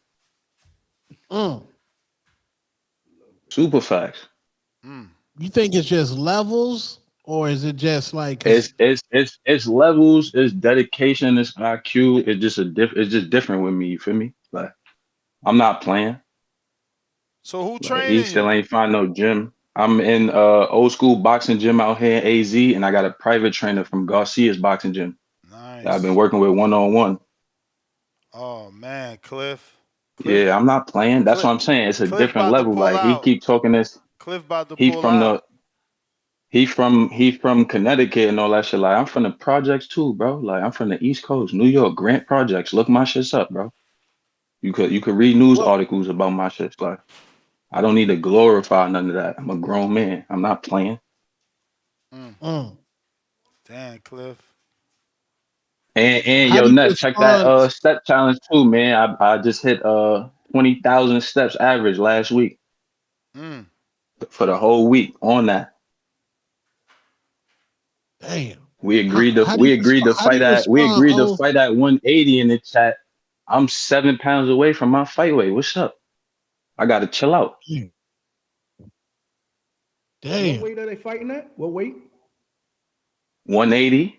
Super facts. You think it's just levels, or is it just like it's levels, it's dedication, it's IQ. It's just different with me. You feel me? Like I'm not playing. So who Like, training he you? still ain't find no gym. I'm in old school boxing gym out here in AZ, and I got a private trainer from Garcia's boxing gym. Nice. That I've been working with one-on-one. Oh man, Cliff. Yeah, I'm not playing. That's what I'm saying. It's a Cliff different about to level. pull Like he out. keep talking this. Cliff about to He pull from out. the he from Connecticut and all that shit. Like I'm from the projects too, bro. Like I'm from the East Coast, New York, Grant Projects. Look my shits up, bro. You could read news articles about my shit. Like I don't need to glorify none of that. I'm a grown man. I'm not playing. Damn, Cliff. And How yo, do you Ness, check that respond? step challenge too, man. I just hit 20,000 steps average last week for the whole week on that. Damn. We agreed to How do we you agreed to how do fight you at we respond? agreed to Oh, fight at 180 in the chat. I'm 7 pounds away from my fight weight. What's up? I gotta chill out. damn. What weight are they fighting at? What weight? 180.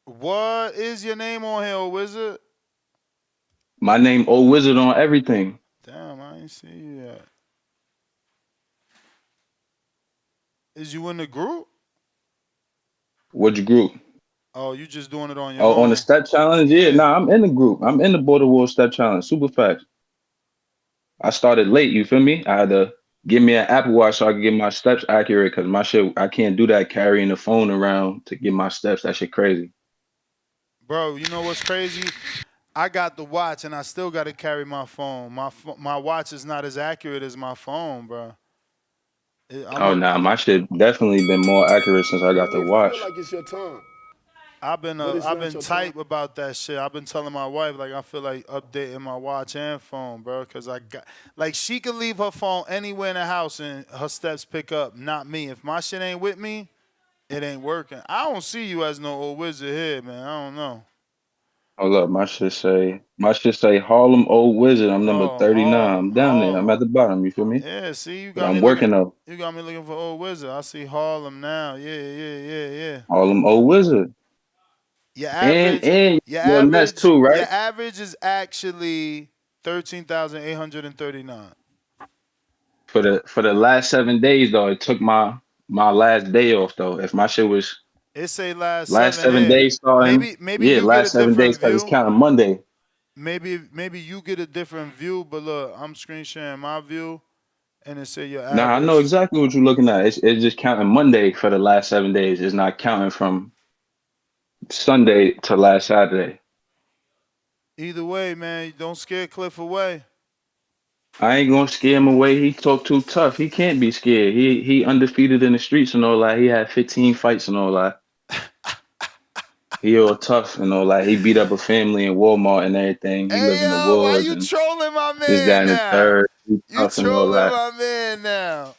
What is your name on here, Wizard? My name Old Wizard on everything. Damn, I ain't see you yet. Is you in the group? Which group? Oh, you just doing it on your Oh, on the own? step challenge? Yeah, nah, I'm in the group. I'm in the Border War step challenge. Super fast. I started late, you feel me? I had to give me an Apple Watch so I could get my steps accurate because my shit, I can't do that carrying the phone around to get my steps. That shit crazy. Bro, you know what's crazy? I got the watch and I still got to carry my phone. My watch is not as accurate as my phone, bro. Oh, nah, my shit definitely been more accurate since I You got the may feel watch. like it's your time, I've been but it's I've not been your time. tight about that shit. I've been telling my wife like I feel like updating my watch and phone, bro, because I got like she could leave her phone anywhere in the house and her steps pick up, not me. If my shit ain't with me, it ain't working. I don't see you as no old wizard here, man. I don't know. Hold up, my shit say Harlem Old Wizard. I'm number Oh, 39. Harlem, I'm down there. I'm Harlem. at the bottom, you feel me? Yeah, see, But I'm working though. you got me looking for old wizard. I see Harlem now. Yeah. Harlem Old Wizard. Your And average, and your yo, Ness average, too, your right? average is actually 13,839. For the last 7 days though, it took my last day off though. If my shit was It say last last 7 seven here. days starting, Maybe yeah, you get a last 7 days different because it's view. counting Monday. Maybe you get a different view, but look, I'm screen sharing my view, and it say your Nah, I know average. exactly what you're looking at. It's just counting Monday for the last 7 days. It's not counting from Sunday to last Saturday. Either way, man, don't scare Cliff away. I ain't gonna scare him away. He talk too tough. He can't be scared. He undefeated in the streets and all that. He had 15 fights and all that. He all tough and all that. He beat up a family in Walmart and everything. He live Hey in the yo, why woods you and trolling my this, that, man and the now? third. He You tough and all trolling that. my man now.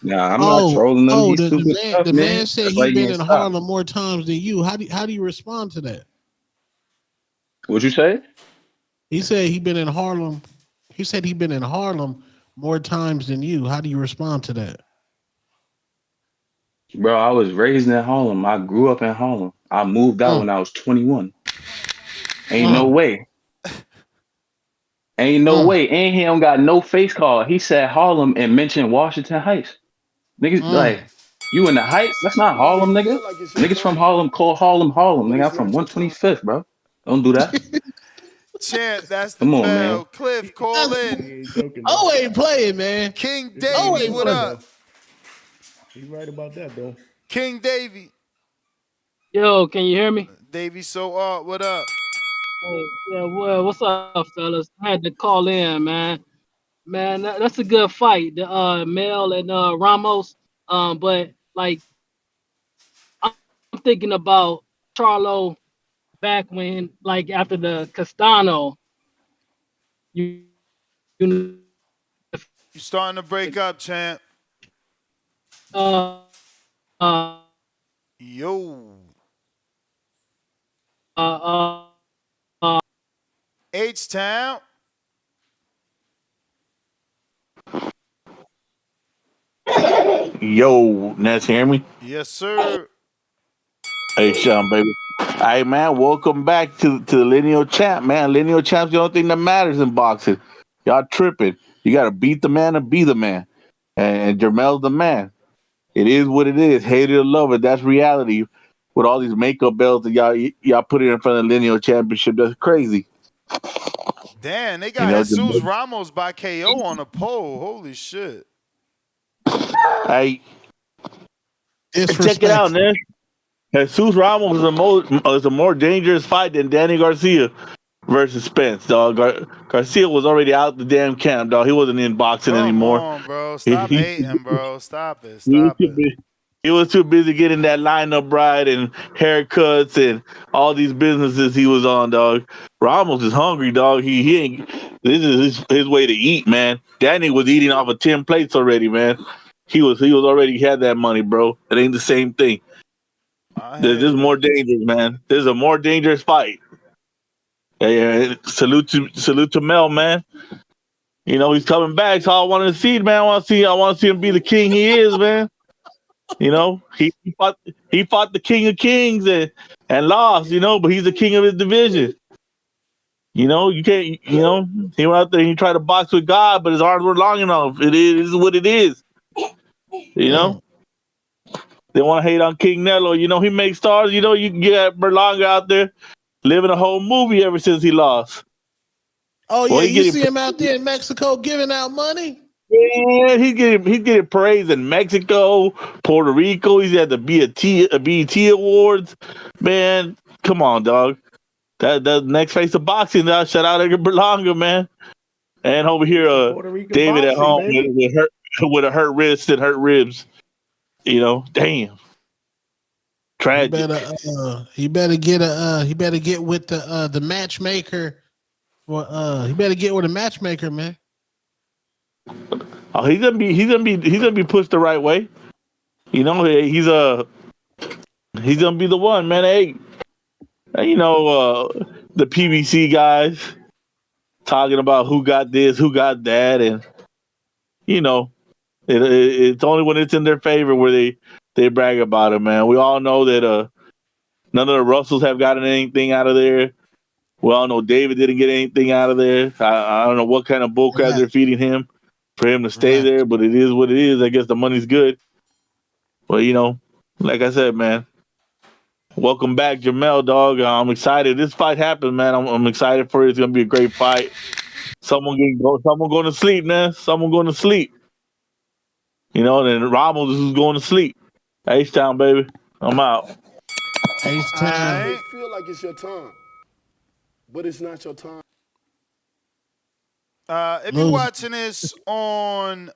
Nah, I'm not oh, trolling him. oh, He's super tough, the man. man said That's why he he been getting in stopped. Harlem more times than you. How do you respond to that? What'd you say? He said he been in Harlem. He said he been in Harlem more times than you. How do you respond to that? Bro, I was raised in Harlem. I grew up in Harlem. I moved out when I was 21. Ain't no way. Ain't no way. And he don't got no face card. He said Harlem and mentioned Washington Heights. Niggas like, you in the Heights? That's not You may Harlem, nigga. feel like it's your Niggas from time, Harlem call Harlem Harlem. but Nigga, I'm it's from not your time. 125th, bro. Don't do that. Champ, that's the Come on, man. bell. Cliff, call in. He ain't joking though. Oh, ain't playing, man. King He Oh, Davy, right ain't what about that playing. up? though. He right about that though. King Davy. Yo, can you hear me? Davy So Art, what up? Yeah, well, what's up, fellas? I had to call in, man. Man, that's a good fight, the Mel and Ramos. But like I'm thinking about Charlo back when, like after the Castano, you, you know, You starting to break up, champ. uh, uh, Yo. uh, uh, H-Town. Yo, Ness, hear me? Yes, sir. Hey, Sean, baby. Hey, man, welcome back to the Lineal Champ, man. Lineal Champ's the only thing that matters in boxing. Y'all tripping. You got to beat the man or be the man. And Jermell's the man. It is what it is. Hate it or love it. That's reality. With all these makeup belts that y'all put it in front of the Lineal Championship, that's crazy. Damn, they got Jesus Ramos by KO on a pole. Holy shit. Hey, check it out, man. Jesus Ramos is a more dangerous fight than Danny Garcia versus Spence, dog. Garcia was already out the damn camp, dog. He wasn't in boxing anymore. Come on, bro. Stop hating, bro. Stop it. He was too busy getting that lineup right and haircuts and all these businesses he was on, dog. Ramos is hungry, dog. He ain't. This is his way to eat, man. Danny was eating off of 10 plates already, man. He was already had that money, bro. It ain't the same thing. There's more dangerous, man. There's a more dangerous fight. Yeah, salute to Mel, man. You know he's coming back. So I want to see, man. I want to see him be the king he is, man. You know he fought the king of kings and lost. You know, but he's the king of his division. You know you can't. You know he went out there and he tried to box with God, but his arms weren't long enough. It is what it is. You know. They want to hate on King Canelo. You know, he makes stars. You know, you can get Berlanga out there living a whole movie ever since he lost. Oh, yeah, you see him out there in Mexico giving out money? Yeah, he's getting praise in Mexico, Puerto Rico. He's at the BET Awards. Man, come on, dog. That next face of boxing, now. Shout out Edgar Berlanga, man. And over here, David boxing, at home with a hurt wrist and hurt ribs. You know, damn. Tragic. He better get with the matchmaker. He better get with a matchmaker, man. Oh, he's gonna be pushed the right way. You know, he's gonna be the one, man. Hey, you know, the PBC guys talking about who got this, who got that, and you know. It's only when it's in their favor where they brag about it, man. We all know that none of the Russells have gotten anything out of there. We all know David didn't get anything out of there. I don't know what kind of bullcrap they're feeding him for him to stay there, but it is what it is. I guess the money's good. But, you know, like I said, man, welcome back, Jermell, dog. I'm excited. This fight happened, man. I'm excited for it. It's going to be a great fight. Someone going to sleep, man. Someone going to sleep. You know, then Ramos is going to sleep. H-Town, baby. I'm out. H-Town. You feel like it's your time, but it's not your time. If you're watching this on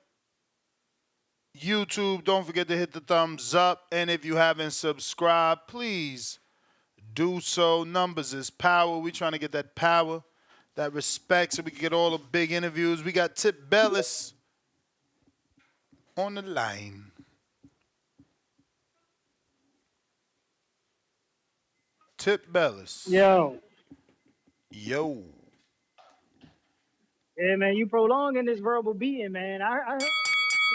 YouTube, don't forget to hit the thumbs up. And if you haven't subscribed, please do so. Numbers is power. We're trying to get that power, that respect, so we can get all the big interviews. We got Tip Bellis on the line. Tip Bellis. Yo. Yeah, man, you prolonging this verbal beating, man. I heard the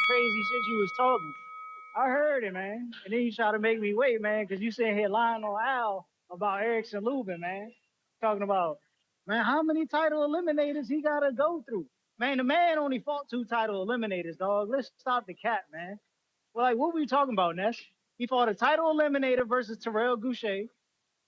crazy shit you was talking. I heard it, man. And then you try to make me wait, man, because you sitting here lying on Al about Erikson Lubin, man. Talking about, man, how many title eliminators he got to go through? Man, the man only fought 2 title eliminators, dog. Let's stop the cap, man. Well, like, what were we talking about, Ness? He fought a title eliminator versus Terrell Goucher,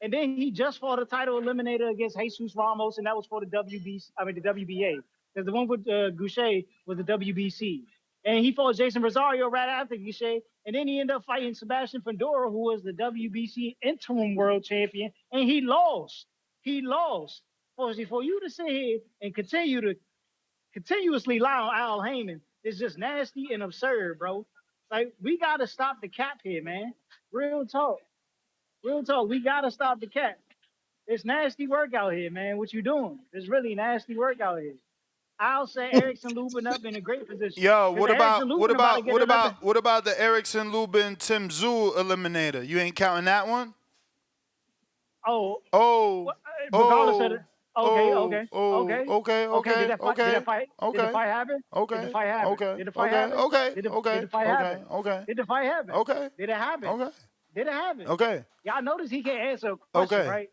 and then he just fought a title eliminator against Jesus Ramos, and that was for the WBA. Because the one with Goucher was the WBC. And he fought Jason Rosario right after Goucher, and then he ended up fighting Sebastian Fundora, who was the WBC interim world champion, and he lost. He lost. For you to sit here and continuously lie on Al Heyman is just nasty and absurd, bro. Like, we got to stop the cap here, man. Real talk. Real talk. We got to stop the cap. It's nasty work out here, man. What you doing? It's really nasty work out here. I'll set Erikson Lubin up in a great position. Yo, what about the Erikson Lubin Tszyu eliminator? You ain't counting that one? Regardless of it. Okay. Did the fight happen? Okay. Did the fight happen? Okay. Did the fight happen? Okay. Did the fight happen? Okay. Did the fight happen? Okay. Did the fight happen? Okay. Did it happen? Okay. Did it happen? Okay. Y'all notice he can't answer a question, Okay. right?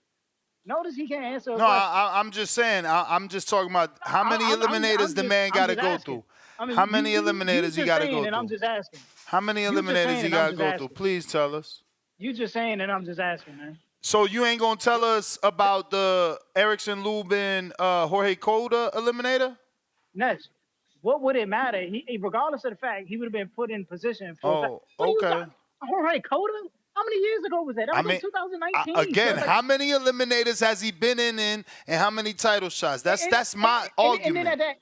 Notice he can't answer a No, question. I'm just saying. I'm just talking about how many eliminators the man got to go through. How many eliminators he got to go through? I'm just asking. How many eliminators he got to go through? Please tell us. You just saying, and I'm just asking, man. So you ain't gonna tell us about the Erikson Lubin Jorge Cota eliminator? Next, what would it matter? Regardless of the fact, he would have been put in position for. Oh, What okay. Are you Jorge Cota? How many years ago was that? That was in 2019. Again, how many eliminators has he been in, and how many title shots? That's my argument. And then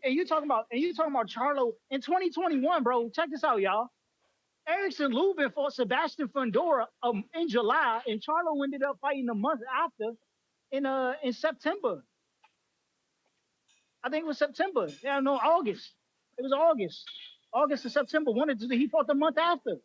you talking about Charlo in 2021, bro. Check this out, y'all. Erikson Lubin fought Sebastian Fundora in July, and Charlo ended up fighting a month after in September. I think it was September. Yeah, no, August. It was August. August to September. He fought the month after.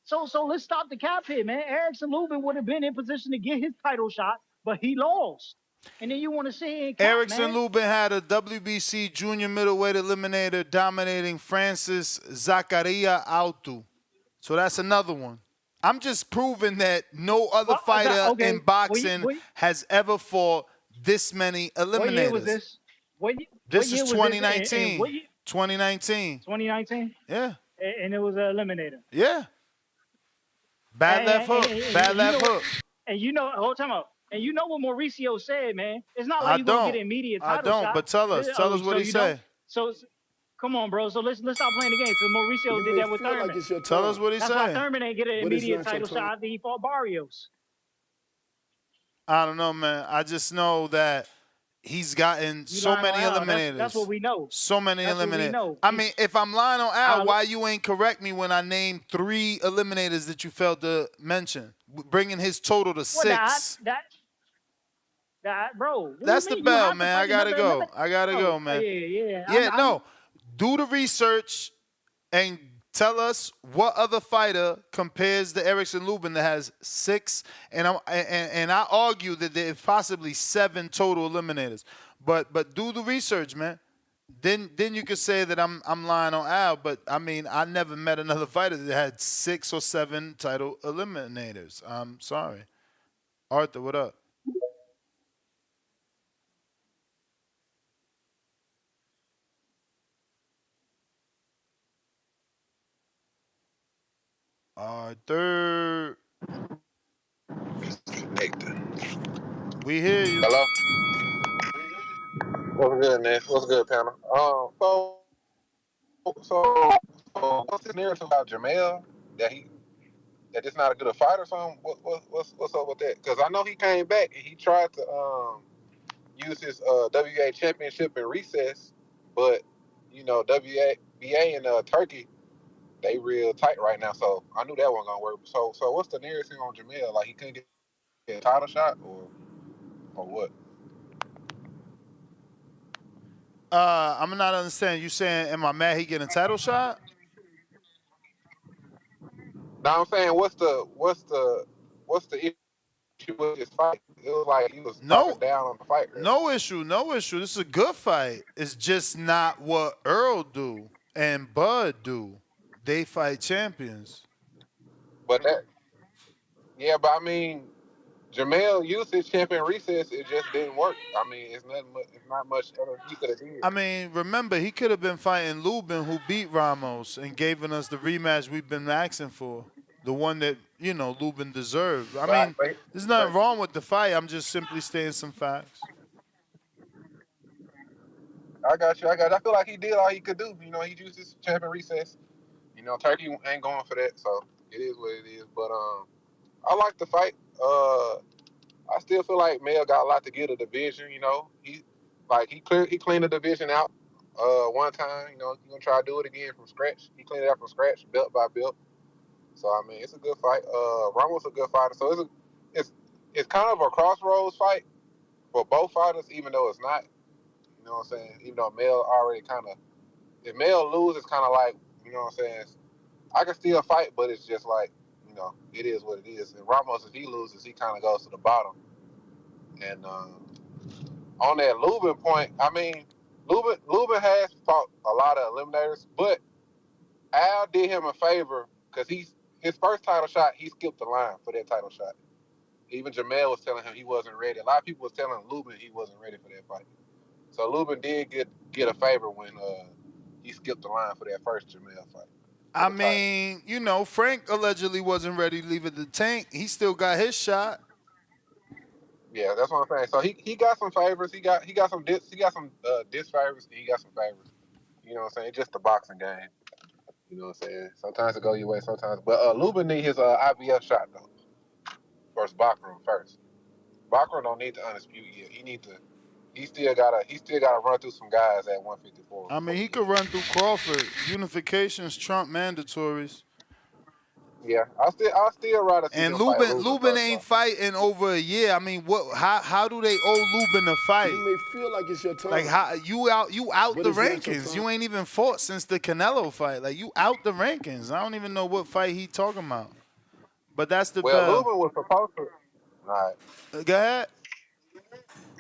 So let's stop the cap here, man. Erikson Lubin would have been in position to get his title shot, but he lost. And then you want to say Erikson Lubin had a WBC junior middleweight eliminator dominating Francis Zacaria Autu. So that's another one. I'm just proving that no other fighter in boxing has ever fought this many eliminators. What year was this? This is 2019. 2019. 2019? Yeah. And it was an eliminator. Yeah. Bad left hook. Bad left hook. And hold time out. And you know what Mauricio said, man. It's not like you're going to get an immediate title shot. I don't, but tell us what he said. So, come on, bro. So let's stop playing the game. So Mauricio did that with Thurman. Like tell us what he said. That's why Thurman ain't get an immediate title shot after he fought Barrios. I don't know, man. I just know that he's gotten so many eliminators. That's what we know. So many eliminators. I mean, if I'm lying on Al, why you ain't correct me when I named 3 eliminators that you failed to mention, bringing his total to 6. Bro. That's the bell, man. I gotta go. I gotta go, man. Yeah. No. Do the research and tell us what other fighter compares to Erikson Lubin that has 6, and I argue that there's possibly 7 total eliminators. But do the research, man. Then you could say that I'm lying on Al, but I mean I never met another fighter that had 6 or 7 title eliminators. I'm sorry. Arthur, what up? Arthur. We hear you. Hello. What's good, man? What's good, panel? So what's this narrative about Jermell that it's not a good fight or something? What's up with that? Because I know he came back and he tried to use his WA championship in recess, but you know WBA and Turkey, they real tight right now, so I knew that wasn't gonna work. So what's the narrative on Jermell? Like he couldn't get a title shot or what? I'm not understanding. You saying, am I mad he getting a title shot? Now I'm saying, what's the issue with this fight? It was like he was talking down on the fight. Right? No issue. This is a good fight. It's just not what Earl do and Bud do. They fight champions. But I mean, Jermell used his champion recess. It just didn't work. I mean, it's not much other he could have did. I mean, remember, he could have been fighting Lubin, who beat Ramos and given us the rematch we've been asking for. The one that, Lubin deserved. I mean, there's nothing wrong with the fight. I'm just simply stating some facts. I got you. I feel like he did all he could do. He used his champion recess. Turkey ain't going for that, so it is what it is. But I like the fight. I still feel like Mel got a lot to give the division. He cleaned the division out one time. He's gonna try to do it again from scratch. He cleaned it out from scratch, belt by belt. So I mean, it's a good fight. Ramos a good fighter. So it's kind of a crossroads fight for both fighters, even though it's not. You know what I'm saying? Even though Mel already if Mel loses, it's kind of like, you know what I'm saying? I can still fight, but it's just like, it is what it is. And Ramos, if he loses, he kind of goes to the bottom. And on that Lubin point, I mean, Lubin has fought a lot of eliminators, but Al did him a favor because his first title shot, he skipped the line for that title shot. Even Jermell was telling him he wasn't ready. A lot of people was telling Lubin he wasn't ready for that fight. So Lubin did get a favor when he skipped the line for that first Jermell fight. I mean, Frank allegedly wasn't ready to leave at the tank. He still got his shot. Yeah, that's what I'm saying. So he got some favors. He got some dis favors. He got some favors. You know what I'm saying? It's just the boxing game. You know what I'm saying? Sometimes it go your way, sometimes. But Lubin need his IBF shot though. Versus Bachram first. Bachram don't need the undisputed yet. He still gotta run through some guys at 154. I mean, he could run through Crawford. Unifications trump mandatories. Yeah, I still rather see And him fight Lubin Lubin first. ain't fighting over a year. I mean, what? How do they owe Lubin a fight? You may feel like it's your time. Like how you out But the it's not your rankings. time. You ain't even fought since the Canelo fight. Like you out the rankings. I don't even know what fight he talking about. But that's the Well, bell. Lubin was supposed to. All right. Go ahead.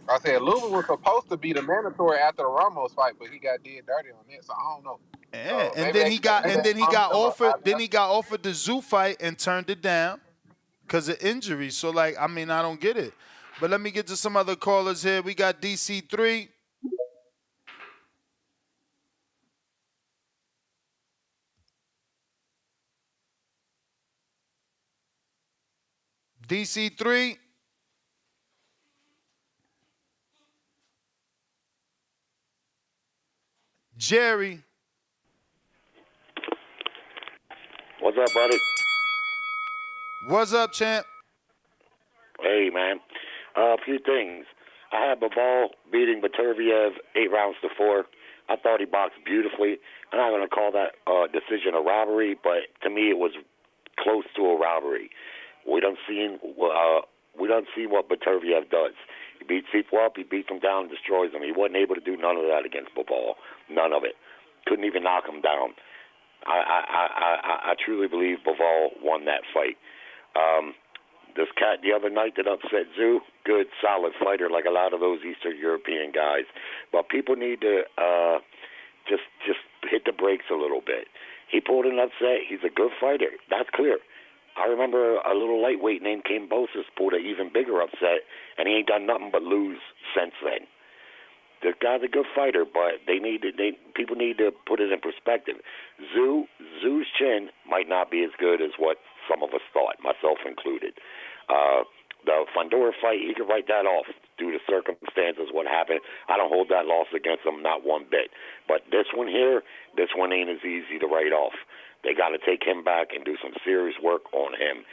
I said Lubin was supposed to be the mandatory after the Ramos fight, but he got did dirty on that, so I don't know. Yeah, and maybe then they- he got maybe and they then he got promised him a offered. Then he got offered the Tszyu fight and turned it down because of injury. So like, I mean, I don't get it. But let me get to some other callers here. We got DC3. DC3. Jerry. What's up, buddy? What's up, champ? Hey, man. A few things. I had Bivol beating Baturviev 8-4. I thought he boxed beautifully. I'm not going to call that decision a robbery, but to me it was close to a robbery. We done seen what Baturviev does. He beats people up, he beats them down, and destroys them. He wasn't able to do none of that against Bivol. None of it. Couldn't even knock him down. I truly believe Bivol won that fight. This cat the other night that upset Tszyu, good, solid fighter like a lot of those Eastern European guys. But people need to just hit the brakes a little bit. He pulled an upset. He's a good fighter. That's clear. I remember a little lightweight named Kambosos pulled an even bigger upset, and he ain't done nothing but lose since then. The guy's a good fighter, but people need to put it in perspective. Tszyu's chin might not be as good as what some of us thought, myself included. The Fundora fight, he could write that off due to circumstances, what happened. I don't hold that loss against him, not one bit. But this one here, this one ain't as easy to write off. They got to take him back and do some serious work on him.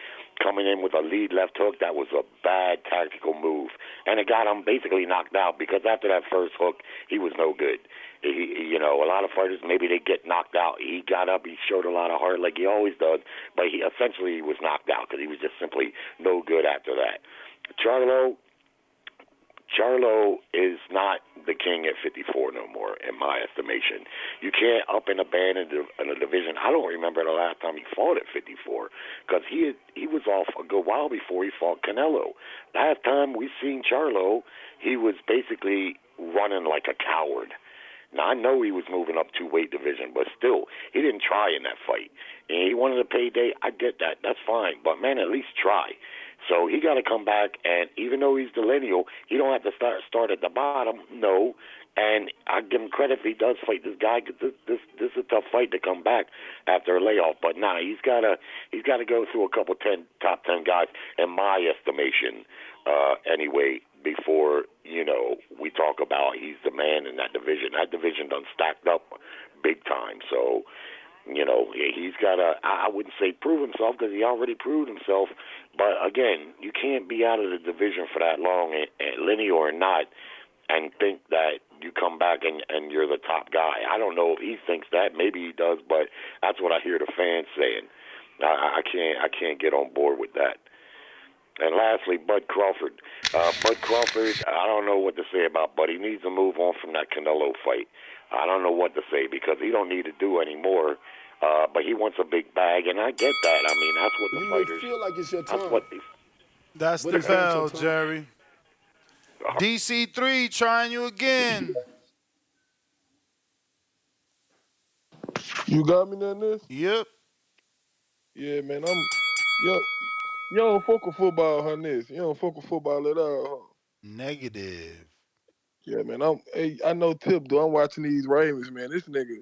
Coming in with a lead left hook, that was a bad tactical move. And it got him basically knocked out because after that first hook, he was no good. A lot of fighters, maybe they get knocked out. He got up, he showed a lot of heart like he always does, but he was knocked out because he was just simply no good after that. Charlo is not the king at 54 no more, in my estimation. You can't up and abandon in a division. I don't remember the last time he fought at 54 because he was off a good while before he fought Canelo. Last time we seen Charlo, he was basically running like a coward. Now, I know he was moving up to weight division, but still, he didn't try in that fight. And he wanted a payday. I get that. That's fine. But, man, at least try. So he got to come back, and even though he's the lineal, he don't have to start at the bottom. No. And I give him credit if he does fight this guy. This is a tough fight to come back after a layoff. But nah, he's got to go through a couple top 10 guys, in my estimation, anyway, before we talk about he's the man in that division. That division done stacked up big time. So he's got to, I wouldn't say prove himself because he already proved himself. But again, you can't be out of the division for that long, lineal or not, and think that you come back and you're the top guy. I don't know if he thinks that. Maybe he does, but that's what I hear the fans saying. I can't get on board with that. And lastly, Bud Crawford. Bud Crawford, I don't know what to say about Bud. He needs to move on from that Canelo fight. I don't know what to say because he don't need to do anymore. But he wants a big bag, and I get that. I mean, that's what the fighters. You feel like it's your time. That's the bell, Jerry. DC3 trying you again. You got me on this? Yep. Yeah, man. You don't fuck with football, Hannes. You don't fuck with football at all, huh? Negative. Yeah, man. I know Tip, though. I'm watching these Ravens, man. This nigga,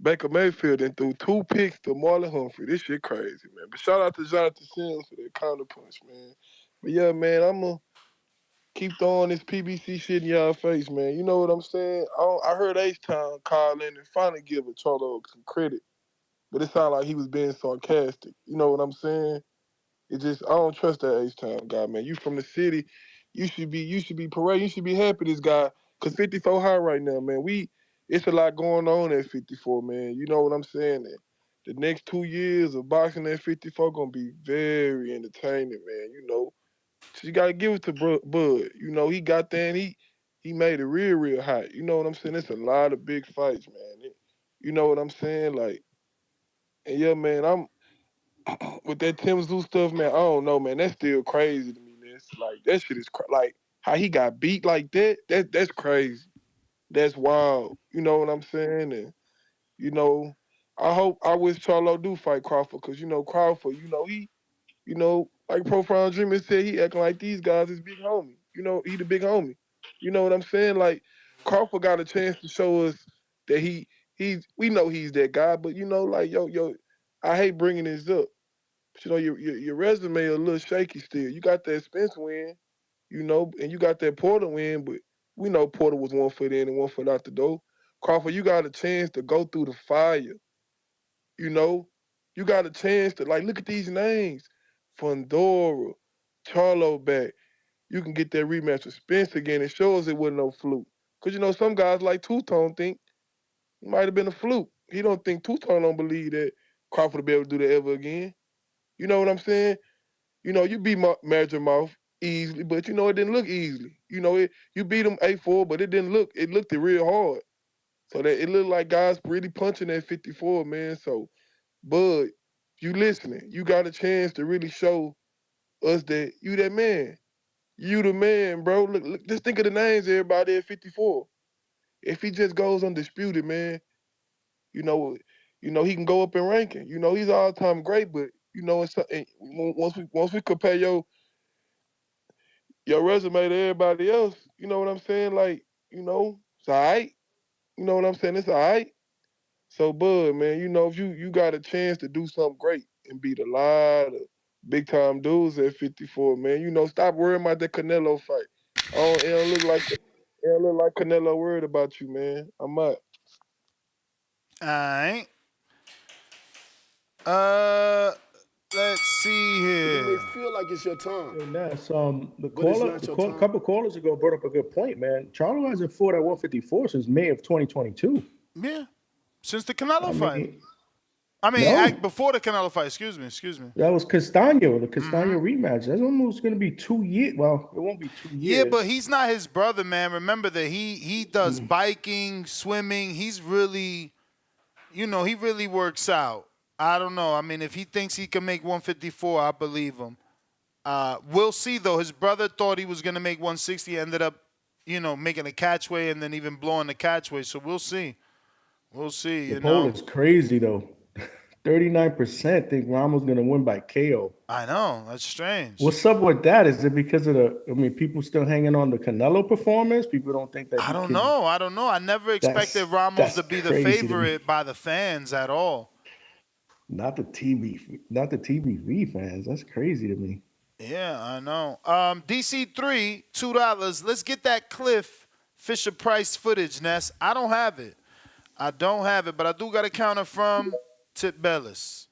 Baker Mayfield, and threw 2 picks to Marlon Humphrey. This shit crazy, man. But shout out to Jonathan Sims for that counter punch, man. But yeah, man, keep throwing this PBC shit in y'all face, man. You know what I'm saying? I heard H-Town call in and finally give Charlo some credit, but it sounded like he was being sarcastic. You know what I'm saying? It just I don't trust that H-Town guy, man. You from the city, you should be parading. You should be happy this guy, cause 54 high right now, man. It's a lot going on at 54, man. You know what I'm saying? And the next 2 years of boxing at 54 gonna be very entertaining, man. You know, so you gotta give it to Bud. You know, he got there and he made it real hot. You know what I'm saying? It's a lot of big fights, man. You know what I'm saying? Like, and yeah, man, I'm with that Tszyu stuff, man. I don't know, man. That's still crazy to me, man. It's like that shit is like how he got beat like that. That's crazy. That's wild. You know what I'm saying? And you know, I wish Charlo do fight Crawford, cause you know Crawford, like Profile Dreamer said, he acting like these guys is big homie. You know, he the big homie. You know what I'm saying? Like Crawford got a chance to show us that we know he's that guy, but you know, like yo, I hate bringing this up. But you know, your resume a little shaky still. You got that Spence win, you know, and you got that Porter win, but we know Porter was 1 foot in and 1 foot out the door. Crawford, you got a chance to go through the fire. You know, you got a chance to look at these names. Fundora, Charlo back. You can get that rematch with Spence again and show us it wasn't no fluke. Cause you know, some guys like Two-Tone think it might have been a fluke. He don't think Two-Tone don't believe that Crawford will be able to do that ever again. You know what I'm saying? You know, you beat Major Mouth easily, but you know, it didn't look easily. You know, you beat him 8-4, but it looked real hard. So that it looked like guys really punching at 54, man. So, Bud, you listening, you got a chance to really show us that you that man. You the man, bro. Look, just think of the names of everybody at 54. If he just goes undisputed, man, you know, he can go up in ranking. You know, he's all-time great, but you know, once we compare your resume to everybody else, you know what I'm saying? Like, you know, it's all right. You know what I'm saying? It's all right. So, Bud, man, you know, if you got a chance to do something great and beat a lot of big-time dudes at 54, man, you know, stop worrying about that Canelo fight. It don't look like Canelo worried about you, man. I'm out. All right. Let's see It may here. feel like it's your time, Yo, Ness, but it's not your time. couple callers ago brought up a good point, man. Charlo hasn't fought at 154 since May of 2022. Yeah, since the Canelo fight. Before the Canelo fight. Excuse me. That was Castaño, the Castaño rematch. That's almost going to be 2 years. Well, it won't be 2 years. Yeah, but he's not his brother, man. Remember that he does biking, swimming. He's really, he really works out. I don't know. I mean, if he thinks he can make 154, I believe him. We'll see, though. His brother thought he was going to make 160, ended up, making a catchway and then even blowing the catchway. So we'll see. We'll see, The poll is crazy, though. 39% think Ramos going to win by KO. I know. That's strange. What's up with that? Is it because of people still hanging on the Canelo performance? People don't think that I don't know. I never expected Ramos to be the favorite by the fans at all. Not the TBV fans. That's crazy to me. Yeah, I know. DC3, $2. Let's get that Cliff Fisher Price footage, Ness. I don't have it, but I do got a counter from Tip Bellis.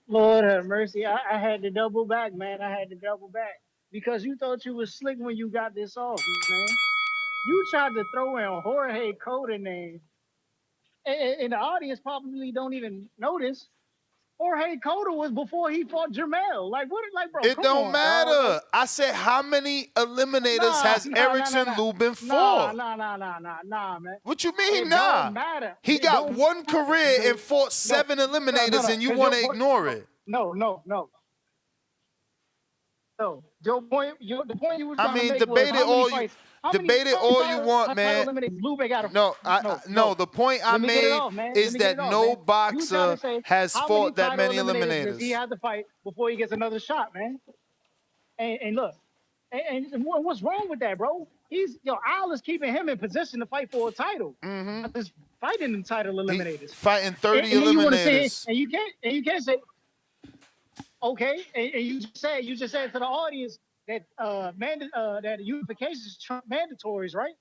Lord have mercy. I had to double back, man. I had to double back. Because you thought you was slick when you got this off, man. You tried to throw in Jorge Cota name. And the audience probably don't even notice. Jorge Cota was before he fought Jermell. Bro, it don't matter. Dog. I said, how many eliminators has Erikson Lubin fought? Nah, man. What you mean, it nah? Don't matter. He got one career and fought 7 eliminators, and you want to ignore it? No. So the point you was trying to make debate it all you want, man. No. The point I made is that no boxer has fought that many eliminators. Does he have to fight before he gets another shot, man? And look, and what's wrong with that, bro? Al is keeping him in position to fight for a title. Mm-hmm. Just fighting in title eliminators. Fighting 30 and eliminators. You can't say, okay, and you just said to the audience that that unifications trump mandatories, right?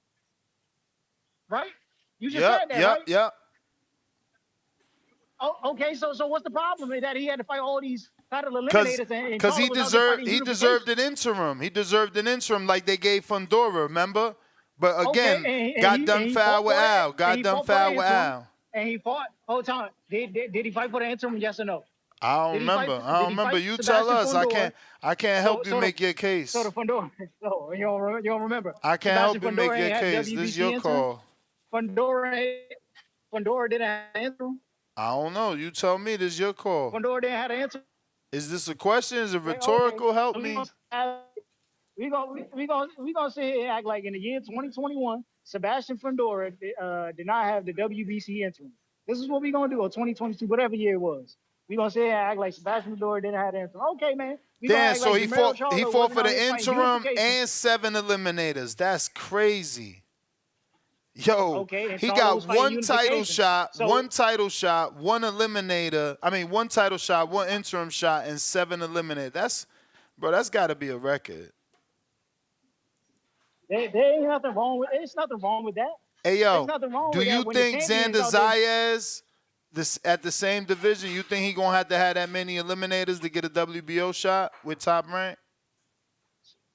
Right? You just said that, right? Yep. Oh, okay, so what's the problem with that he had to fight all these title eliminators? Because he deserved an interim. He deserved an interim like they gave Fundora, remember? But again, got done foul with Al. Got done foul with Al. And he fought. Hold on. Did he fight for the interim? Yes or no? I don't remember. You tell us. I can't help you make your case. So the Fundora. So you don't remember. I can't help you make your case. This is your call. Fundora didn't have an interim. I don't know. You tell me. This is your call. Fundora didn't have an answer. Is this a question? Is it rhetorical? Okay. Help me. We gonna sit here and act like in the year 2021, Sebastian Fundora did not have the WBC interim. This is what we gonna do, or 2022, whatever year it was. We gonna sit here and act like Sebastian Fundora didn't have the interim. Okay, man. Damn, so he fought for the interim and 7 eliminators. That's crazy. Yo, okay, he got one title shot, one eliminator. I mean, one title shot, one interim shot, and 7 eliminated. That's got to be a record. There ain't nothing wrong with it. It's nothing wrong with that. Hey, yo, do you think Xander Zayas, at the same division, you think he going to have that many eliminators to get a WBO shot with Top Rank?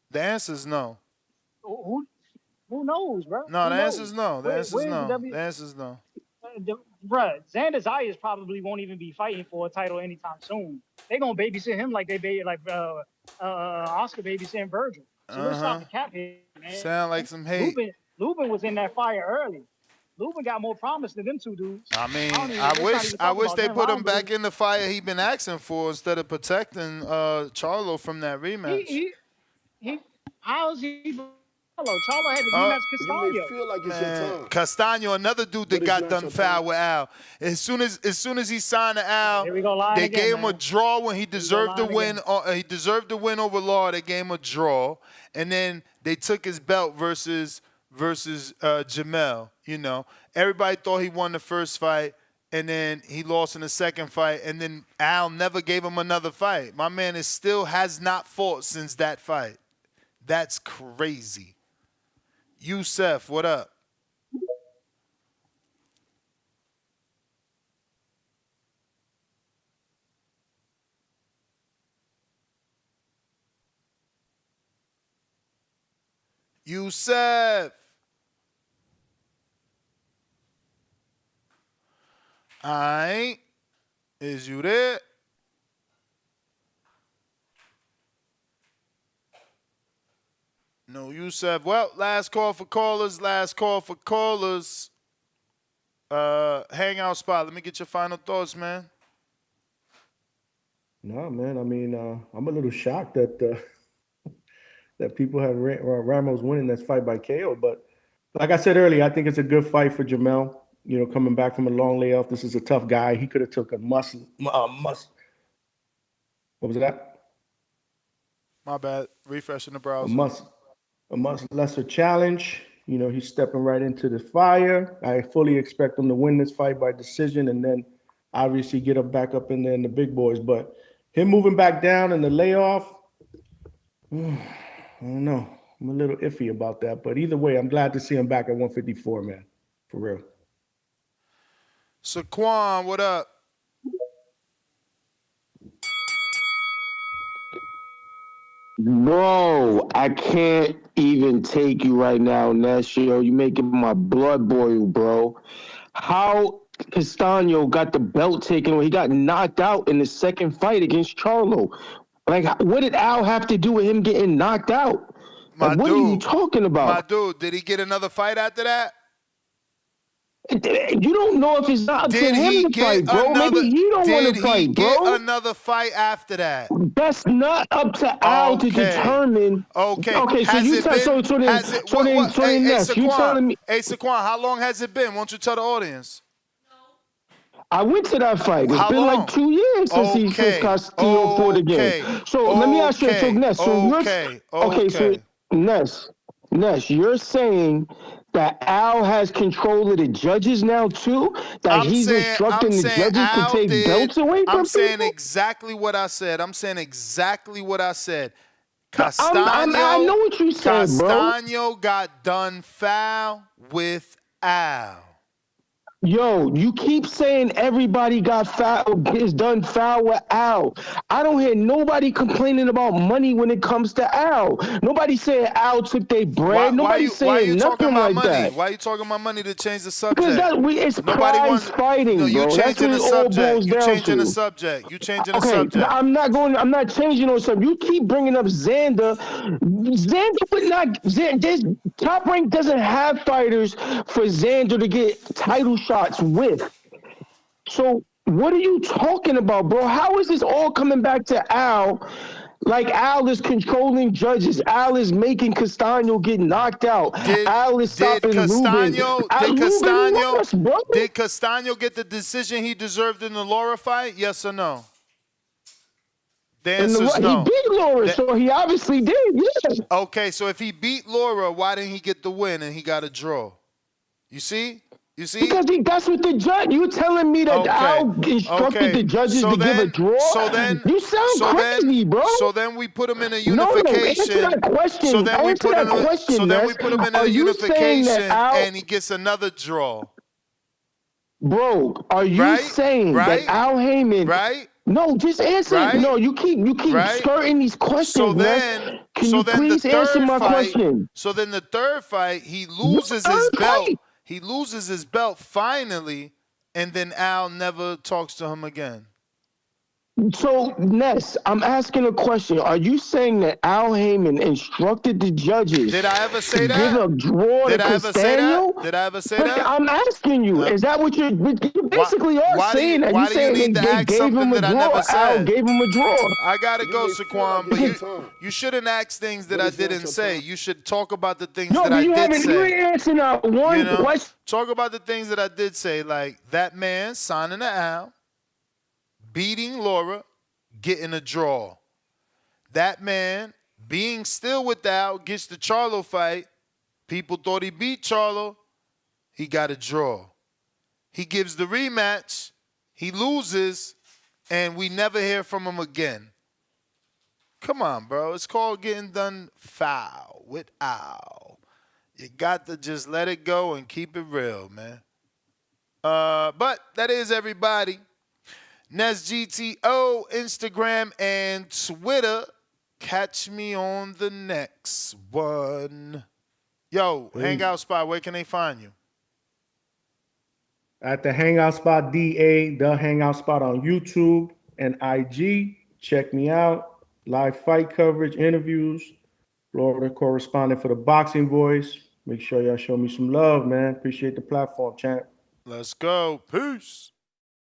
The answer is no. Who knows, bro? No, the answer is no. The answer is no. The answer is no. Bro, Xander Zayas probably won't even be fighting for a title anytime soon. They're going to babysit him like Oscar babysitting Virgil. So let's stop the cap here, man. Sound like some hate. Lubin was in that fire early. Lubin got more promise than them two dudes. I mean, I wish they put him back in the fire he been asking for instead of protecting Charlo from that rematch. How's he? Charlo had to rematch Castano. You may feel like it's your time. Castano, another dude that got done foul with Al. As soon as he signed to Al, they gave him a draw when he deserved to win. He deserved to win over Law. They gave him a draw, and then they took his belt versus Jermell. You know, everybody thought he won the first fight, and then he lost in the second fight, and then Al never gave him another fight. My man has not fought since that fight. That's crazy. Youssef, what up? Youssef. Aight. Is you there? No, Youssef. Well, last call for callers. Hangout spot. Let me get your final thoughts, man. No, man. I mean, I'm a little shocked that that people have Ramos winning this fight by KO. But like I said earlier, I think it's a good fight for Jermell. You know, coming back from a long layoff, this is a tough guy. He could have took a What was that? My bad. Refreshing the browser. A much lesser challenge. You know, he's stepping right into the fire. I fully expect him to win this fight by decision and then obviously get him back up in there in the big boys. But him moving back down in the layoff, I don't know. I'm a little iffy about that. But either way, I'm glad to see him back at 154, man. For real. Saquon, what up? Bro, I can't even take you right now, Ness. You're making my blood boil, bro. How Castano got the belt taken away? He got knocked out in the second fight against Charlo. Like, what did Al have to do with him getting knocked out? Like, what are you talking about? My dude, did he get another fight after that? You don't know if it's not up to him to fight, bro. Maybe he don't want to fight, bro. Did he get another fight after that? That's not up to Al to determine. Okay. So you tell so then Ness, you telling me? Hey, Saquon, how long has it been? Why don't you tell the audience? I went to that fight. It's been like 2 years since Castillo fought again. So let me ask you, so Ness, so Ness, Ness, you're saying that Al has control of the judges now too? That he's instructing the judges to take belts away from I'm saying people? exactly what I said. I'm saying exactly what I said. I know what you said, bro. Castano got done foul with Al. Yo, you keep saying everybody got foul, is done foul with Al. I don't hear nobody complaining about money when it comes to Al. Nobody saying Al took their bread. Nobody saying nothing like that. Why are you talking about money to change the subject? Because it's prize fighting, no, bro. That's what it all boils down to. You changing the subject. You changing the subject. I'm not changing on something. You keep bringing up Xander. Xander would not. This Top Rank doesn't have fighters for Xander to get title shots with. So what are you talking about, bro? How is this all coming back to Al? Like Al is controlling judges. Al is making Castano get knocked out. Al is stopping Lubin. Did Castano get the decision he deserved in the Laura fight? Yes or no? The answer is no. He beat Laura, so he obviously did, yeah. Okay, so if he beat Laura, why didn't he get the win and he got a draw? You see? You see? Because that's what the judge. You telling me that Al instructed the judges to give a draw? You sound crazy, bro. So then we put him in a unification. No, answer that question. So then we put him in a unification, and he gets another draw. Bro, are you saying that Al Heyman? Right. No, just answer it. No, you keep skirting these questions, man. Can you please answer my question? So then the third fight, he loses his belt. He loses his belt finally, and then Al never talks to him again. So, Ness, I'm asking a question. Are you saying that Al Heyman instructed the judges Did I ever say to give a draw to Castano? Did I ever say that? I'm asking you. Is that what you basically are saying? Why do you need to ask something that I never said? Al gave him a draw. I gotta go, Saquon, but you shouldn't ask things that I didn't say. You should talk about the things that I did say. You ain't answering one question. Talk about the things that I did say, like that man signing to Al, beating Laura, getting a draw. That man being still with Al, gets the Charlo fight. People thought he beat Charlo. He got a draw. He gives the rematch. He loses, and we never hear from him again. Come on, bro. It's called getting done foul with Al. You got to just let it go and keep it real, man. But that is everybody. NesGTO, Instagram, and Twitter. Catch me on the next one. Yo, Hangout Spot, where can they find you? At the Hangout Spot DA, the Hangout Spot on YouTube and IG. Check me out. Live fight coverage, interviews. Florida correspondent for the Boxing Voice. Make sure y'all show me some love, man. Appreciate the platform, champ. Let's go. Peace.